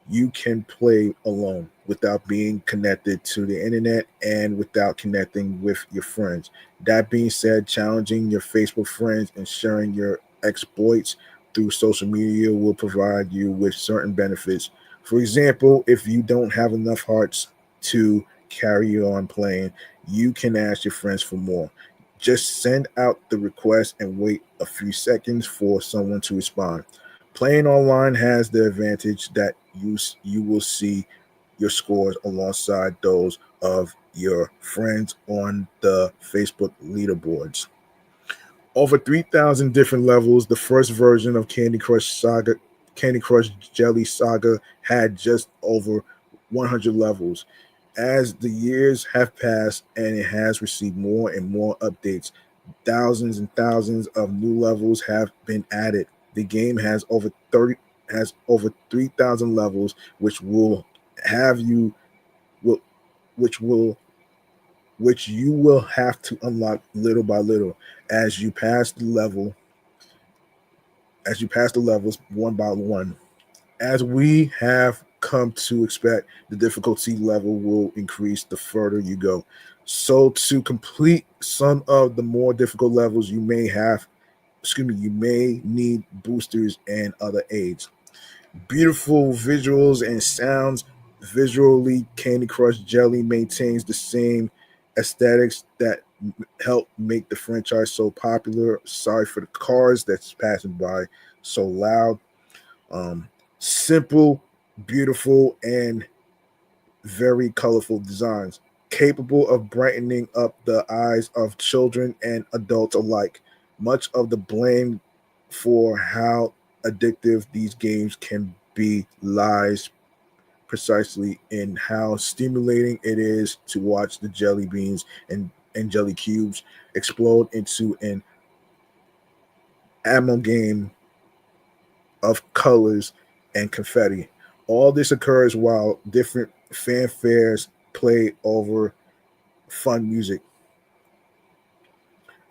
you can play alone without being connected to the internet and without connecting with your friends. That being said, challenging your Facebook friends and sharing your exploits through social media will provide you with certain benefits. For example, if you don't have enough hearts to carry on playing, you can ask your friends for more. Just send out the request and wait a few seconds for someone to respond. Playing online has the advantage that you will see your scores alongside those of your friends on the Facebook leaderboards. Over 3,000 different levels. The first version of Candy Crush Jelly Saga, had just over 100 levels. As the years have passed and it has received more and more updates, thousands and thousands of new levels have been added. The game has over 3,000 levels, which will have you will which will which you will have to unlock little by little as you pass the level as you pass the levels one by one. As we have come to expect, the difficulty level will increase the further you go. So to complete some of the more difficult levels, you may need boosters and other aids. Beautiful visuals and sounds. Visually, Candy Crush Jelly maintains the same aesthetics that help make the franchise so popular. Sorry for the cars that's passing by so loud. Simple, beautiful, and very colorful designs, capable of brightening up the eyes of children and adults alike. Much of the blame for how addictive these games can be lies precisely in how stimulating it is to watch the jelly beans and jelly cubes explode into an amalgam of colors and confetti. All this occurs while different fanfares play over fun music.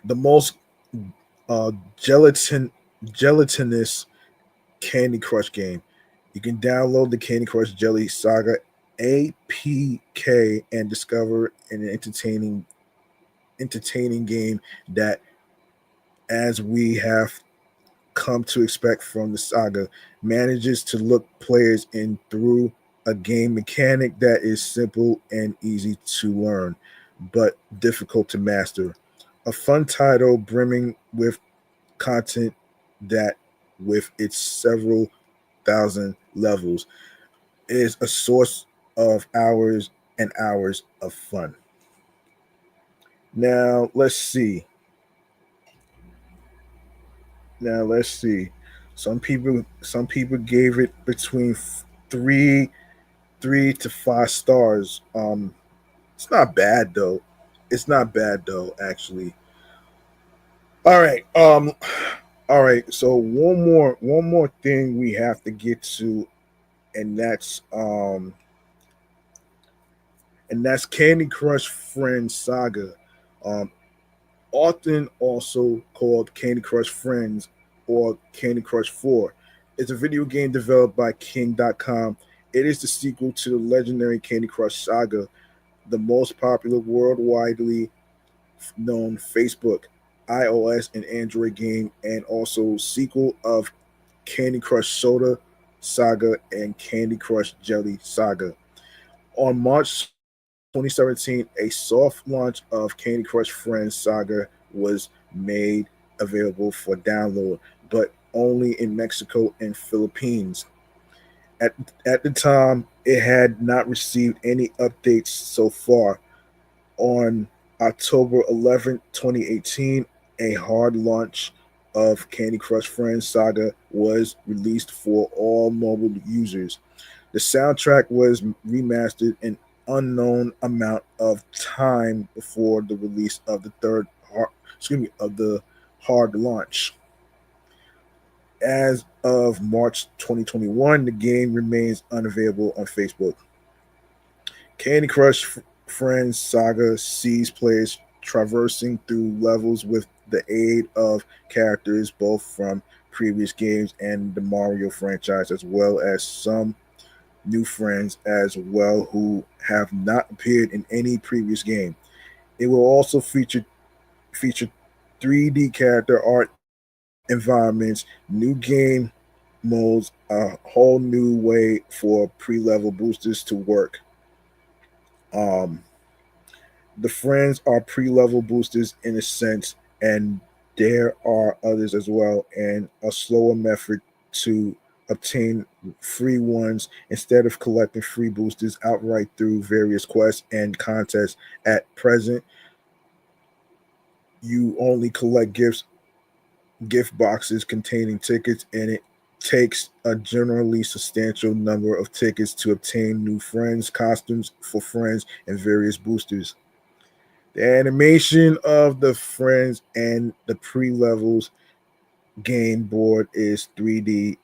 The most uh, gelatin gelatinous Candy Crush game. You can download the Candy Crush Jelly Saga APK and discover an entertaining game that, as we have come to expect from the saga, manages to look players in through a game mechanic that is simple and easy to learn, but difficult to master. A fun title brimming with content that, with its several thousand levels, is a source of hours and hours of fun. Now let's see. Now let's see. Some people gave it between three three to 5 stars. It's not bad though. It's not bad though, actually. All right. All right. So one more thing we have to get to, and that's Candy Crush Friends Saga. Um, Often also called Candy Crush Friends or Candy Crush 4. It's a video game developed by King.com. It is the sequel to the legendary Candy Crush Saga, the most popular worldwidely known Facebook, iOS, and Android game, and also sequel of Candy Crush Soda Saga and Candy Crush Jelly Saga. On March 2017, a soft launch of Candy Crush Friends Saga was made available for download, but only in Mexico and Philippines. At, at the time, it had not received any updates so far. On October 11th, 2018, a hard launch of Candy Crush Friends Saga was released for all mobile users. The soundtrack was remastered an unknown amount of time before the release of the hard launch. As of March 2021, the game remains unavailable on Facebook. Candy Crush Friends Saga sees players traversing through levels with the aid of characters both from previous games and the Mario franchise, as well as some new friends as well who have not appeared in any previous game. It will also feature 3D character art environments, new game modes, a whole new way for pre-level boosters to work. Um, the friends are pre-level boosters in a sense, and there are others as well, and a slower method to obtain free ones instead of collecting free boosters outright through various quests and contests. At present, you only collect gift boxes containing tickets, and it takes a generally substantial number of tickets to obtain new friends, costumes for friends, and various boosters. The animation of the friends and the pre-levels game board is 3D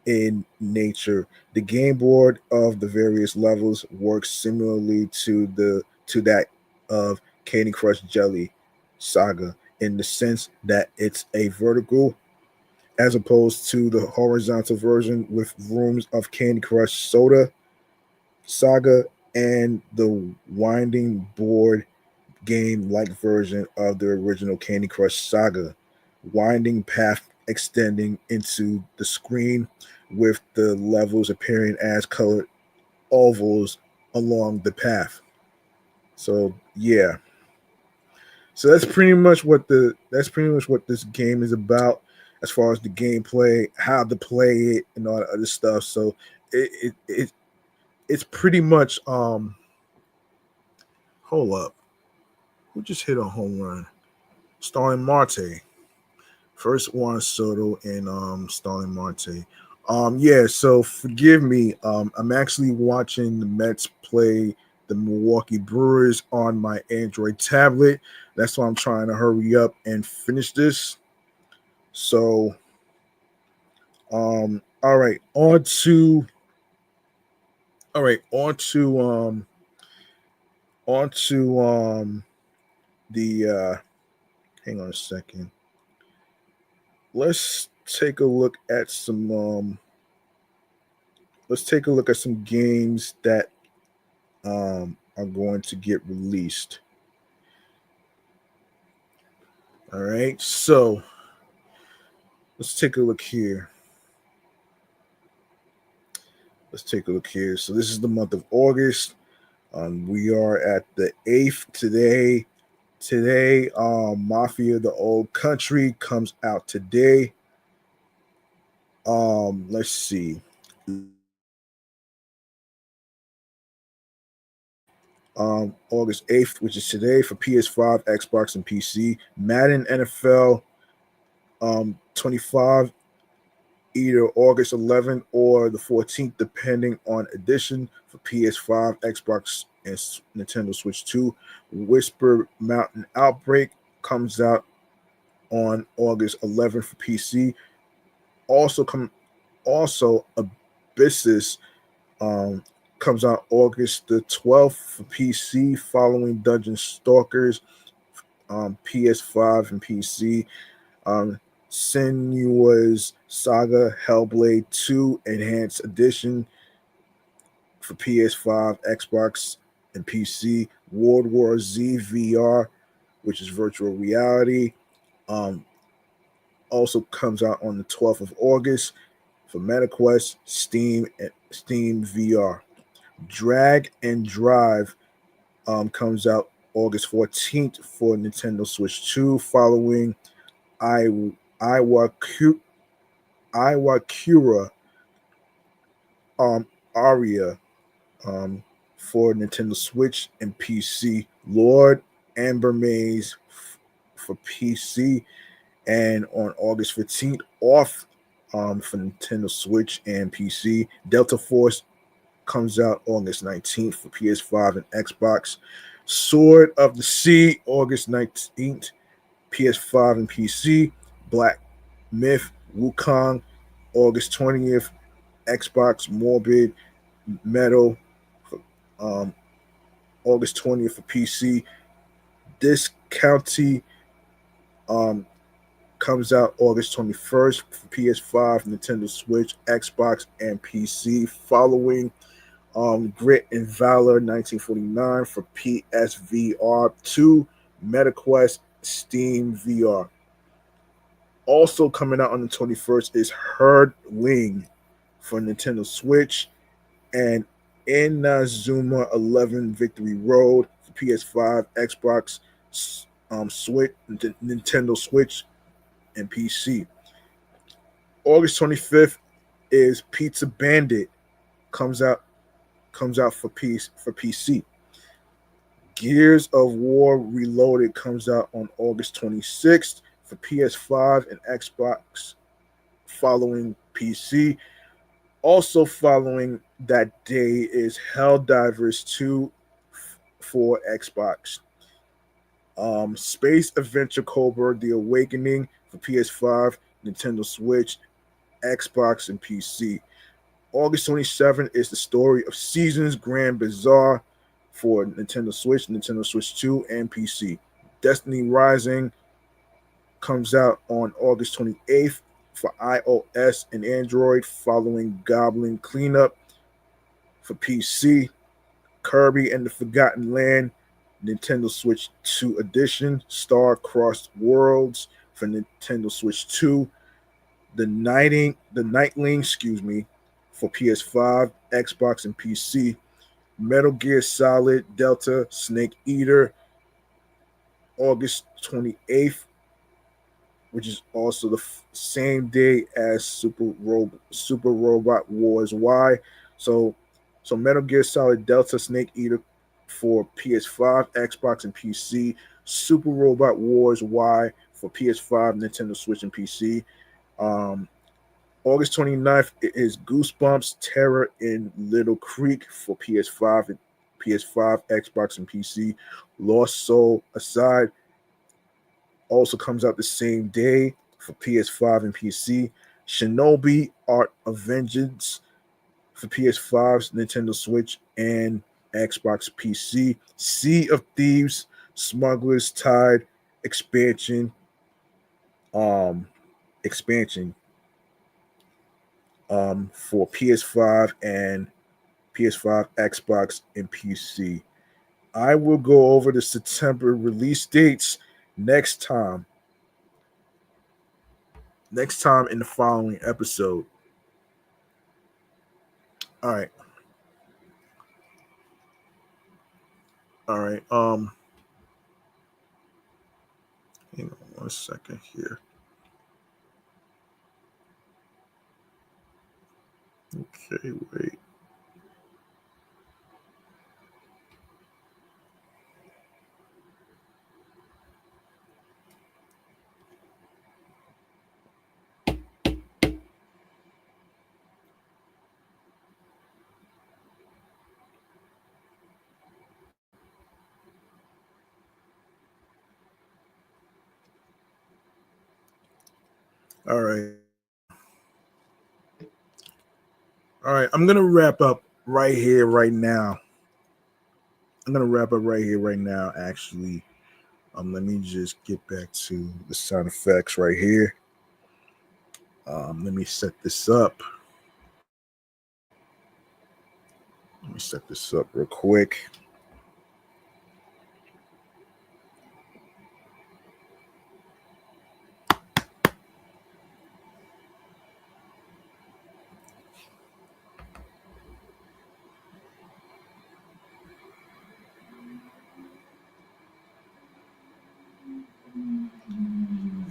in nature. The game board of the various levels works similarly to that of Candy Crush Jelly Saga in the sense that it's a vertical as opposed to the horizontal version with rooms of Candy Crush Soda Saga and the winding board game like version of the original Candy Crush Saga, winding path extending into the screen with the levels appearing as colored ovals along the path. So yeah. So that's pretty much what this game is about as far as the gameplay, how to play it and all that other stuff. So it's pretty much hold up. Who just hit a home run? Starling Marte. First Juan Soto and Starling Marte. Yeah, so forgive me. I'm actually watching the Mets play the Milwaukee Brewers on my Android tablet. That's why I'm trying to hurry up and finish this. So all right, on to the hang on a second. Let's take a look at some let's take a look at some games that are going to get released. All right, so let's take a look here. Let's take a look here. So this is the month of August. We are at the 8th today. Today, Mafia the Old Country comes out today. Let's see. August 8th, which is today for PS5, Xbox, and PC. Madden NFL 25, either August 11th or the 14th, depending on edition for PS5, Xbox, and Nintendo Switch 2. Whisper Mountain Outbreak comes out on August 11th for PC. Also Abyssus um, comes out August the 12th for PC, following Dungeon Stalkers, PS5 and PC. Um, Senua's Saga Hellblade 2 Enhanced Edition for PS5, Xbox, and PC. World War Z VR, which is virtual reality, um, also comes out on the 12th of August for MetaQuest, Steam, and Steam VR. Drag and Drive comes out August 14th for Nintendo Switch 2, following I Iwakura um, Aria um, for Nintendo Switch and PC. Lord Amber Maze for PC, and on August 15th, off for Nintendo Switch and PC. Delta Force comes out August 19th for PS5 and Xbox. Sword of the Sea, August 19th, PS5 and PC. Black Myth, Wukong, August 20th, Xbox. Morbid Metal, um, August 20th for PC. This County um, comes out August 21st for PS5, Nintendo Switch, Xbox, and PC. Following Grit and Valor 1949 for PSVR 2, MetaQuest, Steam VR. Also coming out on the 21st is Herdling for Nintendo Switch, and Inazuma 11 Victory Road for PS5, Xbox, Switch, Nintendo Switch, and PC. August 25th is Pizza Bandit comes out for PC. Gears of War Reloaded comes out on August 26th for PS5 and Xbox, following PC. Also following that day is Helldivers 2 for Xbox. Space Adventure Cobra The Awakening for PS5, Nintendo Switch, Xbox, and PC. August 27th is the Story of Seasons Grand Bazaar for Nintendo Switch, Nintendo Switch 2, and PC. Destiny Rising comes out on August 28th for iOS and Android, following Goblin Cleanup for PC. Kirby and the Forgotten Land, Nintendo Switch 2 Edition, Star Crossed Worlds for Nintendo Switch 2. The Nightling, for PS5, Xbox, and PC. Metal Gear Solid Delta Snake Eater, August 28th, which is also the same day as Super Robot Wars Y. So Metal Gear Solid Delta Snake Eater for PS5, Xbox, and PC. Super Robot Wars Y for PS5, Nintendo Switch, and PC. August 29th is Goosebumps Terror in Little Creek for PS5, Xbox, and PC. Lost Soul Aside also comes out the same day for PS5 and PC. Shinobi Art of Vengeance for PS5, Nintendo Switch, and Xbox, PC. Sea of Thieves Smuggler's Tide expansion expansion for PS5 and PS5, Xbox, and PC. I will go over the September release dates next time in the following episode. All right. Hang on 1 second here. Okay, wait. All right. I'm gonna wrap up right here, right now. Actually, let me just get back to the sound effects right here. Let me set this up. Real quick.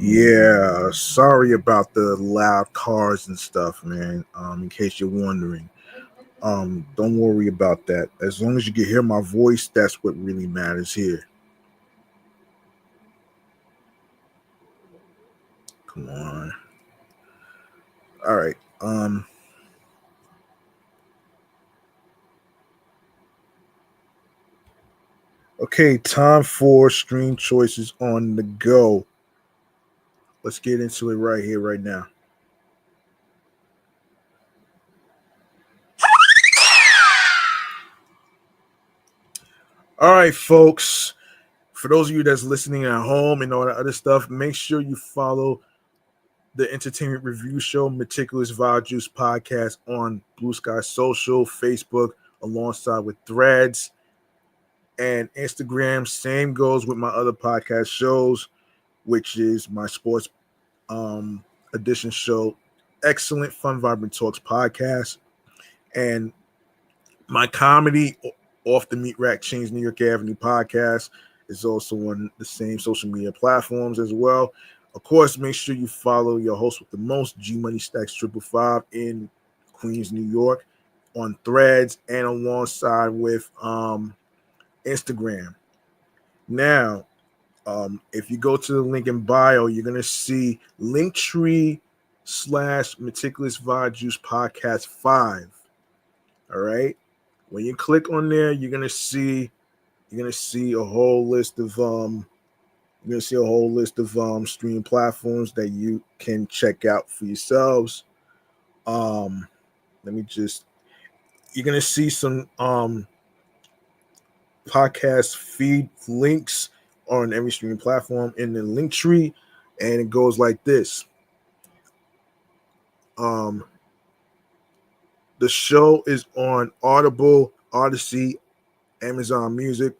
Yeah, sorry about the loud cars and stuff, man. In case you're wondering, don't worry about that. As long as you can hear my voice, that's what really matters here. Come on. All right. Okay, time for stream choices on the go. Let's get into it right here, right now. All right, folks. For those of you that's listening at home and all that other stuff, make sure you follow the Entertainment Review Show, Meticulous Vibe Juice Podcast on Bluesky Social, Facebook, alongside with Threads and Instagram. Same goes with my other podcast shows, which is my sports edition show. Excellent, fun, vibrant talks podcast. And my comedy, Off the Meat Rack Chainz New York Avenue podcast, is also on the same social media platforms as well. Of course, make sure you follow your host with the most, G Money Stacks 555 in Queens, New York, on Threads and alongside with Instagram. Now, if you go to the link in bio, you're gonna see Linktree/Meticulous Vibe Juice Podcast 5. All right. When you click on there, you're gonna see a whole list of streaming platforms that you can check out for yourselves. Let me just You're gonna see some podcast feed links on every streaming platform in the link tree, and it goes like this. The show is on Audible, Odyssey, Amazon Music,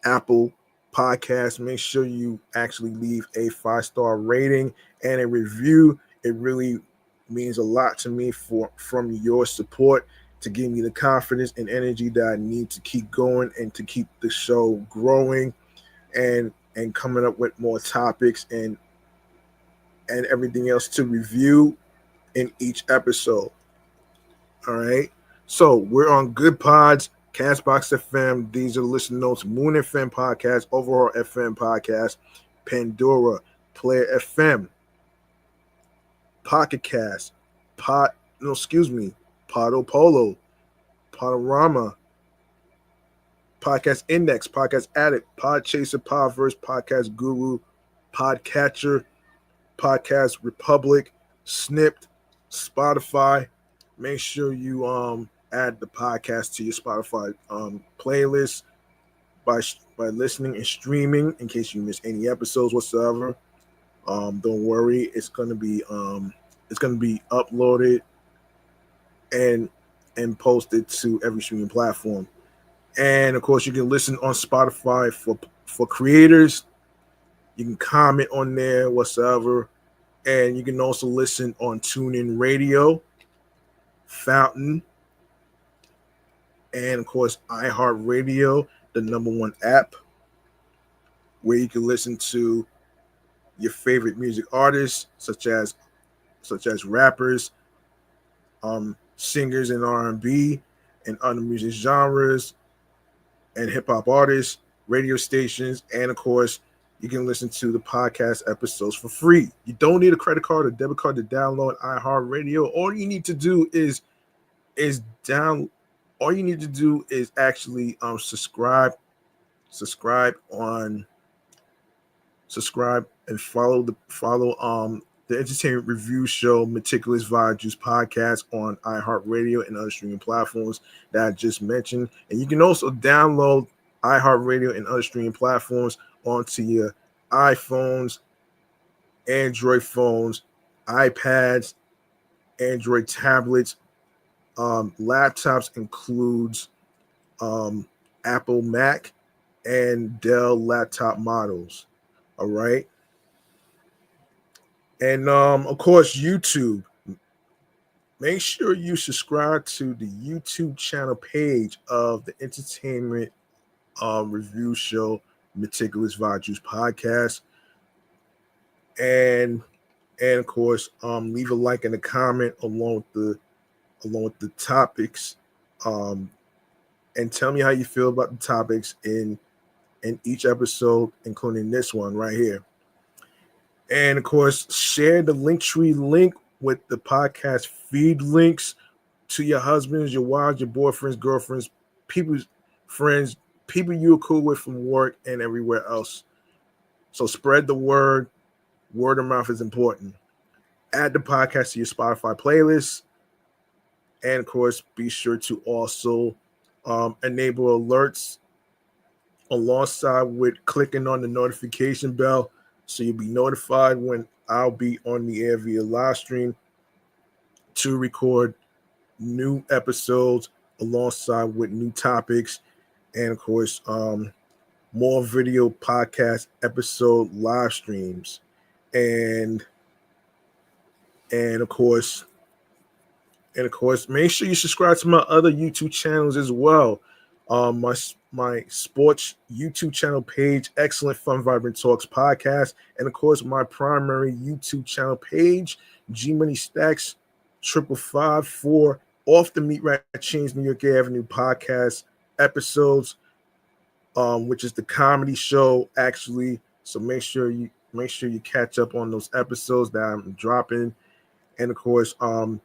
Apple Podcasts. Make sure you actually leave a 5-star rating and a review. It really means a lot to me from your support to give me the confidence and energy that I need to keep going and to keep the show growing and coming up with more topics and everything else to review in each episode. All right. So we're on Good Pods, Castbox FM, These Are the Listen Notes, Moon FM Podcast, Overall FM Podcast, Pandora, Player FM, Pocket Cast, Podo Polo, Podorama, Podcast Index, Podcast Addict, Podchaser, Podverse, Podcast Guru, Podcatcher, Podcast Republic, Snipped, Spotify. Make sure you add the podcast to your Spotify playlist by listening and streaming in case you miss any episodes whatsoever. Don't worry, it's gonna be uploaded and posted to every streaming platform. And of course, you can listen on Spotify for creators. You can comment on there whatsoever, and you can also listen on TuneIn Radio, Fountain, and of course iHeartRadio, the #1 app where you can listen to your favorite music artists such as rappers, singers in R&B and other music genres, and hip hop artists, radio stations, and of course you can listen to the podcast episodes for free. You don't need a credit card or debit card to download iHeartRadio. All you need to do is actually subscribe and follow the entertainment review show Meticulous Vibe Juice Podcast on iHeartRadio and other streaming platforms that I just mentioned. And you can also download iHeartRadio and other streaming platforms onto your iPhones, Android phones, iPads, Android tablets, laptops includes Apple Mac and Dell laptop models. All right. And of course, YouTube. Make sure you subscribe to the YouTube channel page of the entertainment review show Meticulous Vibe Juice Podcast. And of course, leave a like and a comment along with the topics. And tell me how you feel about the topics in each episode, including this one right here. And of course, share the Linktree link with the podcast feed links to your husbands, your wives, your boyfriends, girlfriends, friends, people you're cool with from work and everywhere else. So spread the word. Word of mouth is important. Add the podcast to your Spotify playlist. And of course, be sure to also enable alerts alongside with clicking on the notification bell so you'll be notified when I'll be on the air via live stream to record new episodes alongside with new topics and of course more video podcast episode live streams. And And of course, make sure you subscribe to my other YouTube channels as well. My sports YouTube channel page, Excellent Fun Vibrant Talks Podcast, and of course my primary YouTube channel page, G Money Stacks 555 Off the Meat Rat Chainz New York Avenue podcast episodes, which is the comedy show actually. So make sure you catch up on those episodes that I'm dropping. And of course,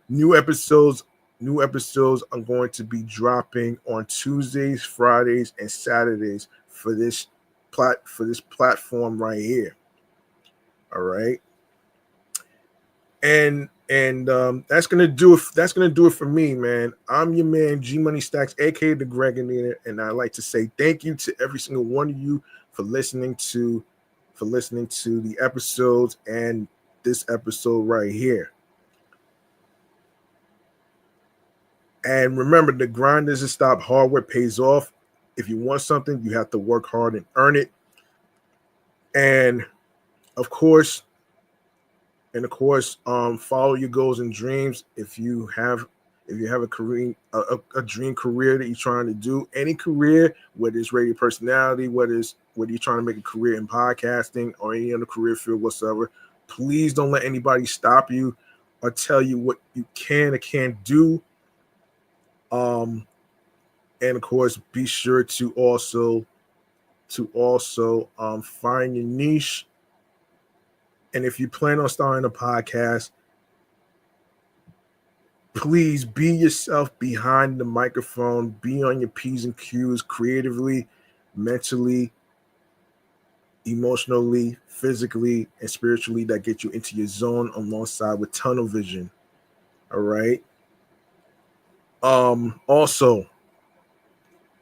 new episodes are going to be dropping on Tuesdays, Fridays, and Saturdays for this platform right here. All right, and that's gonna do it. That's gonna do it for me, man. I'm your man, G Money Stacks, aka the Gregonator, and I'd like to say thank you to every single one of you for listening to the episodes and this episode right here. And remember, the grind doesn't stop. Hard work pays off. If you want something, you have to work hard and earn it. And of course, follow your goals and dreams. If you have a career, a dream career that you're trying to do, any career, whether it's radio personality, whether you're trying to make a career in podcasting or any other career field whatsoever, please don't let anybody stop you or tell you what you can or can't do. And of course, be sure to also find your niche. And if you plan on starting a podcast, please be yourself behind the microphone. Be on your P's and Q's creatively, mentally, emotionally, physically, and spiritually. That get you into your zone alongside with tunnel vision. All right. Also,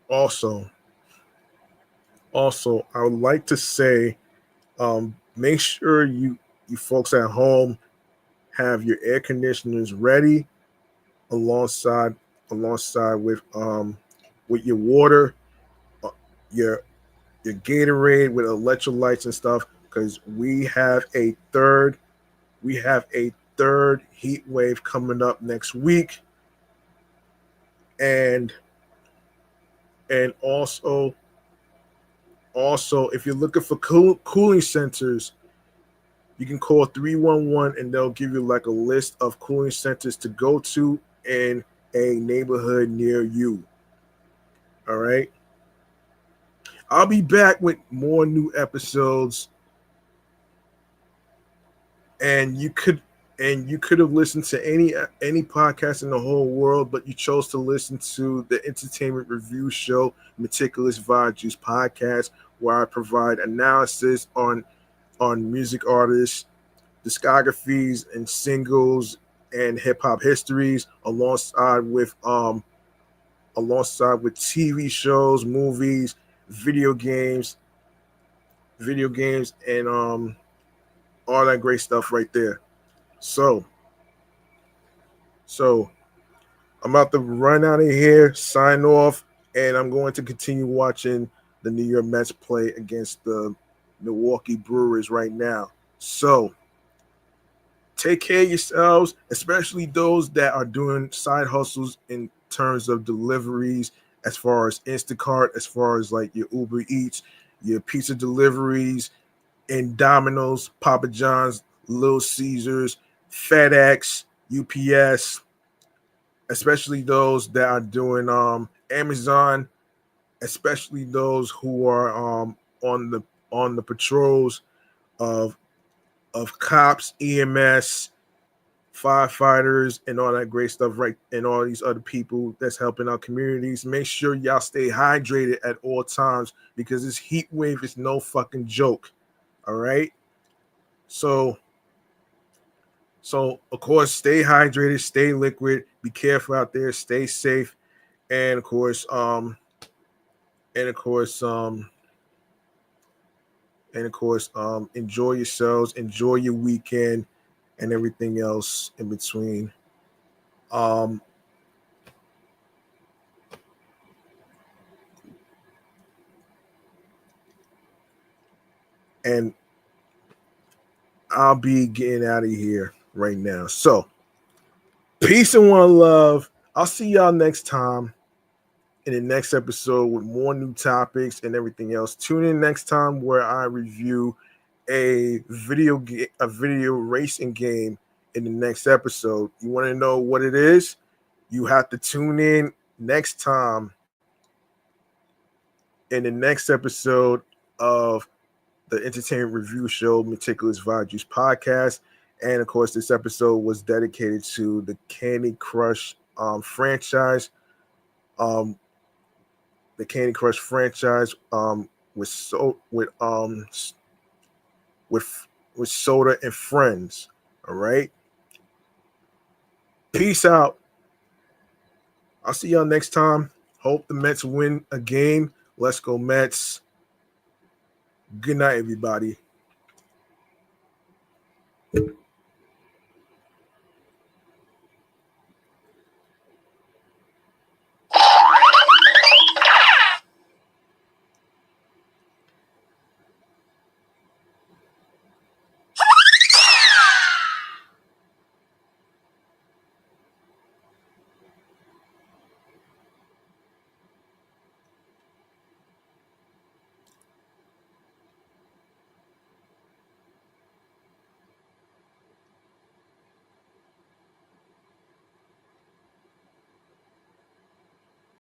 I would like to say, make sure you folks at home have your air conditioners ready alongside with your water, your Gatorade with electrolytes and stuff, because we have a third heat wave coming up next week. And also if you're looking for cooling centers, you can call 311 and they'll give you like a list of cooling centers to go to in a neighborhood near you. All right. I'll be back with more new episodes. And you could have listened to any podcast in the whole world, but you chose to listen to the entertainment review show, Meticulous Vibe Juice Podcast, where I provide analysis on music artists, discographies, and singles and hip hop histories, alongside with TV shows, movies, video games, and all that great stuff right there. So I'm about to run out of here, sign off, and I'm going to continue watching the New York Mets play against the Milwaukee Brewers right now. So take care of yourselves, especially those that are doing side hustles in terms of deliveries, as far as Instacart, as far as like your Uber Eats, your pizza deliveries, and Domino's, Papa John's, Little Caesars, FedEx, UPS, especially those that are doing Amazon, especially those who are on the patrols of cops, EMS, firefighters, and all that great stuff, right? And all these other people that's helping our communities. Make sure y'all stay hydrated at all times, because this heat wave is no fucking joke. All right. So of course, stay hydrated, stay liquid, be careful out there, stay safe, and of course, enjoy yourselves, enjoy your weekend, and everything else in between. And I'll be getting out of here right now. So, peace and one love. I'll see y'all next time in the next episode with more new topics and everything else. Tune in next time where I review a video racing game in the next episode. You want to know what it is? You have to tune in next time in the next episode of the entertainment review show Meticulous Vibe Juice podcast. And of course, this episode was dedicated to the Candy Crush franchise. The Candy Crush franchise with Soda and Friends. All right. Peace out. I'll see y'all next time. Hope the Mets win a game. Let's go Mets. Good night, everybody.